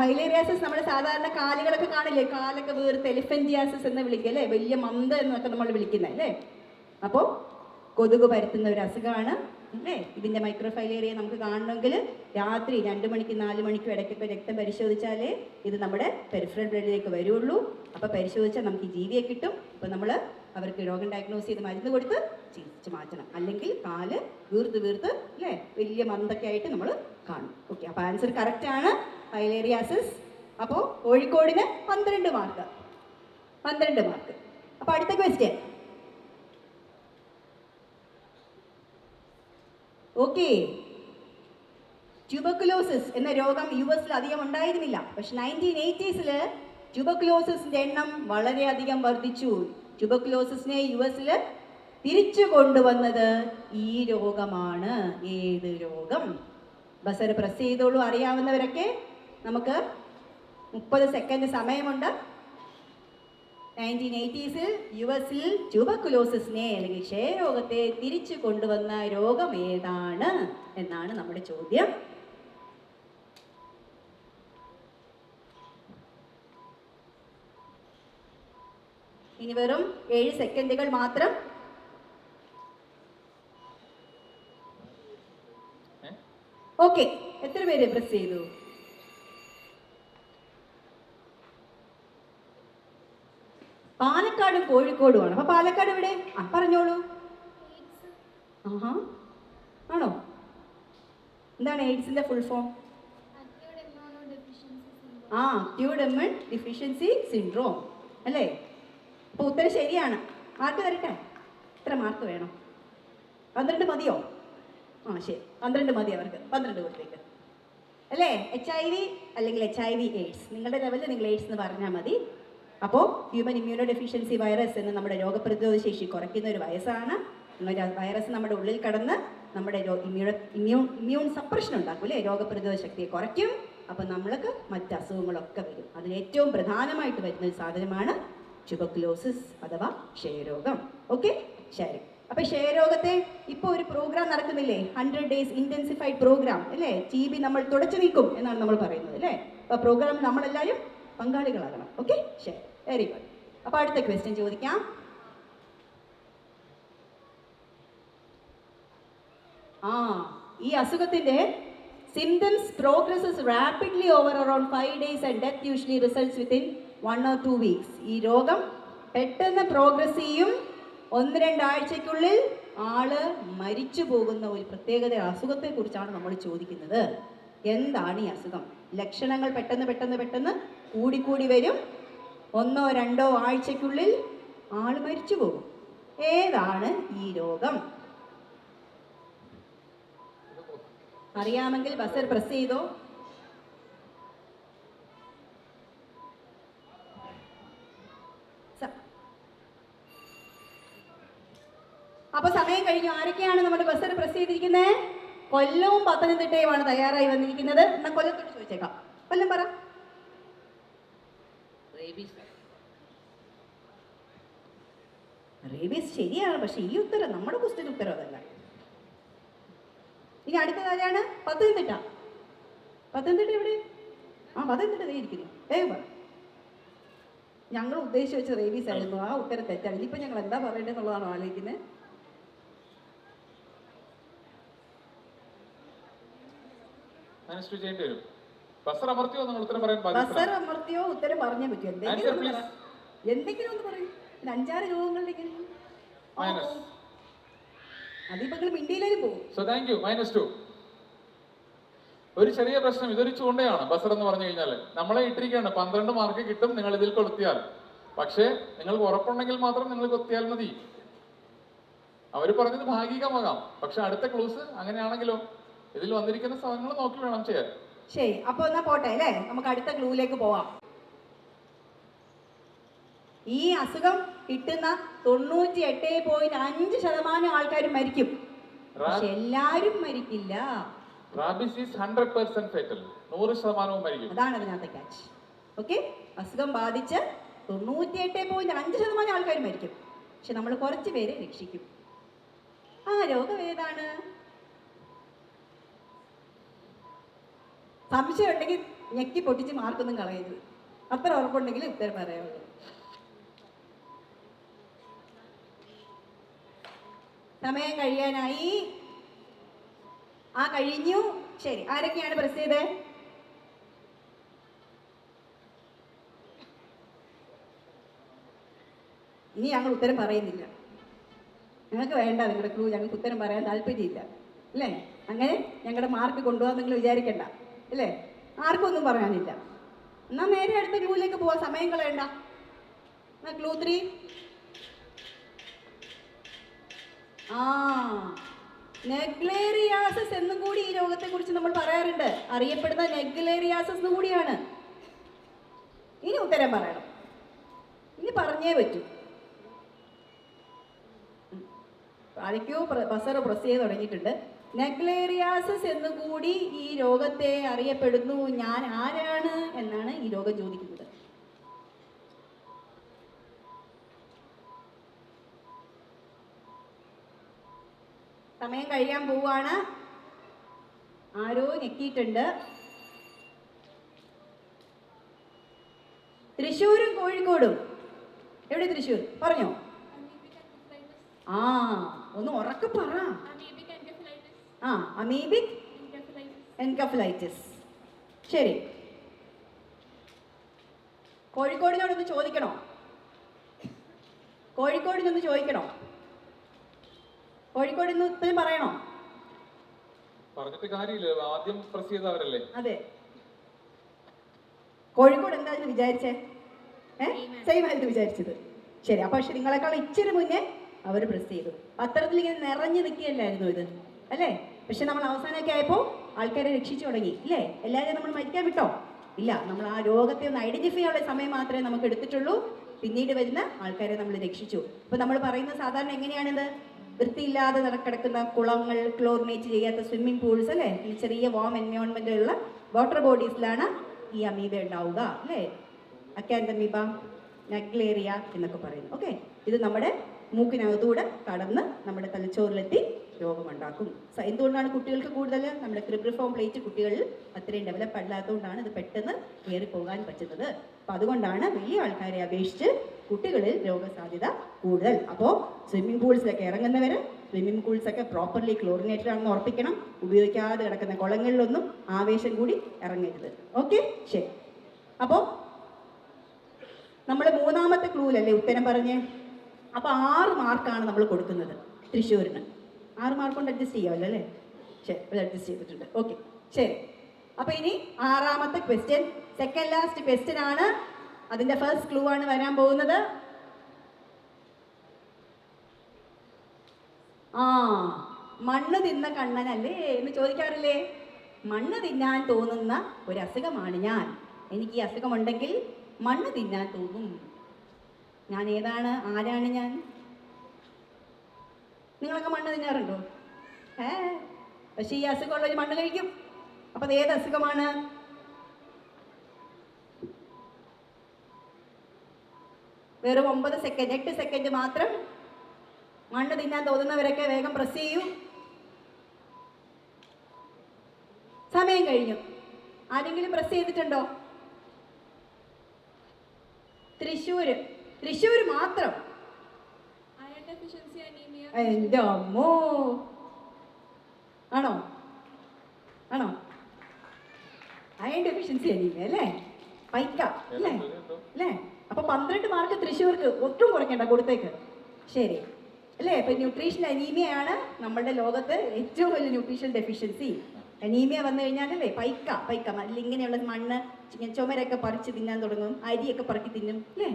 ഫൈലേറിയാസിസ് നമ്മുടെ സാധാരണ കാലുകളൊക്കെ കാണില്ലേ, കാലൊക്കെ വേർത്ത് എലിഫന്റിയാസിസ് എന്ന് വിളിക്കുക അല്ലേ, വലിയ മന്ത് എന്നൊക്കെ നമ്മൾ വിളിക്കുന്നത് അല്ലേ? അപ്പോൾ കൊതുക് പരത്തുന്ന ഒരു അസുഖമാണ് അല്ലേ? ഇതിൻ്റെ മൈക്രോഫൈലേറിയ നമുക്ക് കാണണമെങ്കിൽ രാത്രി 2 മണിക്ക് 4 മണിക്കും ഇടയ്ക്കൊക്കെ രക്തം പരിശോധിച്ചാലേ ഇത് നമ്മുടെ പെരിഫറൽ ബ്ലഡിലേക്ക് വരുള്ളൂ. അപ്പോൾ പരിശോധിച്ചാൽ നമുക്ക് ഈ ജീവിയെ കിട്ടും. അപ്പോൾ നമ്മൾ അവർക്ക് രോഗം ഡയഗ്നോസ് ചെയ്ത് മരുന്ന് കൊടുത്ത് ചികിത്സിച്ച് മാറ്റണം. അല്ലെങ്കിൽ കാല് വീർത്ത് അല്ലേ വലിയ മന്തൊക്കെ ആയിട്ട് നമ്മൾ കാണും. ഓക്കെ, അപ്പോൾ ആൻസർ കറക്റ്റാണ്, ഫൈലേറിയാസിസ്. അപ്പോൾ കോഴിക്കോടിന് 12 മാർക്ക്. 12 മാർക്ക്. അപ്പോൾ അടുത്ത ക്വസ്റ്റ്യൻ. ഓക്കെ, ട്യൂബർക്കുലോസിസ് എന്ന രോഗം US അധികം ഉണ്ടായിരുന്നില്ല. പക്ഷെ 1980s ട്യൂബർക്കുലോസിസിന്റെ എണ്ണം വളരെയധികം വർദ്ധിച്ചു. ട്യൂബർക്കുലോസിസിനെ US തിരിച്ചു കൊണ്ടുവന്നത് ഈ രോഗമാണ്. ഏത് രോഗം? ബസർ പ്രസ് ചെയ്തോളൂ അറിയാവുന്നവരൊക്കെ. നമുക്ക് 30 സെക്കൻഡ് സമയമുണ്ട്. 1980s US ട്യൂബർക്കുലോസിസിനെ അല്ലെങ്കിൽ ക്ഷയരോഗത്തെ തിരിച്ചു കൊണ്ടുവന്ന രോഗം ഏതാണ് എന്നാണ് നമ്മുടെ ചോദ്യം. ഇനി വെറും 7 സെക്കൻഡുകൾ മാത്രം. ഓക്കെ, എത്ര പേര് പ്രസ് ചെയ്തു? പാലക്കാടും കോഴിക്കോടുമാണ്. അപ്പൊ പാലക്കാട് എവിടെ? പറഞ്ഞോളൂ. ആഹാ, ആണോ? എന്താണ് എയ്ഡ്സിന്റെ full form? Acute immune deficiency syndrome അല്ലേ? അപ്പൊ ഉത്തരം ശരിയാണ്. മാർക്ക് തരട്ടെ? എത്ര മാർക്ക് വേണം? 12 മതിയോ? ശരി, 12 മതി അവർക്ക്. 12 കൊടുത്തേക്ക് അല്ലേ? HIV അല്ലെങ്കിൽ HIV എയ്ഡ്സ്, നിങ്ങളുടെ ലെവലിൽ നിങ്ങൾ എയ്ഡ്സ് എന്ന് പറഞ്ഞാൽ മതി. അപ്പോൾ ഹ്യൂമൻ ഇമ്മ്യൂണോ ഡെഫിഷ്യൻസി വൈറസ് എന്ന നമ്മുടെ രോഗപ്രതിരോധ ശേഷി കുറയ്ക്കുന്ന ഒരു വൈറസാണ്. വൈറസ് നമ്മുടെ ഉള്ളിൽ കടന്ന് നമ്മുടെ ഇമ്മ്യൂൺ സപ്രഷൻ ഉണ്ടാക്കും അല്ലേ? രോഗപ്രതിരോധ ശക്തിയെ കുറയ്ക്കും. അപ്പം നമ്മൾക്ക് മറ്റ് അസുഖങ്ങളൊക്കെ വരും. അതിൽ ഏറ്റവും പ്രധാനമായിട്ട് വരുന്ന ഒരു സാധനമാണ് ട്യൂബർക്കുലോസിസ് അഥവാ ക്ഷയരോഗം. ഓക്കെ, ശരി. അപ്പം ക്ഷയരോഗത്തെ ഇപ്പോൾ ഒരു പ്രോഗ്രാം നടക്കുന്നില്ലേ, 100 days ഇൻറ്റൻസിഫൈഡ് പ്രോഗ്രാം അല്ലേ? TB നമ്മൾ തുടച്ചു നീക്കും എന്നാണ് നമ്മൾ പറയുന്നത് അല്ലേ? അപ്പോൾ പ്രോഗ്രാമിൽ നമ്മളെല്ലാവരും പങ്കാളികളാകണം. ഓക്കെ, ശരി, വെരി ഗുഡ്. അപ്പോൾ അടുത്ത ക്വസ്റ്റ്യൻ ചോദിക്കാം. ഈ അസുഖത്തിന്റെ symptoms progresses rapidly over around 5 days and death usually results within 1 or 2 weeks. ഈ രോഗം പെട്ടെന്ന് പ്രോഗ്രസ് ചെയ്യും. 1-2 ആഴ്ചയ്ക്കുള്ളിൽ ആള് മരിച്ചു പോകുന്ന ഒരു പ്രത്യേകത അസുഖത്തെ കുറിച്ചാണ് നമ്മൾ ചോദിക്കുന്നത്. എന്താണ് ഈ അസുഖം? ലക്ഷണങ്ങൾ പെട്ടെന്ന് കൂടിക്കൂടി വരും. 1-2 ആഴ്ചയ്ക്കുള്ളിൽ ആള് മരിച്ചു പോകും. ഏതാണ് ഈ രോഗം? അറിയാമെങ്കിൽ ബസർ പ്രസ് ചെയ്തോ. അപ്പൊ സമയം കഴിഞ്ഞു. ആരൊക്കെയാണ് നമ്മുടെ ബസർ പ്രസ് ചെയ്തിരിക്കുന്നത്? കൊല്ലവും പത്തനംതിട്ടയുമാണ് തയ്യാറായി വന്നിരിക്കുന്നത്. എന്നാ കൊല്ലത്തോട് ചോദിച്ചേക്കാം. കൊല്ലം പറ. റേബീസ് ശരിയാണ്, പക്ഷെ ഈ ഉത്തരം നമ്മുടെ ക്വസ്റ്റ്യൻ ഉത്തരം അതല്ല. ഇനി അടുത്തതാരാണ്? പത്തനംതിട്ട. പത്തനംതിട്ട എവിടെ? പത്തനംതിട്ട ദേ ഇരിക്കുന്നു. പറ. ഞങ്ങൾ ഉദ്ദേശിച്ച് വെച്ച റേബീസ് ആയിരുന്നു. ആ ഉത്തരം തെറ്റാണ്. ഇനിയിപ്പോൾ ഞങ്ങൾ എന്താ പറയേണ്ടതെന്നുള്ളതാണ് ആലോചിക്കുന്നത്. ബസർ അമർത്തിയോ ഉത്തരം പറഞ്ഞേ പറ്റൂ. എന്തെങ്കിലും ഒന്ന് പറയും. 5-6 രോഗങ്ങളുടെ അതിപ്പോ മിണ്ടിയിലേക്ക് പോകും. -2. ഒരു ചെറിയ പ്രശ്നം, ഇതൊരു ചൂണ്ടയാണ്. ബസർ എന്ന് പറഞ്ഞു കഴിഞ്ഞാൽ നമ്മളെ ഇട്ടിരിക്കുകയാണ്. 12 മാർക്ക് കിട്ടും നിങ്ങൾ ഇതിൽ കൊളുത്തിയാൽ. പക്ഷേ നിങ്ങൾക്ക് ഉറപ്പുണ്ടെങ്കിൽ മാത്രം നിങ്ങൾ കൊത്തിയാൽ മതി. അവർ പറഞ്ഞത് ഭാഗികമാകാം, പക്ഷെ അടുത്ത ക്ലൂസ് അങ്ങനെയാണെങ്കിലോ ഇതിൽ വന്നിരിക്കുന്ന സ്ഥലങ്ങൾ നോക്കി വേണം ചെയ്യാൻ. ശരി, അപ്പോൾ എന്നാ പോട്ടെ അല്ലേ, നമുക്ക് അടുത്ത ക്ലൂവിലേക്ക് പോവാം. ഈ അസുഖം കിട്ടുന്ന 98.5% ആൾക്കാരും മരിക്കും, പക്ഷെ എല്ലാരും മരിക്കില്ല. Rabies is 100% fatal. 100% മരിക്കും. അതാണ് അതിനകത്തെ ക്യാച്ച്. ഓക്കെ, അസുഖം ബാധിച്ച് 98.5% ആൾക്കാർ മരിക്കും, പക്ഷെ നമ്മൾ കുറച്ച് പേരെ രക്ഷിക്കും. ആ രോഗം ഏതാണ്? സംശയം ഉണ്ടെങ്കിൽ ഞെക്കി പൊട്ടിച്ച് മാർക്കൊന്നും കളയരുത്. അത്ര ഉറപ്പുണ്ടെങ്കിൽ ഉത്തരം പറയാവുള്ളൂ. സമയം കഴിയാനായി. ആ കഴിഞ്ഞു. ശരി, ആരൊക്കെയാണ് പ്രസ് ചെയ്തത്? ഇനി ഞങ്ങൾ ഉത്തരം പറയുന്നില്ല. ഞങ്ങൾക്ക് വേണ്ട നിങ്ങളുടെ ക്ലൂ, ഞങ്ങൾക്ക് ഉത്തരം പറയാൻ താല്പര്യമില്ല അല്ലേ? അങ്ങനെ ഞങ്ങളുടെ മാർക്ക് കൊണ്ടുപോകാൻ നിങ്ങൾ വിചാരിക്കണ്ട അല്ലേ? ആർക്കും ഒന്നും പറയാനില്ല. എന്നാൽ നേരെ അടുത്ത ക്ലൂയിലേക്ക് പോവാം, സമയം കളയണ്ട. എന്നാ ക്ലൂ 3. നെഗ്ലേറിയാസിസ് എന്നും കൂടി ഈ രോഗത്തെ കുറിച്ച് നമ്മൾ പറയാറുണ്ട്. അറിയപ്പെടുന്ന നെഗ്ലേറിയാസിസ് എന്നും കൂടിയാണ്. ഇനി ഉത്തരം പറയണം, ഇനി പറഞ്ഞേ പറ്റൂ. ആരൊക്കെയോ ബസർ പ്രസ് ചെയ്ത് തുടങ്ങിയിട്ടുണ്ട്. നെഗ്ലേറിയാസിസ് എന്നുകൂടി ഈ രോഗത്തെ അറിയപ്പെടുന്നു. ഞാൻ ആരാണ് എന്നാണ് ഈ രോഗം ചോദിക്കുന്നത്. സമയം കഴിയാൻ പോവാണ്. ആരോ ഞെക്കിയിട്ടുണ്ട്. തൃശ്ശൂരും കോഴിക്കോടും. എവിടെ തൃശ്ശൂർ? പറഞ്ഞോ. ആ, ഒന്ന് ഉറക്കെ പറ. ആ, അമീബിക് എൻകഫലൈറ്റിസ്. ശരി, കോഴിക്കോടിനോടൊന്ന് ചോദിക്കണോ? കോഴിക്കോടിനൊന്ന് ചോദിക്കണോ? കോഴിക്കോട് ഇന്ന് ഉത്തരം പറയണോ? പറഞ്ഞിട്ട് കാര്യമില്ല, ആദ്യം പ്രസ് ചെയ്തവരല്ലേ. അതെ, കോഴിക്കോട് എന്താന്ന് വിചാരിച്ചേ? സെയിം ആയിട്ട് വിചാരിച്ചത്. ശരി, അപ്പൊ പക്ഷെ നിങ്ങളെക്കാൾ ഇച്ചിരി മുന്നേ അവർ പ്രസ് ചെയ്തു. പത്രത്തിൽ ഇങ്ങനെ നിറഞ്ഞു നിൽക്കുകയല്ലായിരുന്നു ഇത് അല്ലേ? പക്ഷെ നമ്മൾ അവസാനമൊക്കെ ആയപ്പോൾ ആൾക്കാരെ രക്ഷിച്ചു തുടങ്ങി ഇല്ലേ? എല്ലാവരെയും നമ്മൾ മരിക്കാൻ വിട്ടോ? ഇല്ല, നമ്മൾ ആ രോഗത്തെ ഒന്ന് ഐഡന്റിഫൈ ചെയ്യാനുള്ള സമയം മാത്രമേ നമുക്ക് എടുത്തിട്ടുള്ളൂ. പിന്നീട് വരുന്ന ആൾക്കാരെ നമ്മൾ രക്ഷിച്ചു. ഇപ്പൊ നമ്മൾ പറയുന്നത് സാധാരണ എങ്ങനെയാണിത്? വൃത്തിയില്ലാതെ കിടക്കുന്ന കുളങ്ങൾ, ക്ലോറിനേറ്റ് ചെയ്യാത്ത സ്വിമ്മിംഗ് പൂൾസ് അല്ലേ, ഈ ചെറിയ വാം എൻവയോൺമെന്റിലുള്ള വാട്ടർ ബോഡീസിലാണ് ഈ അമീബ ഉണ്ടാവുക അല്ലേ? അക്കാൻഡമീബ, നെഗ്ലേറിയ എന്നൊക്കെ പറയുന്നു. ഓക്കെ, ഇത് നമ്മുടെ മൂക്കിനകത്തൂടെ കടന്ന് നമ്മുടെ തലച്ചോറിലെത്തി രോഗമുണ്ടാക്കും. എന്തുകൊണ്ടാണ് കുട്ടികൾക്ക് കൂടുതൽ? നമ്മുടെ ക്രിബ്രിഫോം പ്ലേറ്റ് കുട്ടികളിൽ അത്രയും ഡെവലപ്പ് അല്ലാത്തതുകൊണ്ടാണ് ഇത് പെട്ടെന്ന് കയറിപ്പോകാൻ പറ്റുന്നത്. അപ്പം അതുകൊണ്ടാണ് വലിയ ആൾക്കാരെ അപേക്ഷിച്ച് കുട്ടികളിൽ രോഗസാധ്യത കൂടുതൽ. അപ്പോൾ സ്വിമ്മിംഗ് പൂൾസിലൊക്കെ ഇറങ്ങുന്നവർ സ്വിമ്മിംഗ് പൂൾസൊക്കെ പ്രോപ്പർലി ക്ലോറിനേറ്റഡ് ആണെന്ന് ഉറപ്പിക്കണം. ഉപയോഗിക്കാതെ കിടക്കുന്ന കുളങ്ങളിലൊന്നും ആവേശം കൂടി ഇറങ്ങരുത്. ഓക്കെ, ശരി. അപ്പോൾ നമ്മൾ മൂന്നാമത്തെ ക്ലൂവിലല്ലേ ഉത്തരം പറഞ്ഞ്? അപ്പോൾ 6 മാർക്കാണ് നമ്മൾ കൊടുക്കുന്നത് തൃശ്ശൂരിന്. 6 മാർക്ക് കൊണ്ട് അഡ്ജസ്റ്റ് ചെയ്യാമല്ലോ അല്ലേ? ശരി, അത് അഡ്ജസ്റ്റ് ചെയ്തിട്ടുണ്ട്. ഓക്കെ, ശരി. അപ്പോൾ ഇനി 6ാമത്തെ ക്വസ്റ്റ്യൻ, സെക്കൻഡ് ലാസ്റ്റ് ക്വസ്റ്റ്യൻ ആണ്. അതിൻ്റെ ഫസ്റ്റ് ക്ലൂ ആണ് വരാൻ പോകുന്നത്. മണ്ണ് തിന്ന കണ്ണനല്ലേ എന്ന് ചോദിക്കാറില്ലേ? മണ്ണ് തിന്നാൻ തോന്നുന്ന ഒരു അസുഖമാണ് ഞാൻ. എനിക്ക് ഈ അസുഖമുണ്ടെങ്കിൽ മണ്ണ് തിന്നാൻ തോന്നും. ഞാൻ ഏതാണ്? ആരാണ് ഞാൻ? നിങ്ങളൊക്കെ മണ്ണ് തിന്നാറുണ്ടോ? പക്ഷെ ഈ അസുഖമുള്ളവർ മണ്ണ് കഴിക്കും. അപ്പൊ അത് ഏത് അസുഖമാണ്? വെറും 9 സെക്കൻഡ്, 8 സെക്കൻഡ് മാത്രം. മണ്ണ് തിന്നാൻ തോന്നുന്നവരൊക്കെ വേഗം പ്രസ് ചെയ്യൂ. സമയം കഴിഞ്ഞു. ആരെങ്കിലും പ്രസ് ചെയ്തിട്ടുണ്ടോ? തൃശ്ശൂര് മാത്രം. എൻ്റെ അമ്മോ, ആണോ? അയൺ ഡെഫിഷ്യൻസി അനീമിയ അല്ലേ? പൈക്ക അല്ലേ? അപ്പൊ 12 മാർക്ക് തൃശ്ശൂർക്ക്. ഒട്ടും കുറയ്ക്കണ്ട, കൊടുത്തേക്ക്. ശരി അല്ലേ? ഇപ്പൊ ന്യൂട്രീഷൻ അനീമിയയാണ് നമ്മളുടെ ലോകത്ത് ഏറ്റവും വലിയ ന്യൂട്രീഷൻ ഡെഫിഷ്യൻസി. അനീമിയ വന്നു കഴിഞ്ഞാലല്ലേ പൈക്ക ഇങ്ങനെയുള്ള മണ്ണ് ചുമരൊക്കെ പറിച്ച് തിന്നാൻ തുടങ്ങും, അരിയൊക്കെ പറക്കി തിന്നും അല്ലേ?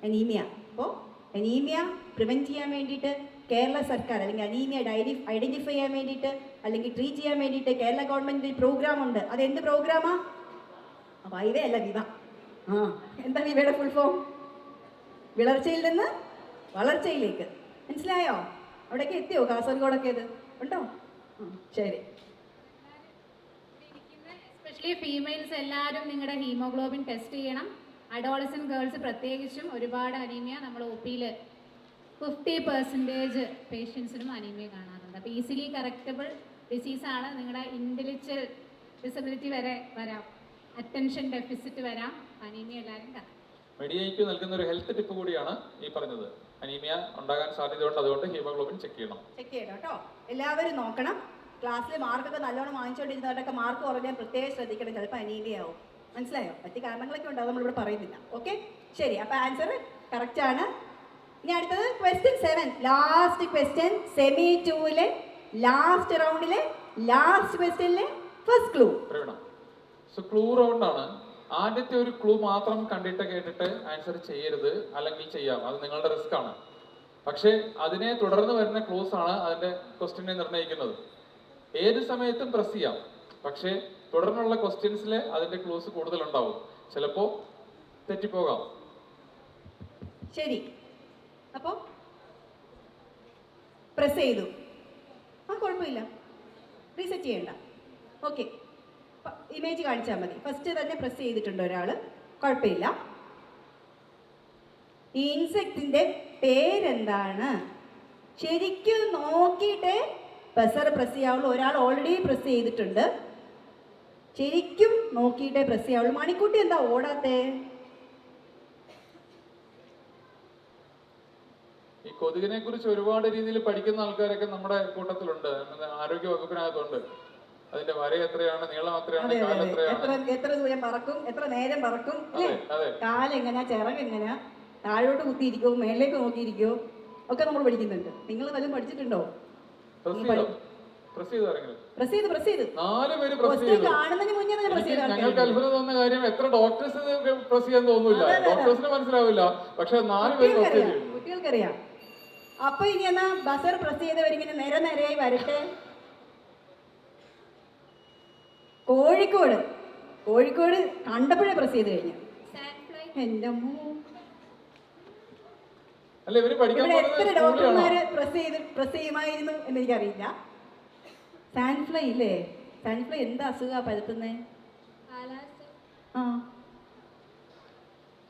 അനീമിയ. അപ്പോൾ അനീമിയ പ്രിവെൻറ്റ് ചെയ്യാൻ വേണ്ടിയിട്ട് കേരള സർക്കാർ അല്ലെങ്കിൽ അനീമിയ ഐഡന്റിഫൈ ചെയ്യാൻ വേണ്ടിയിട്ട് അല്ലെങ്കിൽ ട്രീറ്റ് ചെയ്യാൻ വേണ്ടിയിട്ട് കേരള ഗവൺമെൻറ് പ്രോഗ്രാം ഉണ്ട്. അത് എന്ത് പ്രോഗ്രാമാ? വൈവ അല്ല, വിവ. എന്താ വിവയുടെ ഫുൾ ഫോം? വിളർച്ചയിൽ നിന്ന് വളർച്ചയിലേക്ക്. മനസ്സിലായോ? അവിടേക്ക് എത്തിയോ? കാസർഗോഡൊക്കെ ഇത് ഉണ്ടോ? ശരി. എസ്പെഷ്യലി ഫീമെയിൽസ് എല്ലാവരും നിങ്ങളുടെ ഹീമോഗ്ലോബിൻ ടെസ്റ്റ് ചെയ്യണം. അഡോളസെന്റ് ഗേൾസ് പ്രത്യേകിച്ചും ഒരുപാട് അനീമിയ നമ്മൾ ഒ പിയിൽ 50% പേഷ്യൻസിനും അനീമിയ കാണാറുണ്ട്. അപ്പോൾ ഈസിലി കറക്റ്റബിൾ ഡിസീസാണ്. നിങ്ങളുടെ ഇൻ്റലക്ച്വൽ ഡിസബിലിറ്റി വരെ വരാം, അറ്റൻഷൻ ഡെഫിസിറ്റ് വരാം. അനീമിയ എല്ലാവരും കാണാം. മെഡിയയ്ക്ക് നൽകുന്ന ഒരു ഹെൽത്ത് ടിപ്പ് കൂടിയാണ് ഈ പറഞ്ഞത്. അനീമിയ ഉണ്ടാകാൻ സാധ്യതയുണ്ട്, അതുകൊണ്ട് ഹീമോഗ്ലോബിൻ ചെക്ക് ചെയ്യണം. ചെക്ക് ചെയ്യണം കേട്ടോ. എല്ലാവരും നോക്കണം. ക്ലാസ്സിൽ മാർക്കൊക്കെ നല്ലോണം വാങ്ങിച്ചുകൊണ്ടിരുന്നവരൊക്കെ മാർക്ക് കുറഞ്ഞാൽ പ്രത്യേകം ശ്രദ്ധിക്കണം. ചിലപ്പോൾ അനീമിയ ആവും. മനസ്സിലായോ? മറ്റു കാരണങ്ങളൊക്കെ ഉണ്ട്, അത് നമ്മളിവിടെ പറയുന്നില്ല. ഓക്കെ, ശരി. അപ്പോൾ ആൻസർ കറക്റ്റ് ആണ്. ഇനി അടുത്തത് ക്വസ്റ്റ്യൻ 7, ലാസ്റ്റ് ക്വസ്റ്റ്യൻ, സെമി 2-ലെ ലാസ്റ്റ് റൗണ്ടിലെ ലാസ്റ്റ് ക്വസ്റ്റ്യനിലെ first clue. So clue round ആണ്. ആദ്യത്തെ ഒരു ക്ലൂ മാത്രം കണ്ടിട്ട് കേട്ടിട്ട് ആൻസർ ചെയ്യരുത്, അല്ലെങ്കിൽ ചെയ്യാം, അത് നിങ്ങളുടെ റിസ്ക് ആണ്. പക്ഷേ അതിനെ തുടർന്ന് വരുന്ന ക്ലൂസ് ആണ് അതിന്റെ ക്വസ്റ്റ്യനെ നിർണ്ണയിക്കുന്നത്. ഏത് സമയത്തും പ്രസ് ചെയ്യാം, പക്ഷേ തുടർന്നുള്ള ക്വസ്റ്റ്യൻസിൽ അതിന്റെ ക്ലൂസ് കൂടുതലുണ്ടാവും. ചിലപ്പോൾ തെറ്റിപ്പോകാം. ശരി, അപ്പോൾ പ്രസ് ചെയ്തു. കുഴപ്പമില്ല, റീസെറ്റ് ചെയ്യണ്ട. ഓക്കെ, ഇമേജ് കാണിച്ചാൽ മതി. ഫസ്റ്റ് തന്നെ പ്രസ് ചെയ്തിട്ടുണ്ട് ഒരാൾ, കുഴപ്പമില്ല. ഈ ഇൻസെക്റ്റിന്റെ പേരെന്താണ്? ശരിക്കും നോക്കിയിട്ടേ ബസർ പ്രസ് ചെയ്യാവുള്ളൂ. ഒരാൾ ഓൾറെഡി പ്രസ് ചെയ്തിട്ടുണ്ട്. ശരിക്കും നോക്കിയിട്ടേ പ്രസ് ചെയ്യാവുള്ളൂ. മണിക്കുട്ടി എന്താ ഓടാത്തേ? ഈ കൊതുകിനെ കുറിച്ച് ഒരുപാട് രീതിയിൽ പഠിക്കുന്ന ആൾക്കാരൊക്കെ നമ്മുടെ കൂട്ടത്തിലുണ്ട്, ആരോഗ്യ വകുപ്പിനകത്തുണ്ട്. അതിന്റെ വര എത്രയാണ്, നീളം എത്രയാണ്, കാലം എത്രയാണ്, എത്ര ദൂരം പറക്കും, എത്ര നേരം പറക്കും, കാലെങ്ങനാ, ചിറകെങ്ങനാ, താഴോട്ട് കുത്തിയിരിക്കോ, മേളിലേക്ക് നോക്കിയിരിക്കോ, ഒക്കെ നമ്മൾ പഠിക്കുന്നുണ്ട്. നിങ്ങൾ വല്ലതും പഠിച്ചിട്ടുണ്ടോ? ഞങ്ങൾക്ക് അത്ഭുതം തോന്നുന്ന കാര്യം, എത്ര ഡോക്ടേഴ്സ് പ്രസ് ചെയ്യാൻ തോന്നില്ല, ഡോക്ടേഴ്സിന് മനസ്സിലാവില്ല, പക്ഷെ 4 പേര് പ്രസ് ചെയ്തു. കുട്ടികൾക്കറിയാം. അപ്പൊ ഇനി എന്നാ ബസർ പ്രസ് ചെയ്തവരിങ്ങനെ നിരനിരയായി വരട്ടെ. കോഴിക്കോട് കണ്ടപ്പോഴേ പ്രസ് ചെയ്ത് കഴിഞ്ഞു. എന്റെ അല്ല, ഇവര് പഠിക്കാൻ എത്ര ഡോക്ടർമാര് പ്രസ് ചെയ്യുമായിരുന്നു എന്ന് എനിക്കറിയില്ല. സാൻഫ്ലൈ ഇല്ലേ? സാൻഫ്ലൈ എന്താ അസുഖ പരത്തുന്നേ?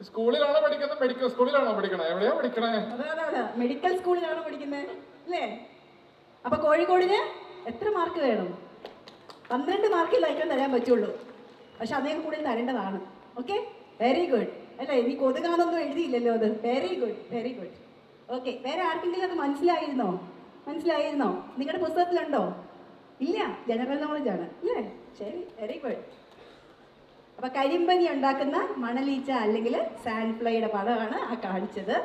സ്കൂളിലാണോ പഠിക്കുന്നത്? മെഡിക്കൽ സ്കൂളിലാണോ പഠിക്കണേ? എവിടെയാ പഠിക്കണേ? അതെ, മെഡിക്കൽ സ്കൂളിലാണോ പഠിക്കുന്നത് അല്ലേ? അപ്പൊ കോഴിക്കോടിന് എത്ര മാർക്ക് വേണം? 12 മാർക്കിലായിരിക്കും തരാൻ പറ്റുള്ളൂ. പക്ഷെ അദ്ദേഹം കൂടുതൽ തരേണ്ടതാണ്. Okay, very good. അല്ലേ, ഇനി കൊതുകാനൊന്നും എഴുതിയില്ലല്ലോ അത്. Very good. ഓക്കെ, വേറെ ആർക്കെങ്കിലും അത് മനസ്സിലായിരുന്നോ? നിങ്ങളുടെ പുസ്തകത്തിലുണ്ടോ? ഇല്ല, ജനറൽ നോളജ് ആണ് അല്ലേ? ശരി, വെരി ഗുഡ്. അപ്പൊ കരിമ്പനി ഉണ്ടാക്കുന്ന മണലീച്ച അല്ലെങ്കിൽ സാൻഡ്ഫ്ലൈയുടെ പടമാണ് ആ കാണിച്ചത്.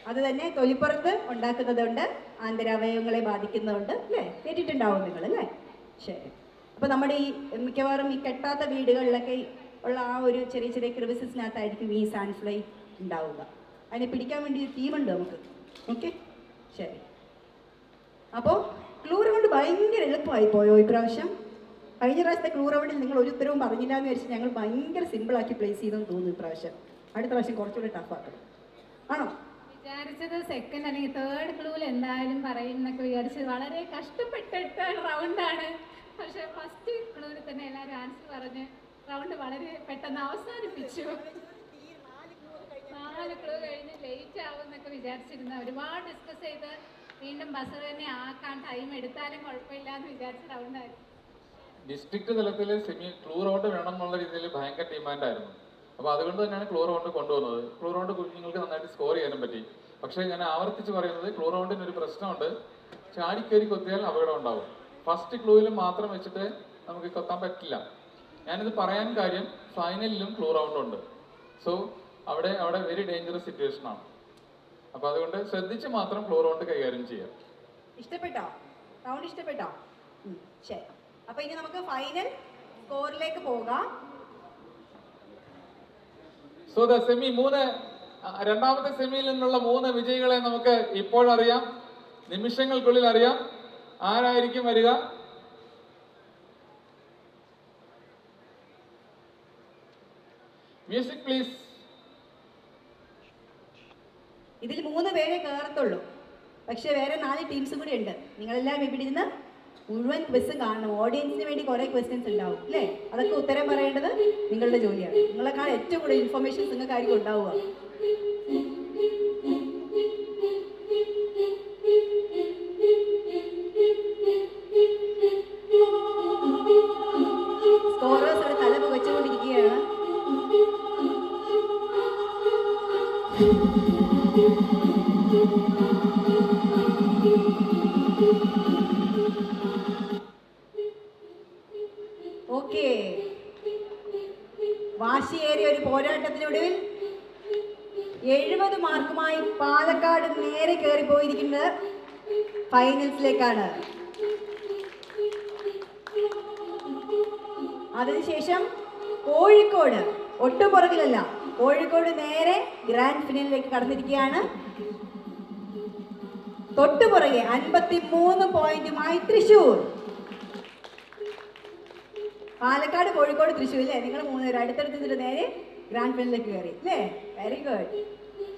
അത് തന്നെ തൊലിപ്പുറത്ത് ഉണ്ടാക്കുന്നതുണ്ട്, ആന്തരാവയവങ്ങളെ ബാധിക്കുന്നതുണ്ട് അല്ലേ? കേട്ടിട്ടുണ്ടാവും നിങ്ങൾ അല്ലേ? ശരി. അപ്പൊ നമ്മുടെ ഈ മിക്കവാറും ഈ കെട്ടാത്ത വീടുകളിലൊക്കെ ഉള്ള ആ ഒരു ചെറിയ ചെറിയ ക്രിവിസസിനകത്തായിരിക്കും ഈ സാൻഡ്ഫ്ലൈ ഉണ്ടാവുക. അതിനെ പിടിക്കാൻ വേണ്ടി ഒരു ടീമുണ്ട് നമുക്ക്. ഓക്കെ, ശരി. അപ്പോൾ ക്ലൂ റൗണ്ട് ഭയങ്കര എളുപ്പമായി പോയോ ഇപ്രാവശ്യം? കഴിഞ്ഞ പ്രാവശ്യത്തെ ക്ലൂ റൗണ്ടിൽ നിങ്ങൾ ഒരു ഉത്തരവും പറഞ്ഞില്ല എന്ന് വെച്ചാൽ ഞങ്ങൾ ഭയങ്കര സിമ്പിളാക്കി പ്ലേസ് ചെയ്തെന്ന് തോന്നുന്നു ഇപ്രാവശ്യം. അടുത്ത പ്രാവശ്യം കുറച്ചുകൂടി ടഫാക്കണം. ആണോ? വിചാരിച്ചത് സെക്കൻഡ് അല്ലെങ്കിൽ തേർഡ് ക്ലൂവിൽ എന്തായാലും പറയുന്നൊക്കെ വിചാരിച്ചത് വളരെ കഷ്ടപ്പെട്ടിട്ട് റൗണ്ടാണ്. പക്ഷെ ഫസ്റ്റ് ക്ലൂവിൽ തന്നെ എല്ലാവരും ആൻസർ പറഞ്ഞ് റൗണ്ട് വളരെ പെട്ടെന്ന് അവസാനിപ്പിച്ചു. 4 ക്ലൂ കഴിഞ്ഞ് ലേറ്റ് ആവുമെന്നൊക്കെ വിചാരിച്ചിരുന്ന, ഒരുപാട് ഡിസ്കസ് ചെയ്ത് വീണ്ടും ബസർ തന്നെ ആക്കാൻ ടൈം എടുത്താലും കുഴപ്പമില്ല എന്ന് വിചാരിച്ച റൗണ്ടായിരുന്നു. ഡിസ്ട്രിക്ട് തലത്തിൽ സെമി ക്ലൂ റൗണ്ട് വേണം എന്നുള്ള രീതിയിൽ ഭയങ്കര ഡിമാൻഡായിരുന്നു. അപ്പോൾ അതുകൊണ്ട് തന്നെയാണ് ക്ലൂ റൗണ്ട് കൊണ്ടുവന്നത്. ക്ലൂ റൗണ്ട് കുഞ്ഞുങ്ങൾക്ക് നന്നായിട്ട് സ്കോർ ചെയ്യാനും പറ്റി. പക്ഷേ ഞാൻ ആവർത്തിച്ച് പറയുന്നത്, ക്ലൂ റൗണ്ടിന് ഒരു പ്രശ്നമുണ്ട്. ചാടിക്കയറി കൊത്തിയാൽ അപകടം ഉണ്ടാവും. ഫസ്റ്റ് ക്ലൂവിൽ മാത്രം വെച്ചിട്ട് നമുക്ക് കൊത്താൻ പറ്റില്ല. ഞാനിത് പറയാൻ കാര്യം, ഫൈനലിലും ക്ലൂ റൗണ്ട് ഉണ്ട്. സോ അവിടെ വെരി ഡേഞ്ചറസ് സിറ്റുവേഷൻ ആണ്. അപ്പോൾ അതുകൊണ്ട് ശ്രദ്ധിച്ച് മാത്രം ക്ലൂ റൗണ്ട് കൈകാര്യം ചെയ്യാം. ഇഷ്ടപ്പെട്ടോ? റൗണ്ട് ഇഷ്ടപ്പെട്ടോ? ശരി. അപ്പൊ ഇനി നമുക്ക് ഫൈനൽ സ്കോറിലേക്ക് പോകാം. സോ സെമി 3, രണ്ടാമത്തെ സെമിയിൽ നിന്നുള്ള 3 വിജയികളെ നമുക്ക് ഇപ്പോൾ അറിയാം. നിമിഷങ്ങൾക്കുള്ളിൽ അറിയാം ആരായിരിക്കും വരിക. Music please. ഇതിൽ 3 പേരെ കയറത്തുള്ളൂ. പക്ഷെ വേറെ 4 ടീംസും കൂടി ഉണ്ട്. നിങ്ങളെല്ലാം ഇവിടെ ഇരുന്ന് മുഴുവൻ ക്വസ്റ്റും കാണണം. ഓഡിയൻസിന് വേണ്ടി കുറേ ക്വസ്റ്റ്യൻസ് ഉണ്ടാവും അല്ലേ? അതൊക്കെ ഉത്തരം പറയേണ്ടത് നിങ്ങളുടെ ജോലിയാണ്. നിങ്ങളെക്കാൾ ഏറ്റവും കൂടുതൽ ഇൻഫർമേഷൻസ് നിങ്ങൾക്കായിരിക്കും ഉണ്ടാവുക. സ്കോറേഴ്സ് അവിടെ തല പുകച്ചുകൊണ്ടിരിക്കുകയാണ്. ഓക്കെ, വാശിയേറിയ ഒരു പോരാട്ടത്തിനൊടുവിൽ 70 മാർക്കുമായി പാലക്കാട് നേരെ കയറിപ്പോയിരിക്കുന്നത് ഫൈനൽസിലേക്കാണ്. അതിനുശേഷം കോഴിക്കോട് ഒട്ടും പുറകിലല്ല, കോഴിക്കോട് നേരെ ഗ്രാൻഡ് ഫിനാലിലേക്ക് കടന്നിരിക്കുകയാണ്. തൊട്ടുപുറകെ 53 പോയിന്റുമായി തൃശ്ശൂർ. പാലക്കാട്, കോഴിക്കോട്, തൃശ്ശൂർ അല്ലേ? നിങ്ങൾ 3 പേര് അടുത്തടുത്തിട്ട് നേരെ ഗ്രാൻഡ് ഫിനാലിലേക്ക് കയറി അല്ലേ? Very good.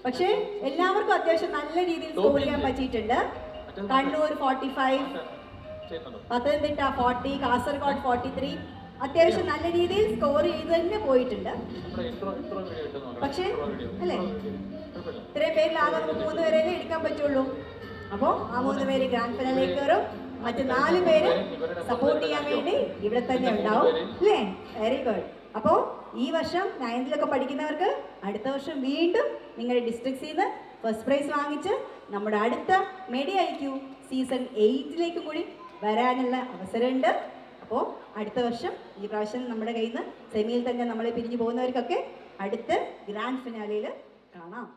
പക്ഷേ എല്ലാവർക്കും അത്യാവശ്യം നല്ല രീതിയിൽ സ്കോർ ചെയ്യാൻ പറ്റിയിട്ടുണ്ട്. കണ്ണൂർ 45, പത്തനംതിട്ട 40, കാസർഗോഡ് 43. അത്യാവശ്യം നല്ല രീതിയിൽ സ്കോർ ചെയ്ത് തന്നെ പോയിട്ടുണ്ട്. പക്ഷേ അല്ലേ, ഇത്രയും പേരിലാകെ നമുക്ക് 3 പേരെ എടുക്കാൻ പറ്റുള്ളൂ. അപ്പോൾ ആ 3 പേര് ഗ്രാൻഡ് ഫിനാലിലേക്ക് കയറും. മറ്റ് 4 പേര് സപ്പോർട്ട് ചെയ്യാൻ വേണ്ടി ഇവിടെ തന്നെ ഉണ്ടാവും അല്ലേ? Very good. അപ്പോൾ ഈ വർഷം 9th പഠിക്കുന്നവർക്ക് അടുത്ത വർഷം വീണ്ടും നിങ്ങളുടെ ഡിസ്ട്രിക്ട്സിൽ നിന്ന് ഫസ്റ്റ് പ്രൈസ് വാങ്ങിച്ച് നമ്മുടെ അടുത്ത മെഡി IQ സീസൺ 8 കൂടി വരാനുള്ള അവസരമുണ്ട്. അപ്പോൾ അടുത്ത വർഷം ഈ പ്രാവശ്യം നമ്മുടെ കയ്യിൽ നിന്ന് സെമിയിൽ തന്നെ നമ്മളെ പിരിഞ്ഞു പോകുന്നവർക്കൊക്കെ അടുത്ത ഗ്രാൻഡ് ഫിനാലയിൽ കാണാം.